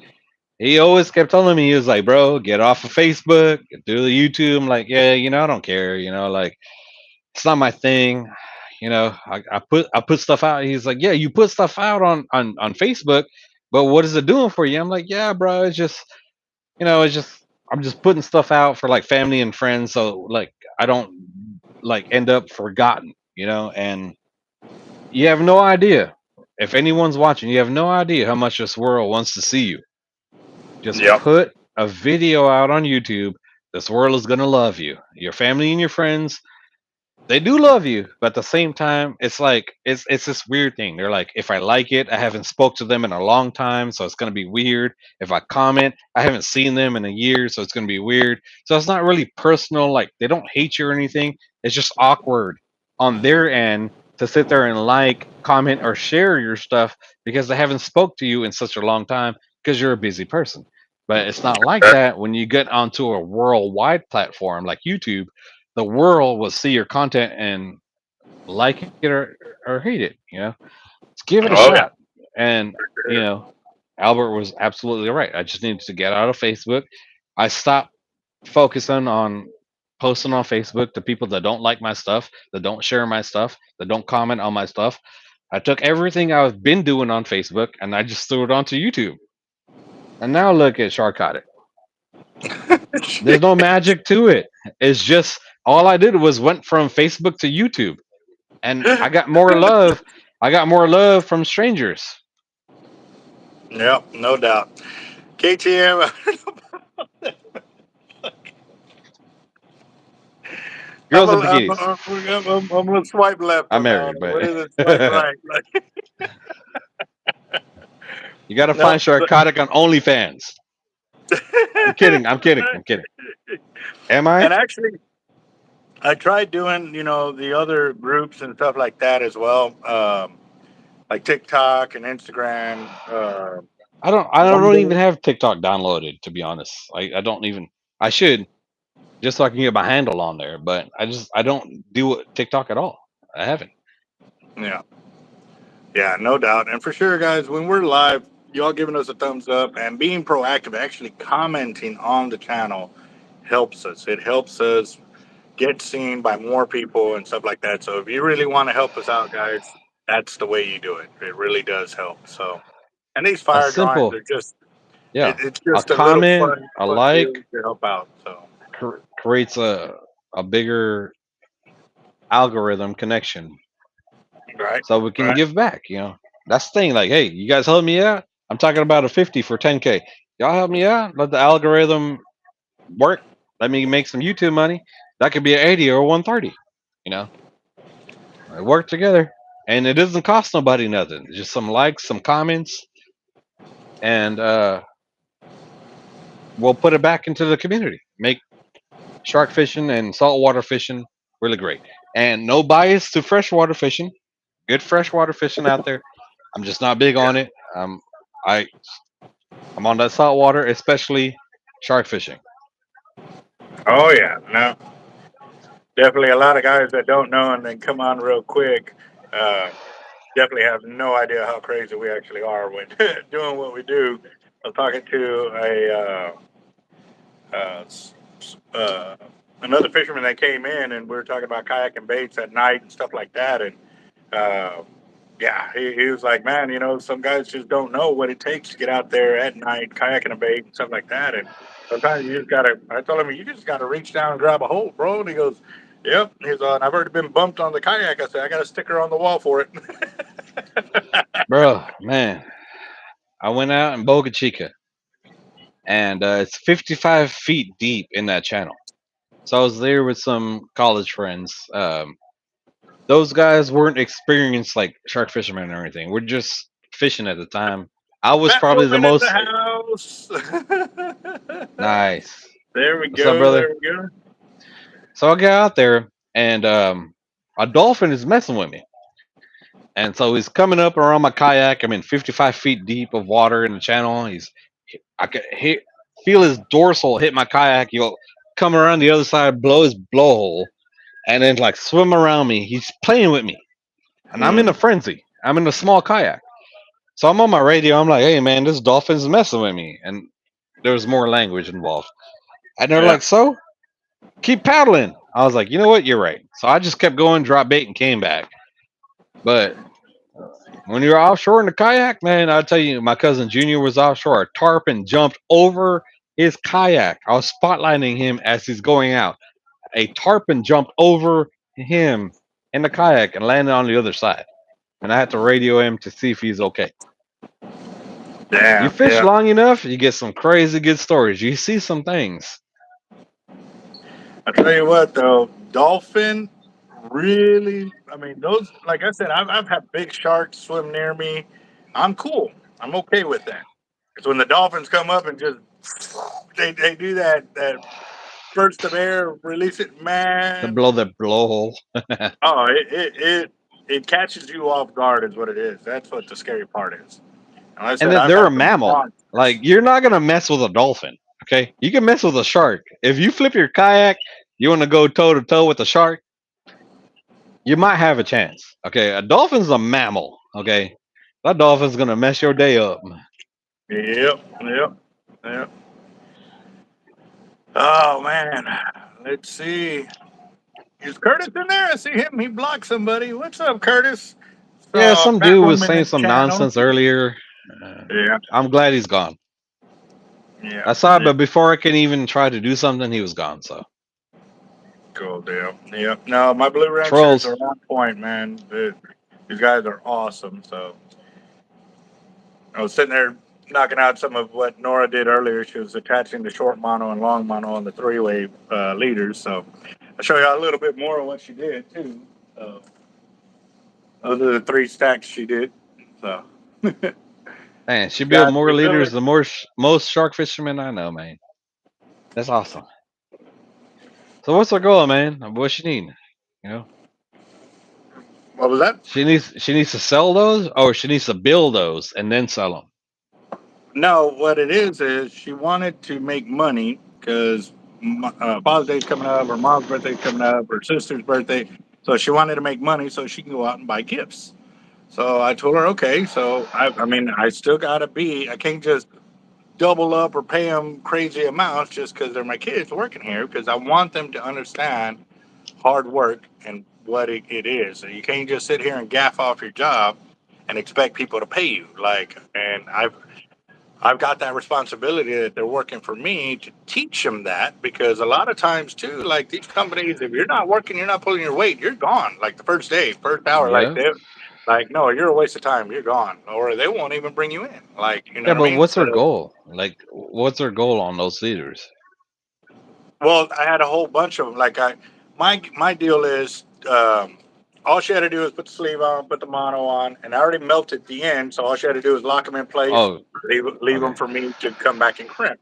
Speaker 1: he always kept telling me, he was like, bro, get off of Facebook, do the YouTube. I'm like, yeah, I don't care, like it's not my thing. I put stuff out. He's like, yeah, you put stuff out on Facebook, but what is it doing for you? I'm like, yeah, bro, it's just I'm just putting stuff out for like family and friends, so like I don't like end up forgotten, and you have no idea. If anyone's watching, you have no idea how much this world wants to see you. Just
Speaker 2: yep.
Speaker 1: put a video out on YouTube. This world is gonna love you. Your family and your friends, they do love you, but at the same time, it's like it's this weird thing. They're like, if I like it, I haven't spoke to them in a long time, so it's gonna be weird. If I comment, I haven't seen them in a year, so it's gonna be weird. So it's not really personal. Like they don't hate you or anything. It's just awkward on their end to sit there and like, comment, or share your stuff because they haven't spoke to you in such a long time because you're a busy person. But it's not like that when you get onto a worldwide platform like YouTube. The world will see your content and like it or hate it. Just give it a
Speaker 2: Oh, yeah.
Speaker 1: shot. And you know, Albert was absolutely right. I just needed to get out of Facebook. I stopped focusing on posting on Facebook to people that don't like my stuff, that don't share my stuff, that don't comment on my stuff. I took everything I've been doing on Facebook and I just threw it onto YouTube. And now look at Sharkotic. There's no magic to it. It's just all I did was went from Facebook to YouTube, and I got more love. I got more love from strangers.
Speaker 2: Yep, no doubt. KTM.
Speaker 1: Girls at bikinis.
Speaker 2: I'm gonna swipe left
Speaker 1: I'm
Speaker 2: on that one.
Speaker 1: married,
Speaker 2: What
Speaker 1: but
Speaker 2: is it? Swipe right.
Speaker 1: you got to
Speaker 2: No,
Speaker 1: find Sharkotic on OnlyFans. I'm kidding. I'm kidding. I'm kidding. Am I?
Speaker 2: and actually, I tried doing the other groups and stuff like that as well, like TikTok and Instagram.
Speaker 1: I don't
Speaker 2: One
Speaker 1: even have TikTok downloaded, to be honest. I don't even. I should, just so I can get my handle on there. But I don't do TikTok at all. I haven't.
Speaker 2: yeah, yeah, no doubt. And for sure, guys, when we're live, y'all giving us a thumbs up and being proactive, actually commenting on the channel helps us. It helps us get seen by more people and stuff like that. So if you really want to help us out, guys, that's the way you do it. It really does help. So, and these
Speaker 1: A
Speaker 2: fire drawings
Speaker 1: simple,
Speaker 2: are just,
Speaker 1: yeah.
Speaker 2: it's
Speaker 1: A
Speaker 2: just a little
Speaker 1: comment,
Speaker 2: fun,
Speaker 1: a
Speaker 2: fun deal
Speaker 1: like,
Speaker 2: to help out. So,
Speaker 1: creates a bigger algorithm connection,
Speaker 2: right,
Speaker 1: so we can
Speaker 2: right.
Speaker 1: give back. That's the thing. Like, hey, you guys help me out. I'm talking about a 50 for 10K. Y'all help me out. Let the algorithm work. Let me make some YouTube money. That could be an 80 or 130. You know, I work together, and it doesn't cost nobody nothing. It's just some likes, some comments, and we'll put it back into the community. Make shark fishing and saltwater fishing really great. And no bias to freshwater fishing. Good freshwater fishing out there. I'm just not big on it. I I'm on that saltwater, especially shark fishing.
Speaker 2: Oh yeah, no, definitely a lot of guys that don't know and then come on real quick. Uh, Definitely have no idea how crazy we actually are when doing what we do. I was talking to uh, s- uh, another fisherman that came in, and we were talking about kayaking baits at night and stuff like that. And uh, yeah, he was like, man, some guys just don't know what it takes to get out there at night, kayaking a bait and stuff like that. And sometimes you just gotta. I told him, you just gotta reach down and grab a hold, bro. And he goes, "Yep." He's on. I've already been bumped on the kayak. I said, I got a sticker on the wall for it.
Speaker 1: Bro, man, I went out in Boca Chica, and it's 55 feet deep in that channel. So I was there with some college friends. Those guys weren't experienced like shark fishermen or anything. We're just fishing at the time. I was
Speaker 2: Fat
Speaker 1: probably the
Speaker 2: woman in the
Speaker 1: most
Speaker 2: house.
Speaker 1: nice.
Speaker 2: There we
Speaker 1: What's up,
Speaker 2: go.
Speaker 1: brother?
Speaker 2: There we go.
Speaker 1: So I get out there, and a dolphin is messing with me. And so he's coming up around my kayak. I'm in 55 feet deep of water in the channel. I could feel his dorsal hit my kayak. He'll come around the other side, blow his blowhole, and then like swim around me. He's playing with me, and I'm in a
Speaker 2: Mm,
Speaker 1: frenzy. I'm in a small kayak, so I'm on my radio. I'm like, "Hey man, this dolphin's messing with me," and there was more language involved. And they're
Speaker 2: yeah.
Speaker 1: like, "So keep paddling." I was like, "You know what? You're right." So I just kept going, dropped bait, and came back. But when you're offshore in the kayak, man, I'll tell you, my cousin Junior was offshore. A tarpon jumped over his kayak. I was spotlighting him as he's going out. A tarpon jumped over him in the kayak and landed on the other side. And I had to radio him to see if he's okay. You
Speaker 2: Damn.
Speaker 1: fish
Speaker 2: Yeah.
Speaker 1: long enough, you get some crazy good stories. You see some things.
Speaker 2: I tell you what, though, dolphin really. I mean, those. Like I said, I've had big sharks swim near me. I'm cool. I'm okay with that. Because when the dolphins come up and just they do that burst of air, release it,
Speaker 1: To
Speaker 2: man.
Speaker 1: blow the blowhole.
Speaker 2: Oh, it catches you off guard, is what it is. That's what the scary part is. And like I
Speaker 1: And
Speaker 2: said,
Speaker 1: then
Speaker 2: I've
Speaker 1: they're a
Speaker 2: had some
Speaker 1: mammal. Like
Speaker 2: monsters.
Speaker 1: you're not gonna mess with a dolphin. Okay? You can mess with a shark. If you flip your kayak, you wanna go toe to toe with a shark, you might have a chance. Okay, a dolphin's a mammal. Okay, that dolphin's gonna mess your day up.
Speaker 2: Yep, yep, yep. Oh man, let's see. Is Curtis in there? I see him. He blocked somebody. What's up, Curtis?
Speaker 1: Yeah,
Speaker 2: Saw a
Speaker 1: some
Speaker 2: fat
Speaker 1: dude was
Speaker 2: woman
Speaker 1: saying
Speaker 2: in the
Speaker 1: some
Speaker 2: channel.
Speaker 1: nonsense earlier. Uh,
Speaker 2: Yeah,
Speaker 1: I'm glad he's gone.
Speaker 2: yeah,
Speaker 1: I saw it,
Speaker 2: yeah.
Speaker 1: but before I can even try to do something, he was gone. So
Speaker 2: Cool deal. Yep. No, my Blue Ranchers
Speaker 1: trolls.
Speaker 2: are on point, man. These guys are awesome. So I was sitting there knocking out some of what Nora did earlier. She was attaching the short mono and long mono on the three-way leaders. So I'll show you a little bit more of what she did too. Uh, those are the three stacks she did. So
Speaker 1: Man, she built
Speaker 2: got
Speaker 1: more
Speaker 2: the
Speaker 1: leaders
Speaker 2: ability.
Speaker 1: than most shark fishermen I know, man. That's awesome. So what's her goal, man? What she need? You know,
Speaker 2: What was that?
Speaker 1: she needs to sell those, or she needs to build those and then sell them.
Speaker 2: No, what it is she wanted to make money because Father's Day's coming up, her mom's birthday's coming up, her sister's birthday. So she wanted to make money so she can go out and buy gifts. So I told her, okay. So I mean, I still gotta be. I can't just double up or pay them crazy amounts just because they're my kids working here. Because I want them to understand hard work and what it is. So you can't just sit here and gaff off your job and expect people to pay you. Like, and I've got that responsibility that they're working for me to teach them that because a lot of times too, like these companies, if you're not working, you're not pulling your weight, you're gone. Like the first day, first hour, like
Speaker 1: Yep.
Speaker 2: that. Like, no, you're a waste of time. You're gone, or they won't even bring you in. Like, you know
Speaker 1: Yeah,
Speaker 2: what I
Speaker 1: but
Speaker 2: mean?
Speaker 1: what's
Speaker 2: So,
Speaker 1: their goal? Like, what's their goal on those leaders?
Speaker 2: well, I had a whole bunch of them. Like, my deal is, all she had to do is put the sleeve on, put the mono on, and I already melted the end. So all she had to do was lock them in place,
Speaker 1: Oh,
Speaker 2: leave them
Speaker 1: okay,
Speaker 2: for me to come back and crimp.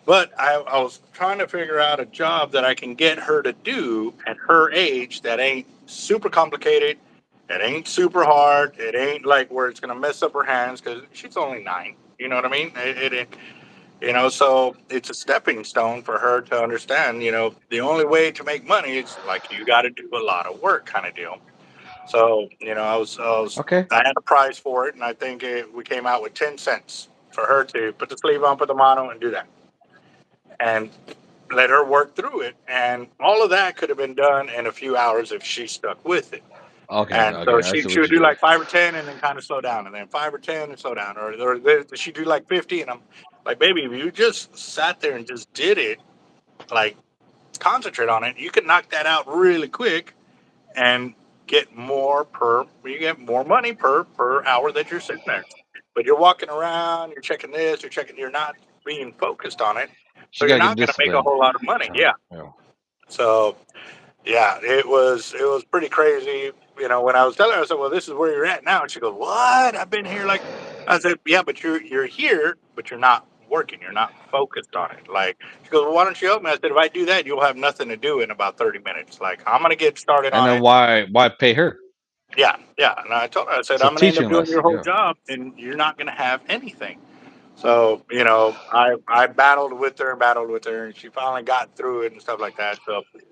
Speaker 2: But I was trying to figure out a job that I can get her to do at her age that ain't super complicated. It ain't super hard. It ain't like where it's going to mess up her hands because she's only 9. You know what I mean? So it's a stepping stone for her to understand, the only way to make money is like you got to do a lot of work kind of deal. So,
Speaker 1: okay.
Speaker 2: I had a price for it, and I think we came out with 10 cents for her to put the sleeve on, put the mono, and do that. And let her work through it. And all of that could have been done in a few hours if she stuck with it.
Speaker 1: Okay,
Speaker 2: And so
Speaker 1: okay. I
Speaker 2: she,
Speaker 1: see
Speaker 2: she
Speaker 1: what
Speaker 2: would
Speaker 1: you
Speaker 2: do
Speaker 1: did.
Speaker 2: like 5 or 10 and then kind of slow down, and then 5 or 10 and slow down. Or she do like 50. And I'm like, baby, if you just sat there and just did it, like concentrate on it, you could knock that out really quick and you get more money per hour that you're sitting there. But you're walking around, you're checking this, you're not being focused on it.
Speaker 1: She
Speaker 2: So you're
Speaker 1: gotta get
Speaker 2: not going to make a
Speaker 1: disciplined.
Speaker 2: whole lot of money. Yeah.
Speaker 1: Yeah.
Speaker 2: So yeah, it was pretty crazy. When I was telling her, I said, "Well, this is where you're at now," and she goes, "What? I've been here like." I said, "Yeah, but you're here, but you're not working. You're not focused on it." Like she goes, "Well, why don't you help me?" I said, "If I do that, you'll have nothing to do in about 30 minutes. Like I'm gonna get started
Speaker 1: And
Speaker 2: on
Speaker 1: then
Speaker 2: it."
Speaker 1: why pay her?
Speaker 2: Yeah, yeah. And I told her, I said,
Speaker 1: It's a
Speaker 2: "I'm gonna end up
Speaker 1: teaching
Speaker 2: doing your
Speaker 1: lesson.
Speaker 2: whole
Speaker 1: Yeah.
Speaker 2: job, and you're not gonna have anything." So, I battled with her, and she finally got through it and stuff like that.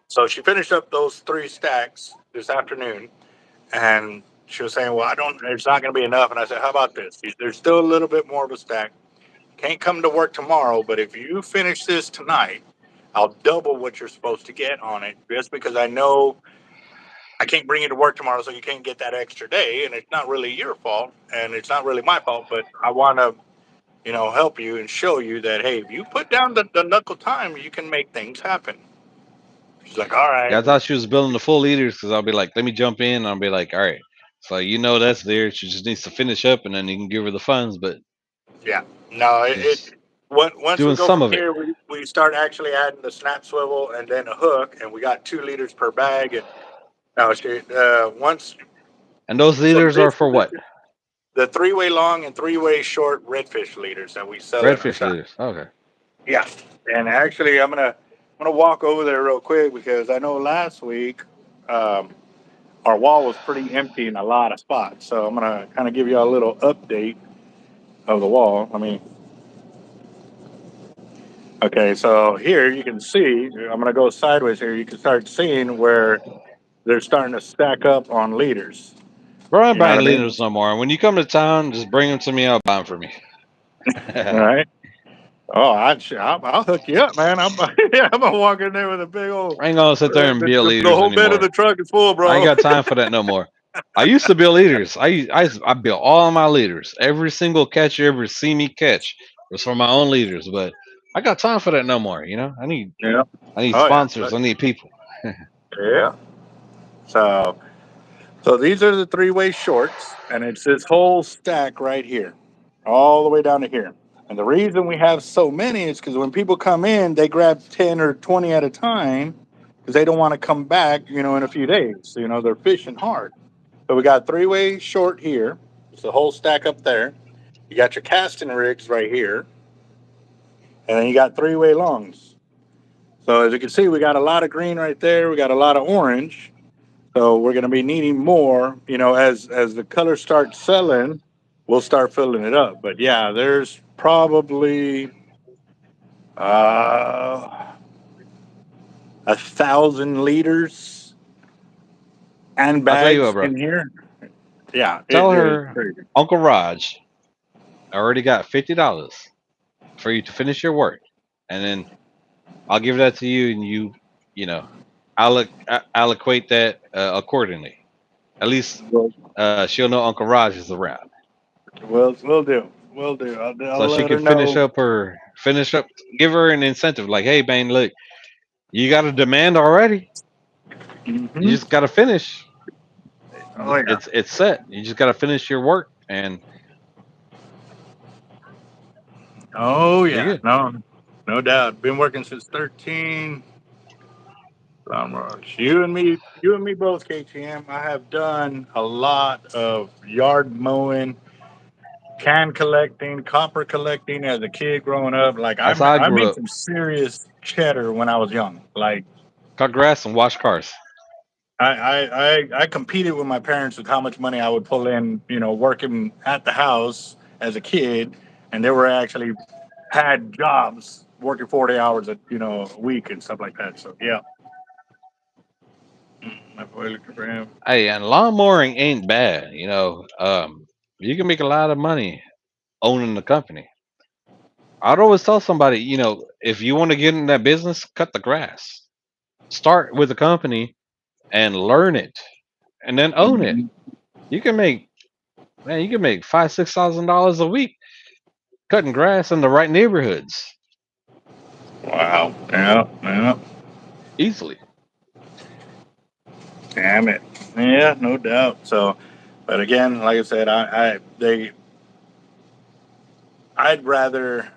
Speaker 2: So she finished up those 3 stacks this afternoon, and she was saying, "Well, I don't. It's not going to be enough." And I said, "How about this? There's still a little bit more of a stack. Can't come to work tomorrow, but if you finish this tonight, I'll double what you're supposed to get on it, just because I know I can't bring you to work tomorrow, so you can't get that extra day, and it's not really your fault, and it's not really my fault, but I want to." Help you and show you that, hey, if you put down the knuckle time, you can make things happen. She's like, all
Speaker 1: Yeah,
Speaker 2: right.
Speaker 1: I thought she was building the full leaders because I'll be like, let me jump in. And I'll be like, all right. So that's there. She just needs to finish up, and then you can give her the funds. But
Speaker 2: Yeah. No,
Speaker 1: she's
Speaker 2: once we
Speaker 1: doing
Speaker 2: go
Speaker 1: some
Speaker 2: from
Speaker 1: of it.
Speaker 2: here, we start actually adding the snap swivel and then a hook, and we got 2 liters per bag. And now she, once,
Speaker 1: And those
Speaker 2: so
Speaker 1: leaders are
Speaker 2: this
Speaker 1: for what?
Speaker 2: the 3-way long and 3-way short redfish leaders that we sell in our
Speaker 1: Redfish
Speaker 2: shop.
Speaker 1: leaders. Okay.
Speaker 2: Yeah. And actually, I'm gonna walk over there real quick because I know last week, um, our wall was pretty empty in a lot of spots. So I'm gonna kind of give you a little update of the wall. Okay, so here you can see. I'm gonna go sideways here. You can start seeing where they're starting to stack up on liters.
Speaker 1: Bro, I'm
Speaker 2: You know what
Speaker 1: buying
Speaker 2: I mean?
Speaker 1: leaders no more. When you come to town, just bring them to me. I'll buy them for me.
Speaker 2: All right. Oh, I'll hook you up, man. Yeah, I'm gonna walk in there with a big old.
Speaker 1: I ain't gonna sit there and
Speaker 2: The,
Speaker 1: build
Speaker 2: the, the
Speaker 1: leaders
Speaker 2: whole bed of
Speaker 1: anymore.
Speaker 2: the truck is full,
Speaker 1: I ain't
Speaker 2: bro.
Speaker 1: got time for that no more. I used to build leaders. I built all of my leaders. Every single catch you ever see me catch was for my own leaders. But I got time for that no more.
Speaker 2: Yeah.
Speaker 1: I need
Speaker 2: Oh yeah.
Speaker 1: sponsors. I need people.
Speaker 2: Yeah. So these are the 3-way shorts, and it's this whole stack right here, all the way down to here. And the reason we have so many is because when people come in, they grab 10 or 20 at a time because they don't want to come back, in a few days. They're fishing hard. So we got 3-way short here. It's the whole stack up there. You got your casting rigs right here, and then you got 3-way longs. So as you can see, we got a lot of green right there. We got a lot of orange. So we're going to be needing more, as the colors start selling, we'll start filling it up. But yeah, there's probably uh, 1,000 liters and
Speaker 1: I'll tell you what,
Speaker 2: bags
Speaker 1: bro.
Speaker 2: in here. Yeah,
Speaker 1: Tell
Speaker 2: it is
Speaker 1: her
Speaker 2: crazy.
Speaker 1: Uncle Raj already got $50 for you to finish your work, and then I'll give that to you, and you know, allocate that accordingly. At least
Speaker 2: We'll,
Speaker 1: she'll know Uncle Raj is around,
Speaker 2: we'll do. We'll do.
Speaker 1: so
Speaker 2: I'll
Speaker 1: she
Speaker 2: let her
Speaker 1: can finish
Speaker 2: know.
Speaker 1: up her finish up. Give her an incentive, like, hey, man, look, you got a demand already. You
Speaker 2: Hmm.
Speaker 1: just got to finish.
Speaker 2: Oh yeah.
Speaker 1: It's set. You just got to finish your work, and
Speaker 2: Oh
Speaker 1: you're
Speaker 2: yeah.
Speaker 1: good.
Speaker 2: No, no doubt. Been working since 13. You and me both, KTM. I have done a lot of yard mowing, can collecting, copper collecting as a kid growing up. Like
Speaker 1: That's how I
Speaker 2: I
Speaker 1: grew
Speaker 2: made
Speaker 1: up.
Speaker 2: some serious cheddar when I was young. Like
Speaker 1: Cut grass and wash cars.
Speaker 2: I competed with my parents with how much money I would pull in, working at the house as a kid, and they were actually had jobs working 40 hours a week and stuff like that. So yeah, my boy looking for him.
Speaker 1: Hey, and lawn mowing ain't bad. You can make a lot of money owning the company. I'd always tell somebody, if you want to get in that business, cut the grass. Start with a company and learn it, and then own it.
Speaker 2: Mhm.
Speaker 1: You can make, man, you can make $5,000-6,000 a week cutting grass in the right neighborhoods
Speaker 2: Wow. Yeah. Yeah.
Speaker 1: easily.
Speaker 2: Damn it. Yeah. No doubt. So, but again, like I said, I'd rather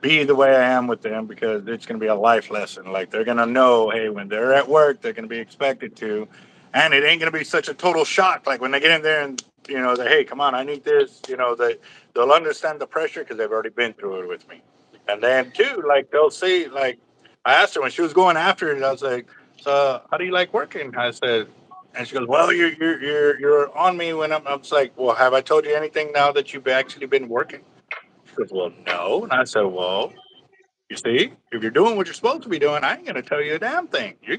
Speaker 2: be the way I am with them because it's going to be a life lesson. Like they're going to know, hey, when they're at work, they're going to be expected to, and it ain't going to be such a total shock. Like when they get in there and they, hey, come on, I need this. They'll understand the pressure because they've already been through it with me. And then too, like they'll see, like I asked her when she was going after it, I was like, so how do you like working? I said. And she goes, "Well, you're on me when I'm." I was like, "Well, have I told you anything now that you've actually been working?" She goes, "Well, no." And I said, "Well, you see, if you're doing what you're supposed to be doing, I ain't gonna tell you a damn thing. You're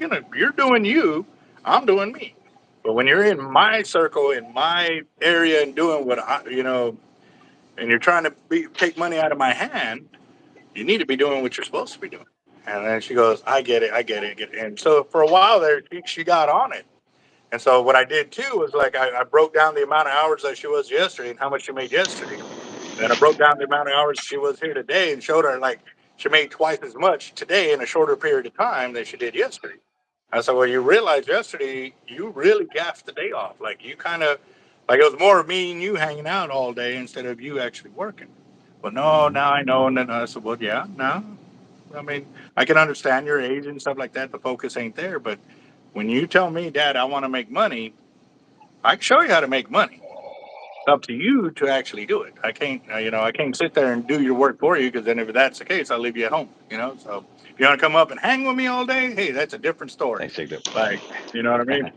Speaker 2: doing you. I'm doing me. But when you're in my circle, in my area, and doing what and you're trying to take money out of my hand, you need to be doing what you're supposed to be doing." And then she goes, "I get it, I get it, I get it." And so for a while there, she got on it. And so what I did too was like I broke down the amount of hours that she was yesterday and how much she made yesterday. And I broke down the amount of hours she was here today and showed her like she made twice as much today in a shorter period of time than she did yesterday. I said, well, you realize yesterday you really gaffed the day off. Like you kind of like it was more of me and you hanging out all day instead of you actually working. Well, no, now I know. And then I said, well, yeah, no. I mean, I can understand your age and stuff like that. The focus ain't there. But when you tell me, Dad, I want to make money, I can show you how to make money up to you to actually do it. I can't sit there and do your work for you because then if that's the case, I'll leave you at home. So if you want to come up and hang with me all day, hey, that's a different story.
Speaker 1: Thanks, Jacob.
Speaker 2: Like, you know what I mean?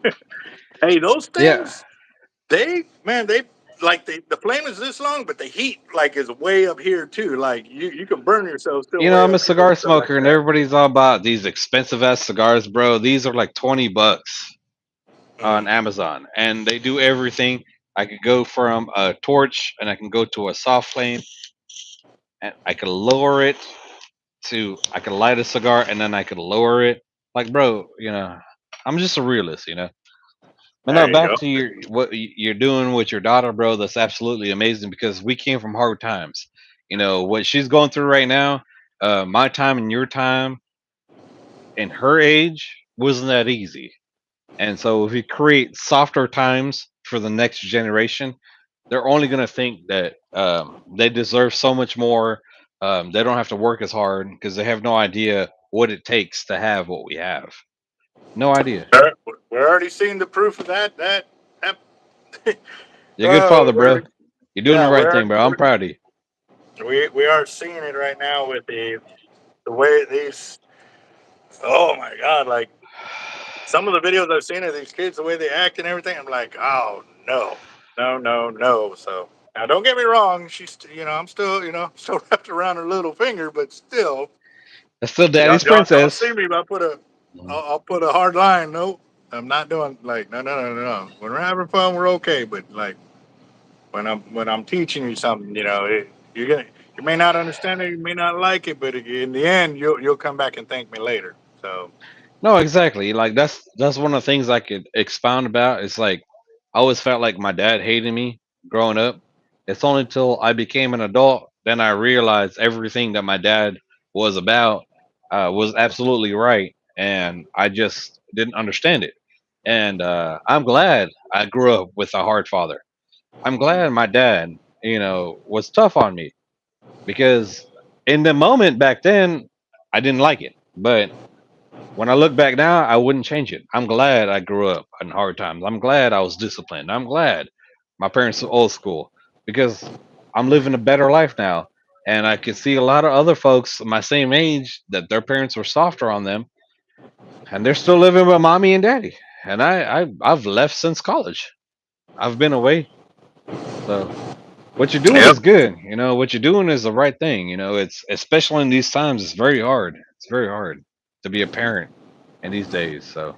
Speaker 2: Hey, those
Speaker 1: Yeah,
Speaker 2: things, they like the flame is this long, but the heat like is way up here too. Like you can burn yourself still way
Speaker 1: I'm a
Speaker 2: up here and
Speaker 1: cigar
Speaker 2: stuff like
Speaker 1: smoker, and
Speaker 2: that.
Speaker 1: everybody's all about these expensive ass cigars, bro. These are like $20 on
Speaker 2: Mm.
Speaker 1: Amazon, and they do everything. I could go from a torch, and I can go to a soft flame, and I could lower it to I could light a cigar, and then I could lower it. Like, bro, I'm just a realist. But no,
Speaker 2: There you
Speaker 1: back
Speaker 2: go.
Speaker 1: to what you're doing with your daughter, bro. That's absolutely amazing because we came from hard times. What she's going through right now. My time and your time and her age wasn't that easy. And so if we create softer times for the next generation, they're only going to think that they deserve so much more. They don't have to work as hard because they have no idea what it takes to have what we have. No idea.
Speaker 2: We're already seeing the proof of that
Speaker 1: You're a good father, bro.
Speaker 2: we're
Speaker 1: You're doing the
Speaker 2: yeah,
Speaker 1: right thing, bro. I'm proud of you.
Speaker 2: we are seeing it right now with the way these. Oh my god! Like some of the videos I've seen of these kids, the way they act and everything, I'm like, oh no, no, no, no. So now, don't get me wrong. I'm still, still wrapped around her little finger, but still,
Speaker 1: That's still
Speaker 2: y'all,
Speaker 1: daddy's
Speaker 2: y'all, y'all see
Speaker 1: princess.
Speaker 2: me. If I
Speaker 1: Mhm.
Speaker 2: I'll put a hard line. Nope, I'm not doing like no, no, no, no, no. When we're having fun, we're okay. But like when I'm teaching you something, you're gonna you may not understand it, you may not like it, but in the end, you'll come back and thank me later. So
Speaker 1: No, exactly. Like that's one of the things I could expound about. It's like I always felt like my dad hated me growing up. It's only until I became an adult then I realized everything that my dad was about was absolutely right, and I just didn't understand it. And I'm glad I grew up with a hard father. I'm glad my dad, was tough on me because in the moment back then, I didn't like it. But when I look back now, I wouldn't change it. I'm glad I grew up in hard times. I'm glad I was disciplined. I'm glad my parents were old school because I'm living a better life now. And I could see a lot of other folks my same age that their parents were softer on them, and they're still living with mommy and daddy. And I've left since college. I've been away. So what you're doing
Speaker 2: Yep.
Speaker 1: is good. What you're doing is the right thing. It's especially in these times. It's very hard. It's very hard to be a parent in these days. So,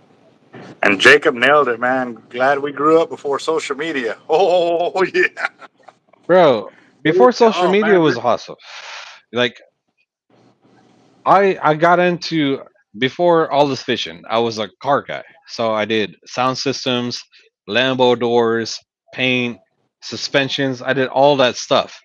Speaker 2: And Jacob nailed it, man. Glad we grew up before social media. Oh yeah.
Speaker 1: bro, before social
Speaker 2: Oh
Speaker 1: media
Speaker 2: man.
Speaker 1: was awesome. Like I got into before all this fishing. I was a car guy, so I did sound systems, Lambo doors, paint, suspensions. I did all that stuff.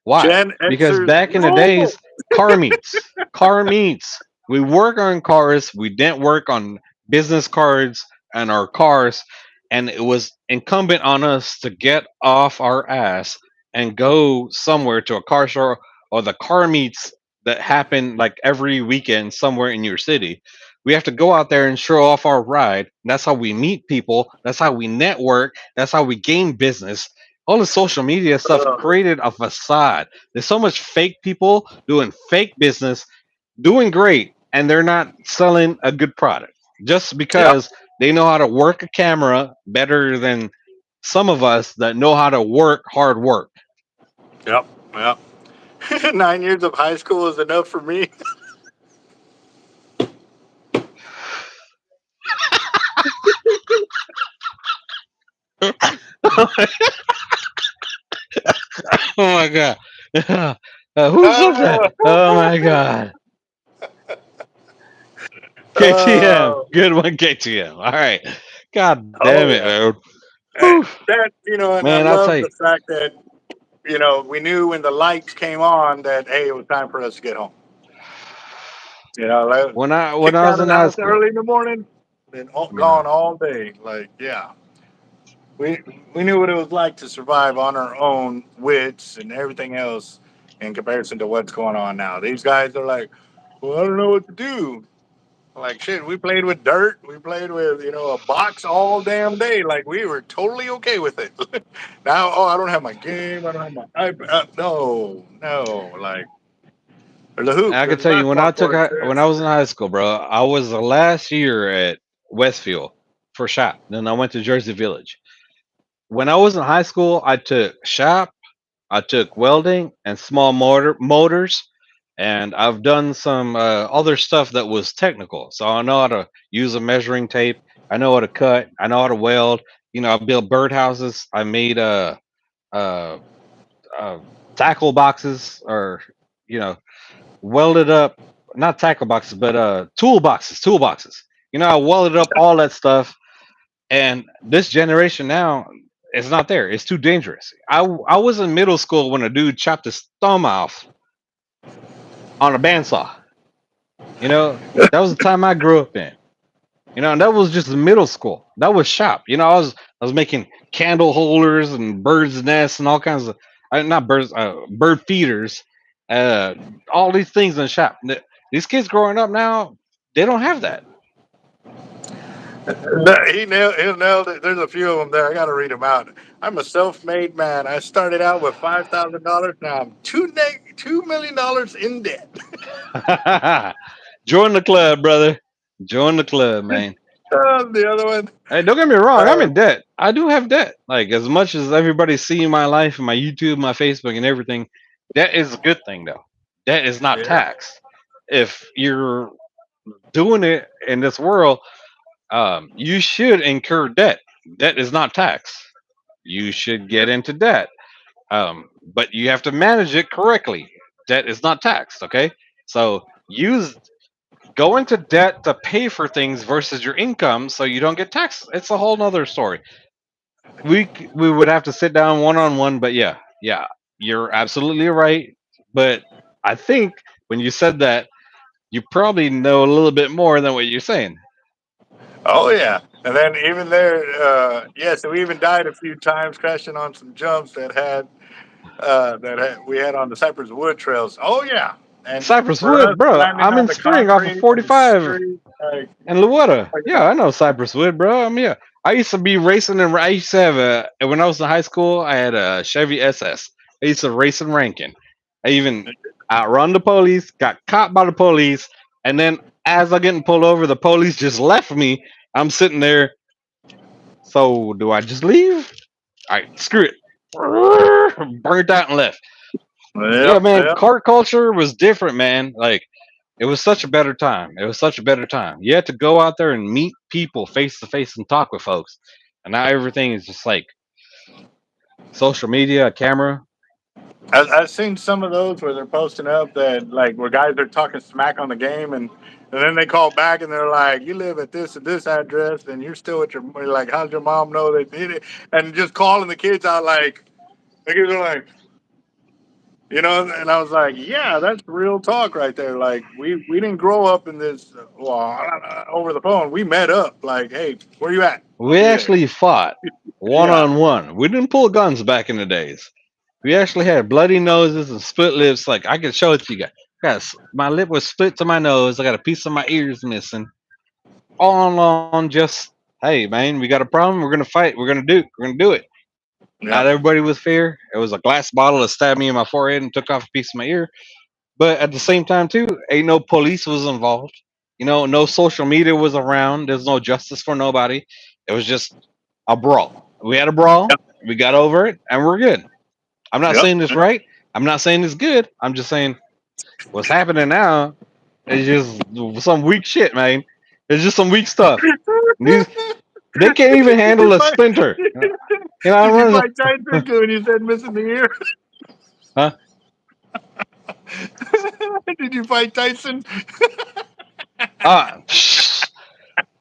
Speaker 1: Why?
Speaker 2: Gen
Speaker 1: Because
Speaker 2: Xers
Speaker 1: back in the
Speaker 2: rule.
Speaker 1: days, car meets, car meets. We work on cars. We didn't work on business cards and our cars, and it was incumbent on us to get off our ass and go somewhere to a car show or the car meets that happen like every weekend somewhere in your city. We have to go out there and show off our ride. That's how we meet people. That's how we network. That's how we gain business. All the social media stuff
Speaker 2: Uh,
Speaker 1: created a facade. There's so much fake people doing fake business, doing great, and they're not selling a good product just
Speaker 2: yep.
Speaker 1: because they know how to work a camera better than some of us that know how to work hard work.
Speaker 2: Yep. Yep. 9 years of high school is enough for me.
Speaker 1: Oh my god. Who said that?
Speaker 2: Uh,
Speaker 1: Oh my god. KTM.
Speaker 2: uh,
Speaker 1: Good one, KTM. All right. God damn
Speaker 2: oh
Speaker 1: it,
Speaker 2: yeah.
Speaker 1: man.
Speaker 2: Eh,
Speaker 1: Whew.
Speaker 2: That and I
Speaker 1: Man, I'll tell
Speaker 2: love
Speaker 1: you.
Speaker 2: the fact that we knew when the lights came on that hey, it was time for us to get home. Like,
Speaker 1: When
Speaker 2: kicked
Speaker 1: I
Speaker 2: out
Speaker 1: was
Speaker 2: of
Speaker 1: in
Speaker 2: the
Speaker 1: high
Speaker 2: house
Speaker 1: school,
Speaker 2: early in the morning, then
Speaker 1: you know,
Speaker 2: gone all day. Like, yeah, we we knew what it was like to survive on our own wits and everything else in comparison to what's going on now. These guys are like, well, I don't know what to do. Like shit, we played with dirt. We played with a box all damn day. Like we were totally okay with it. Now, oh, I don't have my game. I don't have my iPad. No, no. Like there's a hoop.
Speaker 1: I can
Speaker 2: There's a
Speaker 1: tell you
Speaker 2: basketball court.
Speaker 1: when I was in high school, bro, I was the last year at Westfield for shop. Then I went to Jersey Village. When I was in high school, I took shop, I took welding and small motors, and I've done some other stuff that was technical. So I know how to use a measuring tape. I know how to cut. I know how to weld. I built birdhouses. I made uh, uh, tackle boxes, or you know, welded up, not tackle boxes, but toolboxes. I welded up all that stuff, and this generation now it's not there. It's too dangerous. I was in middle school when a dude chopped his thumb off on a bandsaw. That was the time I grew up in. And that was just middle school. That was shop. I was making candle holders and birds' nests and all kinds of not birds, bird feeders, uh, all these things in shop. These kids growing up now, they don't have that.
Speaker 2: No, he nailed it. There's a few of them there. I got to read them out. I'm a self-made man. I started out with $5,000. Now I'm $2 million in debt.
Speaker 1: Join the club, brother. Join the club, man.
Speaker 2: The other one.
Speaker 1: Hey, don't get me wrong. I'm
Speaker 2: Uh,
Speaker 1: in debt. I do have debt. Like as much as everybody's seeing my life and my YouTube, my Facebook, and everything, debt is a good thing, though. Debt is not
Speaker 2: yeah.
Speaker 1: taxed. If you're doing it in this world, you should incur debt. Debt is not taxed. You should get into debt, but you have to manage it correctly. Debt is not taxed. Okay, so use go into debt to pay for things versus your income, so you don't get taxed. It's a whole nother story. We would have to sit down one on one, but yeah, yeah, you're absolutely right. But I think when you said that, you probably know a little bit more than what you're saying.
Speaker 2: Oh yeah. And then even there, yeah, so we even died a few times crashing on some jumps we had on the Cypress Wood trails. Oh yeah, and
Speaker 1: Cypress
Speaker 2: for us
Speaker 1: Wood, bro.
Speaker 2: landing
Speaker 1: I'm
Speaker 2: on
Speaker 1: in
Speaker 2: the
Speaker 1: Spring off of
Speaker 2: concrete and
Speaker 1: 45
Speaker 2: street,
Speaker 1: and Luetta.
Speaker 2: like
Speaker 1: Yeah, I know Cypress Wood, bro. I mean, yeah, I used to be racing, and I used to have when I was in high school, I had a Chevy SS. I used to race in Rankin. I even outrun the police, got caught by the police, and then as I getting pulled over, the police just left me. I'm sitting there. So do I just leave? All right, screw it. Burnt out and left. Yeah,
Speaker 2: yep,
Speaker 1: man,
Speaker 2: yep.
Speaker 1: car culture was different, man. Like it was such a better time. It was such a better time. You had to go out there and meet people face to face and talk with folks. And now everything is just like social media, a camera.
Speaker 2: I've seen some of those where they're posting up that like where guys are talking smack on the game and then they call back and they're like, "You live at this and this address, and you're still at your like, how's your mom know they did it?" And just calling the kids out like the kids are like, you know, and I was like, "Yeah, that's real talk right there. Like we didn't grow up in this over the phone. We met up like, hey, where you at? I'll
Speaker 1: We
Speaker 2: be there."
Speaker 1: actually fought one
Speaker 2: Yeah,
Speaker 1: on one. We didn't pull guns back in the days. We actually had bloody noses and split lips. Like I could show it to you guys. Guys, my lip was split to my nose. I got a piece of my ears missing. All along, just hey, man, we got a problem. We're gonna fight. We're gonna do it.
Speaker 2: yeah,
Speaker 1: Not everybody was fair. It was a glass bottle that stabbed me in my forehead and took off a piece of my ear. But at the same time, too, ain't no police was involved. You know, no social media was around. There's no justice for nobody. It was just a brawl. We had a brawl.
Speaker 2: yep,
Speaker 1: We got over it, and we're good. I'm not
Speaker 2: yep.
Speaker 1: saying this right. I'm not saying it's good. I'm just saying what's happening now is just some weak shit, man. It's just some weak stuff. These they can't even
Speaker 2: Did you
Speaker 1: handle a
Speaker 2: fight?
Speaker 1: splinter. You know,
Speaker 2: Did
Speaker 1: I'm
Speaker 2: you
Speaker 1: running.
Speaker 2: fight Tyson when you said missing the ear?
Speaker 1: Huh?
Speaker 2: Did you fight Tyson?
Speaker 1: Uh,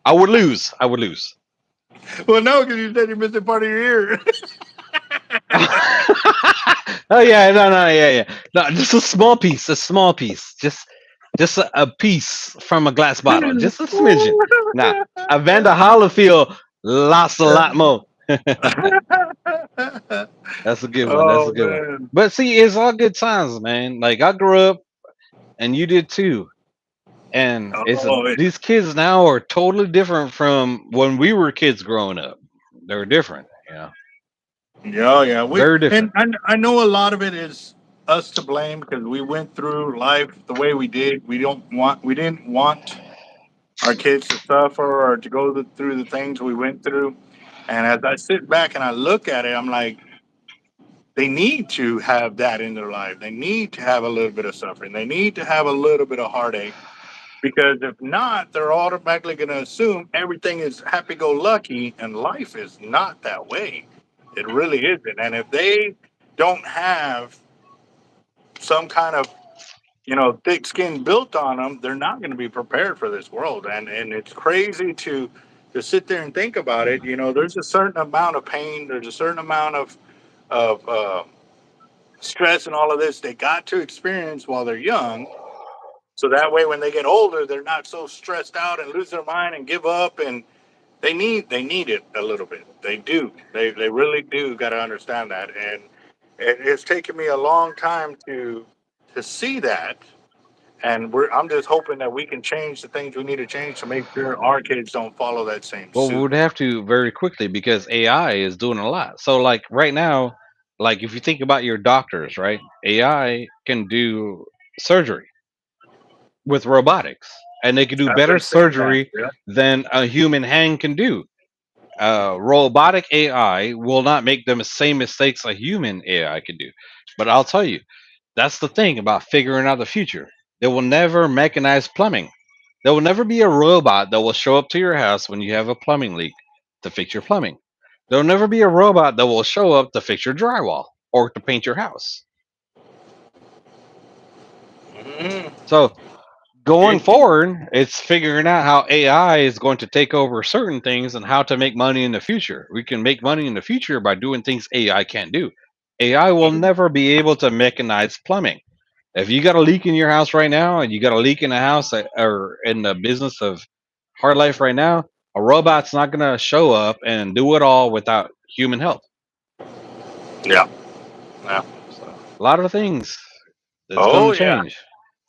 Speaker 1: I would lose. I would lose.
Speaker 2: Well, no, because you said you're missing part of your ear.
Speaker 1: Oh yeah, no, no, yeah, yeah, no, just a small piece, just a piece from a glass bottle, just a smidgen. Now, Evander Holyfield lost a lot more. That's a good one. That's a
Speaker 2: Oh
Speaker 1: good one.
Speaker 2: man.
Speaker 1: But see, it's all good times, man. Like I grew up, and you did too. And
Speaker 2: Oh,
Speaker 1: these kids now are totally different from when we were kids growing up. They're different,
Speaker 2: yeah, yeah. We
Speaker 1: very
Speaker 2: and
Speaker 1: different.
Speaker 2: I know a lot of it is us to blame because we went through life the way we did. We didn't want our kids to suffer or to through the things we went through. And as I sit back and I look at it, I'm like, they need to have that in their life. They need to have a little bit of suffering. They need to have a little bit of heartache because if not, they're automatically going to assume everything is happy go lucky, and life is not that way. It really isn't. And if they don't have some kind of thick skin built on them, they're not going to be prepared for this world. And it's crazy to sit there and think about it. You know, there's a certain amount of pain. There's a certain amount of stress and all of this they got to experience while they're young. So that way, when they get older, they're not so stressed out and lose their mind and give up. And they need it a little bit. They do. They really do. Got to understand that. And it's taken me a long time to see that. And I'm just hoping that we can change the things we need to change to make sure our kids don't follow that same
Speaker 1: Well, we
Speaker 2: suit.
Speaker 1: would have to very quickly because AI is doing a lot. So, like right now, like if you think about your doctors, right? AI can do surgery with robotics, and they can do
Speaker 2: I've
Speaker 1: better
Speaker 2: been seeing that.
Speaker 1: surgery
Speaker 2: Yeah.
Speaker 1: than a human hand can do. Robotic AI will not make the same mistakes a human AI can do. But I'll tell you, that's the thing about figuring out the future. They will never mechanize plumbing. There will never be a robot that will show up to your house when you have a plumbing leak to fix your plumbing. There will never be a robot that will show up to fix your drywall or to paint your house.
Speaker 2: Mhm.
Speaker 1: So going
Speaker 2: It,
Speaker 1: forward, it's figuring out how AI is going to take over certain things and how to make money in the future. We can make money in the future by doing things AI can't do. AI will never be able to mechanize plumbing. If you got a leak in your house right now, and you got a leak in the house or in the business of hard life right now, A robot's not going to show up and do it all without human help.
Speaker 2: Yeah. Yeah.
Speaker 1: So a lot of things that's going
Speaker 2: Oh
Speaker 1: to
Speaker 2: yeah.
Speaker 1: change.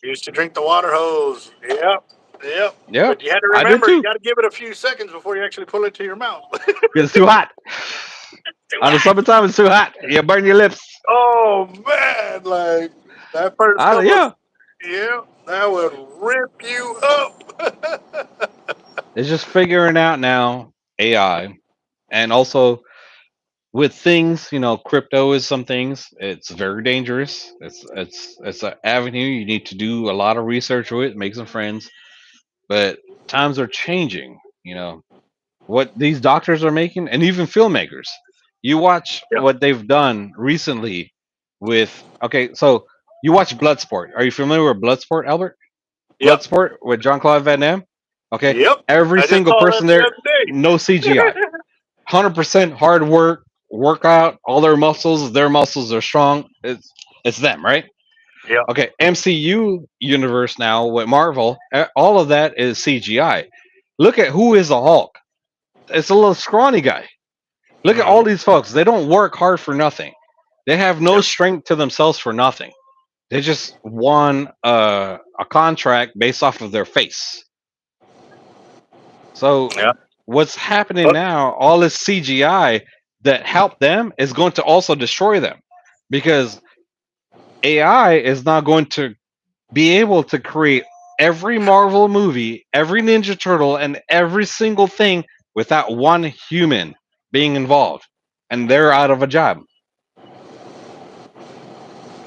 Speaker 2: Used to drink the water hose. Yep. Yep.
Speaker 1: Yep,
Speaker 2: But you had to
Speaker 1: I did
Speaker 2: remember, you
Speaker 1: too.
Speaker 2: got to give it a few seconds before you actually pull it to your mouth.
Speaker 1: Because it's too hot.
Speaker 2: Too
Speaker 1: On the
Speaker 2: hot.
Speaker 1: summertime, it's too hot. You burn your lips.
Speaker 2: Oh man, like that first couple of
Speaker 1: Yeah,
Speaker 2: yeah, that would rip you up.
Speaker 1: it's just figuring out now AI, and also with things, crypto is some things. It's very dangerous. It's an avenue you need to do a lot of research with, make some friends. But times are changing. What these doctors are making, and even filmmakers. You watch
Speaker 2: Yeah.
Speaker 1: what they've done recently with. Okay, so you watch Bloodsport. Are you familiar with Bloodsport, Albert?
Speaker 2: Yep.
Speaker 1: Bloodsport with Jean Claude Van Damme. Okay,
Speaker 2: Yep.
Speaker 1: every
Speaker 2: I just
Speaker 1: single
Speaker 2: saw that
Speaker 1: person
Speaker 2: the
Speaker 1: there, no
Speaker 2: other
Speaker 1: CGI.
Speaker 2: day.
Speaker 1: 100% hard work, workout, all their muscles are strong. It's them, right?
Speaker 2: Yep.
Speaker 1: Okay, MCU universe now with Marvel, all of that is CGI. Look at who is the Hulk. It's a little scrawny guy. Look at all
Speaker 2: Mhm.
Speaker 1: these folks. They don't work hard for nothing. They have no
Speaker 2: Yep.
Speaker 1: strength to themselves for nothing. They just won a contract based off of their face. So
Speaker 2: Yeah.
Speaker 1: what's happening
Speaker 2: But
Speaker 1: now, all this CGI that helped them is going to also destroy them because AI is not going to be able to create every Marvel movie, every Ninja Turtle, and every single thing without one human being involved. And they're out of a job.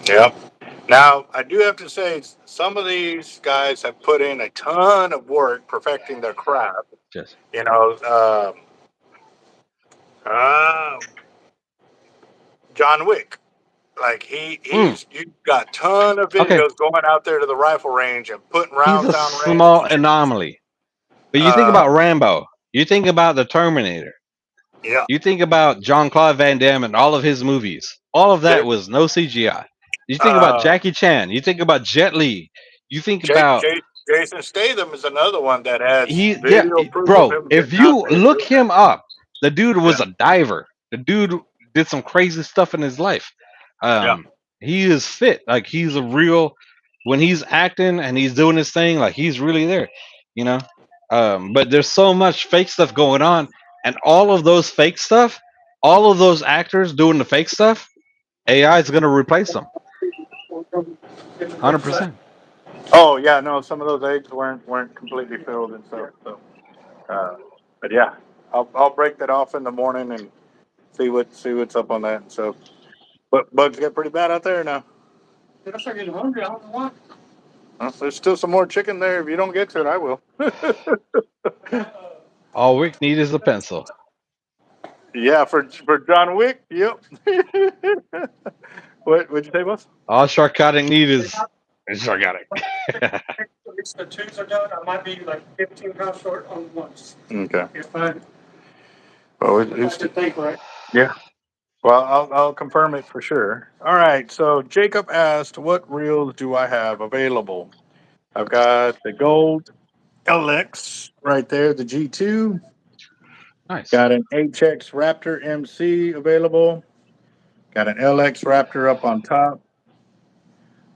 Speaker 2: yep. Now I do have to say some of these guys have put in a ton of work perfecting their craft.
Speaker 1: Just
Speaker 2: You know, uh, John Wick. Like
Speaker 1: mm,
Speaker 2: he's you got a ton of
Speaker 1: okay.
Speaker 2: videos going out there to the rifle range and putting
Speaker 1: He's
Speaker 2: rounds
Speaker 1: a
Speaker 2: down
Speaker 1: small
Speaker 2: range.
Speaker 1: anomaly. But you think
Speaker 2: Uh,
Speaker 1: about Rambo, you think about the Terminator,
Speaker 2: yeah,
Speaker 1: you think about Jean Claude Van Damme and all of his movies. All of that
Speaker 2: Jake,
Speaker 1: was no CGI. You think about
Speaker 2: uh,
Speaker 1: Jackie Chan, you think about Jet Li, you think
Speaker 2: Jake,
Speaker 1: about
Speaker 2: Jake, Jason Statham is another one that has
Speaker 1: yeah,
Speaker 2: video proof of
Speaker 1: bro.
Speaker 2: him
Speaker 1: If
Speaker 2: getting out
Speaker 1: you
Speaker 2: there and
Speaker 1: look
Speaker 2: doing that.
Speaker 1: him up, the dude
Speaker 2: Yeah,
Speaker 1: was a diver. The dude did some crazy stuff in his life.
Speaker 2: yeah,
Speaker 1: Um, he is fit. Like he's a real. When he's acting and he's doing his thing, like he's really there. You know. But there's so much fake stuff going on, and all of those fake stuff, all of those actors doing the fake stuff, AI is going to replace them. 100%.
Speaker 2: Oh yeah, no, some of those eggs weren't completely filled and stuff. So, uh, but yeah, I'll break that off in the morning and see what's up on that. So, but bugs get pretty bad out there now. Did I start getting hungry? I don't know why. Well, there's still some more chicken there. If you don't get to it, I will.
Speaker 1: All we need is a pencil.
Speaker 2: Yeah, for John Wick. Yep. What'd you say, boss?
Speaker 1: All Sharkotic need is Sharkotic.
Speaker 2: It's the twos are done. I might be like 15 pounds short on once. Okay. If I, well, it's to think right. Yeah. Well, I'll confirm it for sure. All right. So Jacob asked, "What reels do I have available?" I've got the gold LX right there, the G2.
Speaker 1: Nice.
Speaker 2: Got an HX Raptor MC available. Got an LX Raptor up on top.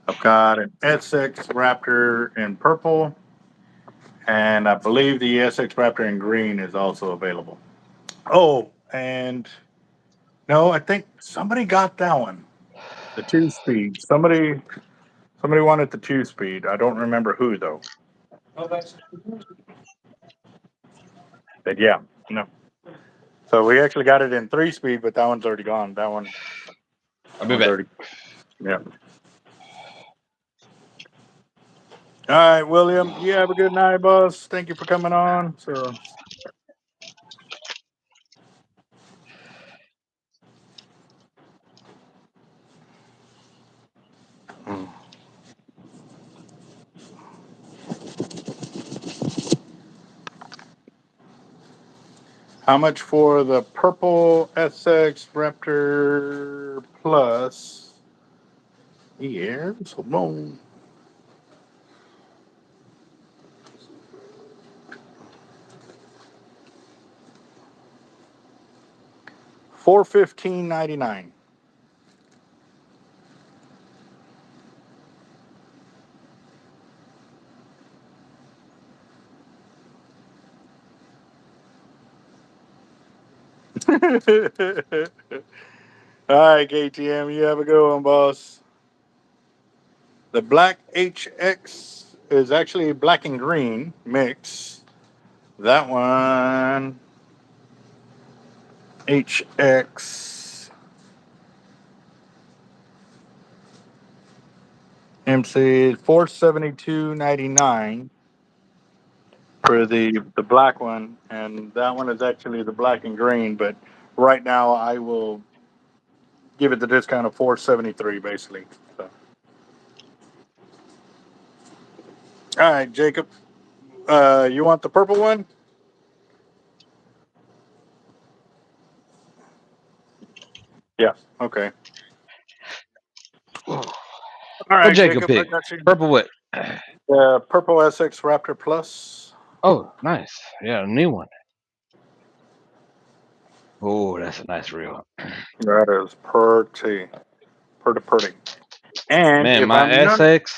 Speaker 2: I've got an SX Raptor in purple, and I believe the SX Raptor in green is also available. Oh, and no, I think somebody got that one. The two speed. Somebody wanted the two speed. I don't remember who though. But yeah, no. So we actually got it in three speed, but that one's already gone.
Speaker 1: I'll
Speaker 2: That
Speaker 1: be
Speaker 2: one's
Speaker 1: back.
Speaker 2: already. Yeah. All right, William. You have a good night, boss. Thank you for coming on. So, how much for the purple SX Raptor Plus? Yeah, so boom. $415.99. All right, KTM, you have a good one, boss. The black HX is actually black and green mix. That one, HX MC 472.99 for the black one, and that one is actually the black and green. But right now, I will give it the discount of 473, basically. So. All right, Jacob, you want the purple one? Yeah. Okay.
Speaker 1: Oh,
Speaker 2: All right,
Speaker 1: Jacob
Speaker 2: Jacob, I
Speaker 1: Pig.
Speaker 2: got you.
Speaker 1: Purple what?
Speaker 2: Purple SX Raptor Plus.
Speaker 1: Oh, nice. Yeah, a new one. Oh, that's a nice reel.
Speaker 2: That is pretty, pretty. And
Speaker 1: Man,
Speaker 2: if
Speaker 1: my
Speaker 2: I'm not,
Speaker 1: SX,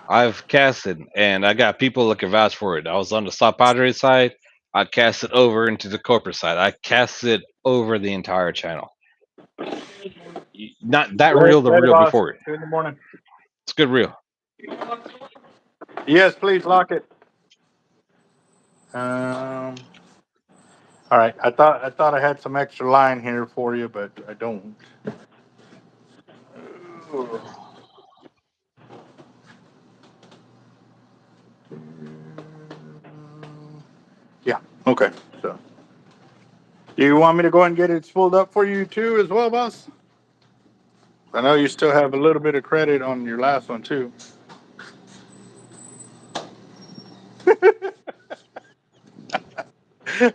Speaker 1: I've casted, and I got people that can vouch for it. I was on the S.P.I.D side. I cast it over into the Corpus side. I cast it over the entire channel. Not that reel, the
Speaker 2: later,
Speaker 1: reel
Speaker 2: boss.
Speaker 1: before it.
Speaker 2: See you in the morning.
Speaker 1: It's a good reel.
Speaker 2: Yes, please lock it. All right. I thought I had some extra line here for you, but I don't. Yeah. Okay. So, do you want me to go ahead and get it spooled up for you too, as well, boss? I know you still have a little bit of credit on your last one too.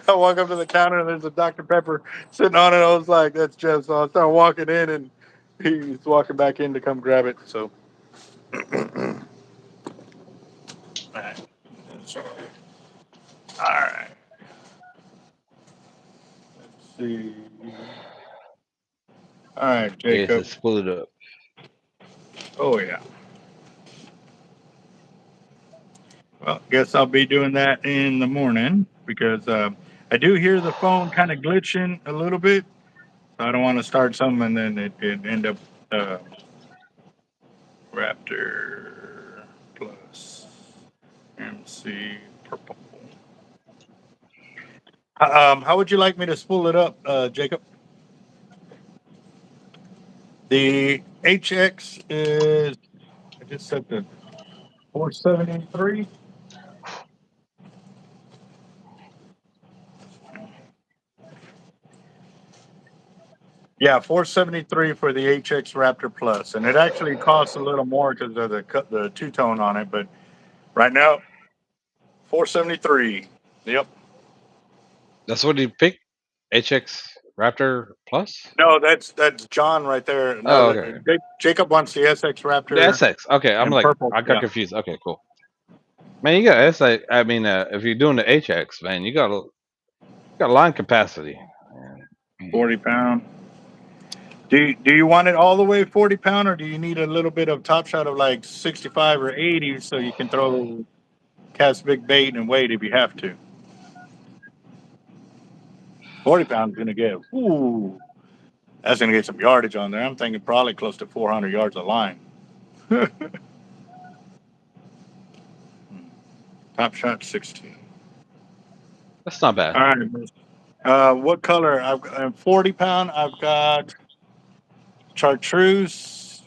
Speaker 2: I walk up to the counter and there's a Dr. Pepper sitting on it. I was like, "That's Jeff." So I start walking in, and he's walking back in to come grab it. So, all right. All right. Let's see. All right,
Speaker 1: Yes,
Speaker 2: Jacob.
Speaker 1: it's split up.
Speaker 2: Oh yeah. Well, guess I'll be doing that in the morning because I do hear the phone kind of glitching a little bit. So I don't want to start something and then it end up uh, Raptor plus MC purple. How would you like me to spool it up, Jacob? The HX is, I just said the 473. Yeah, 473 for the HX Raptor Plus, and it actually costs a little more because of the two tone on it. But right now, 473. Yep.
Speaker 1: That's what you picked? HX Raptor Plus?
Speaker 2: No, that's John right there.
Speaker 1: Oh,
Speaker 2: Another
Speaker 1: okay.
Speaker 2: Jacob wants the SX
Speaker 1: The
Speaker 2: Raptor
Speaker 1: SX. Okay, I'm
Speaker 2: in
Speaker 1: like,
Speaker 2: purple.
Speaker 1: I got
Speaker 2: Yeah,
Speaker 1: confused. Okay, cool. Man, you got SX. I mean, if you're doing the HX, man, you got line capacity.
Speaker 2: 40 pound. Do you want it all the way 40 pound, or do you need a little bit of top shot of like 65 or 80 so you can throw cast big bait and weight if you have to? 40 pounds gonna get ooh. That's gonna get some yardage on there. I'm thinking probably close to 400 yards of line. Top shot 16.
Speaker 1: That's not bad.
Speaker 2: All right. What color? I've got 40 pound. I've got chartreuse.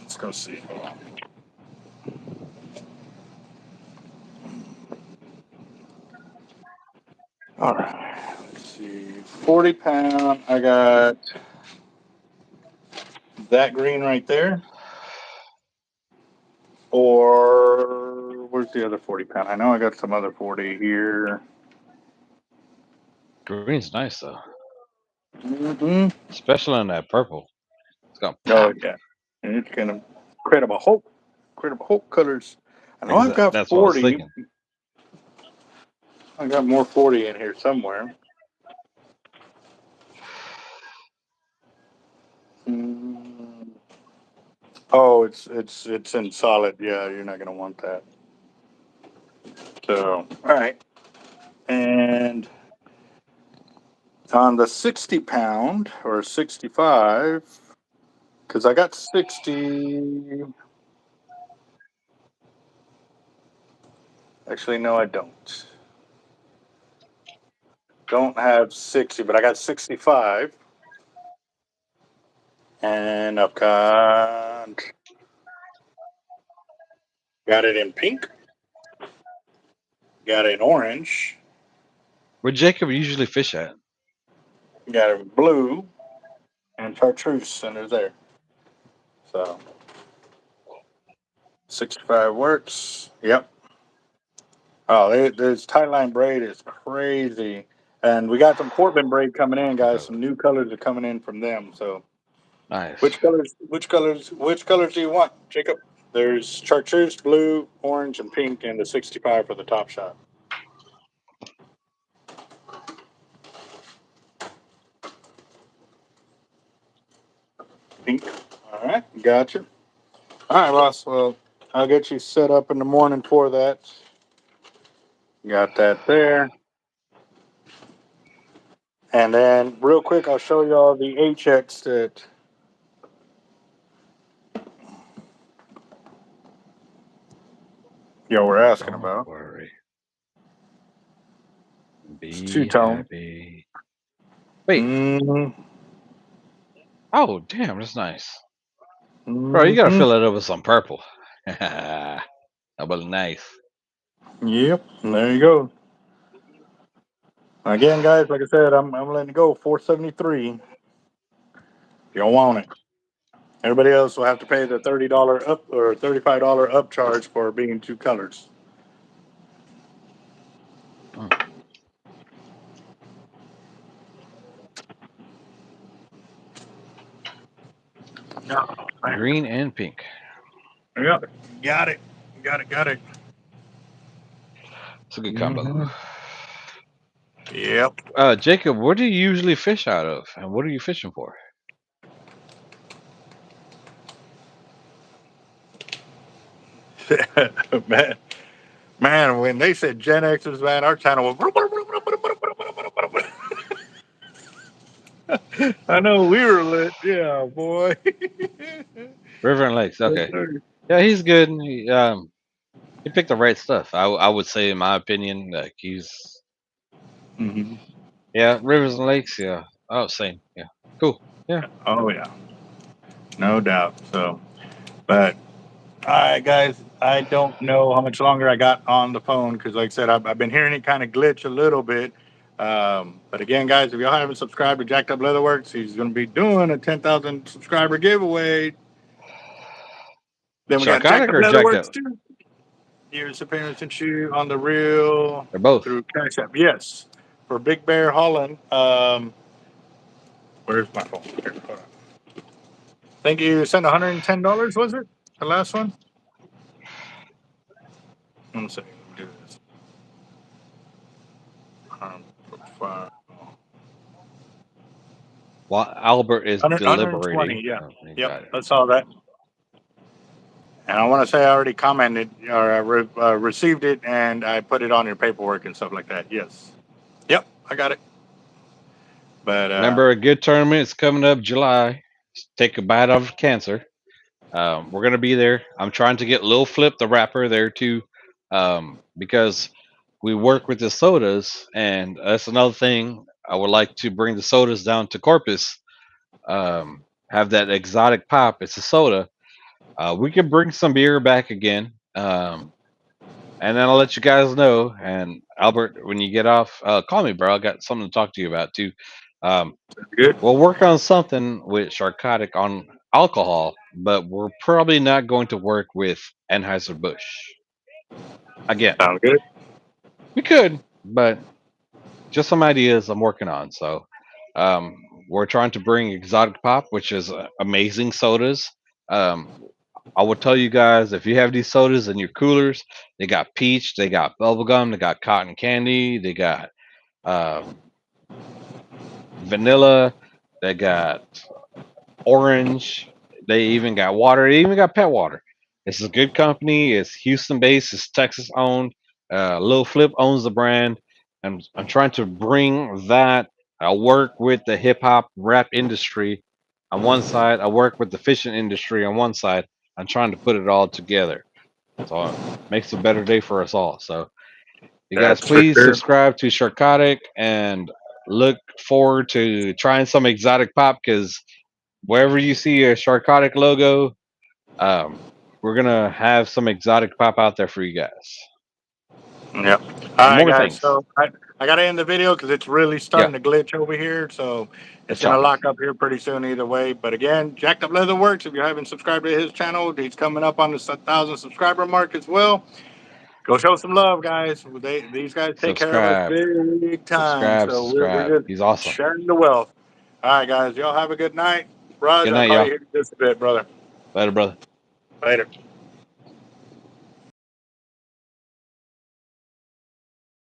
Speaker 2: Let's go see. All right. Let's see. 40 pound. I got that green right there. Or where's the other 40 pound? I know I got some other 40 here.
Speaker 1: Green's nice though,
Speaker 2: Mm-hmm.
Speaker 1: especially on that purple. It's gonna
Speaker 2: Oh
Speaker 1: pop.
Speaker 2: yeah. And it's gonna credible hope colors. I know I've got
Speaker 1: That's what I was
Speaker 2: 40.
Speaker 1: thinking.
Speaker 2: I got more 40 in here somewhere. Oh, it's in solid. Yeah, you're not gonna want that. So, all right. And on the 60 pound or 65, because I got 60. Actually, no, I don't. Don't have 60, but I got 65. And I've got it in pink, got it in orange,
Speaker 1: Where Jacob usually fish at?
Speaker 2: got it in blue, and chartreuse under there. So 65 works. Yep. Oh, this tie line braid is crazy. And we got some Portland braid coming in, guys. Some new colors are coming in from them. So
Speaker 1: Nice.
Speaker 2: which colors do you want, Jacob? There's chartreuse, blue, orange, and pink, and the 65 for the top shot. Pink. All right, gotcha. All right, boss. Well, I'll get you set up in the morning for that. Got that there. And then, real quick, I'll show you all the HX that y'all were asking
Speaker 1: Don't
Speaker 2: about.
Speaker 1: worry.
Speaker 2: It's
Speaker 1: Be
Speaker 2: two-tone.
Speaker 1: happy. Wait.
Speaker 2: Mm-hmm.
Speaker 1: Oh, damn, that's nice. Bro, you gotta
Speaker 2: Mm-hmm.
Speaker 1: fill it up with some purple. That was nice.
Speaker 2: Yep. There you go. Again, guys, like I said, I'm letting it go. 473. If y'all want it. Everybody else will have to pay the $30 up or $35 upcharge for being two colors.
Speaker 1: Mm.
Speaker 2: No.
Speaker 1: Green and pink.
Speaker 2: Yep. Got it. Got it.
Speaker 1: It's a good combo.
Speaker 2: Mm-hmm. Yep.
Speaker 1: Jacob, what do you usually fish out of? And what are you fishing for?
Speaker 2: man, man, when they said Gen Xers, man, our channel was. I know we were lit. Yeah, boy.
Speaker 1: River and Lakes.
Speaker 2: Yes,
Speaker 1: Okay.
Speaker 2: sir.
Speaker 1: Yeah, he's good. He picked the right stuff. I would say, in my opinion, like he's
Speaker 2: Mhm.
Speaker 1: yeah, Rivers and Lakes. Yeah. Oh, same. Yeah. Cool. Yeah.
Speaker 2: Oh yeah, no doubt. So, but all right, guys, I don't know how much longer I got on the phone because, like I said, I've been hearing it kind of glitch a little bit. But again, guys, if y'all haven't subscribed to Jacked Up Leatherworks, he's going to be doing a 10,000 subscriber giveaway. Then we got Jacked
Speaker 1: Sharkotic
Speaker 2: Up
Speaker 1: or jacked
Speaker 2: Leatherworks
Speaker 1: up?
Speaker 2: too. Year's appearance and shoe on the reel
Speaker 1: They're both.
Speaker 2: through Cash App. Yes, for Big Bear Holland. Where's my phone? Here, hold on. I think you sent $110. Was it the last one? One second. Let me do this. Profile.
Speaker 1: While Albert is
Speaker 2: 120.
Speaker 1: deliberating.
Speaker 2: Yeah.
Speaker 1: Oh, you
Speaker 2: Yep.
Speaker 1: got it.
Speaker 2: That's all that. And I want to say I already commented or received it, and I put it on your paperwork and stuff like that. Yes. Yep. I got it. But
Speaker 1: Remember, a good tournament is coming up July. Take a bite out of cancer. We're gonna be there. I'm trying to get Lil Flip the rapper there too, because we work with the sodas, and that's another thing. I would like to bring the sodas down to Corpus. Have that exotic pop. It's a soda. We can bring some beer back again, and then I'll let you guys know. And Albert, when you get off, call me, bro. I got something to talk to you about too. Um,
Speaker 2: good.
Speaker 1: we'll work on something with Sharkotic on alcohol, but we're probably not going to work with Anheuser Busch again.
Speaker 2: Sound good.
Speaker 1: We could, but just some ideas I'm working on. So um, we're trying to bring exotic pop, which is amazing sodas. Um, I will tell you guys, if you have these sodas in your coolers, they got peach, they got bubblegum, they got cotton candy, they got um, vanilla, they got orange. They even got water. They even got pet water. It's a good company. It's Houston based. It's Texas owned. Lil Flip owns the brand. I'm trying to bring that. I work with the hip hop rap industry on one side. I work with the fishing industry on one side. I'm trying to put it all together. So it makes a better day for us all. So you guys
Speaker 2: That's for
Speaker 1: please
Speaker 2: sure.
Speaker 1: subscribe to Sharkotic and look forward to trying some exotic pop because wherever you see a Sharkotic logo, um, we're gonna have some exotic pop out there for you guys.
Speaker 2: Yep. All
Speaker 1: And
Speaker 2: right,
Speaker 1: more
Speaker 2: guys.
Speaker 1: things.
Speaker 2: So I got to end the video because it's really
Speaker 1: Yeah,
Speaker 2: starting to glitch over here. So it's
Speaker 1: it's
Speaker 2: going to
Speaker 1: choppy.
Speaker 2: lock up here pretty soon either way. But again, Jacked Up Leatherworks, if you haven't subscribed to his channel, he's coming up on the 1,000 subscriber mark as well. Go show some love, guys. These guys take care of us
Speaker 1: Subscribe,
Speaker 2: big time.
Speaker 1: subscribe,
Speaker 2: So we're
Speaker 1: subscribe.
Speaker 2: just
Speaker 1: He's awesome.
Speaker 2: sharing the wealth. All right, guys. Y'all have a good night. Raj,
Speaker 1: Good
Speaker 2: I'll
Speaker 1: night,
Speaker 2: call you
Speaker 1: y'all.
Speaker 2: here in just a bit, brother.
Speaker 1: Later, brother.
Speaker 2: Later.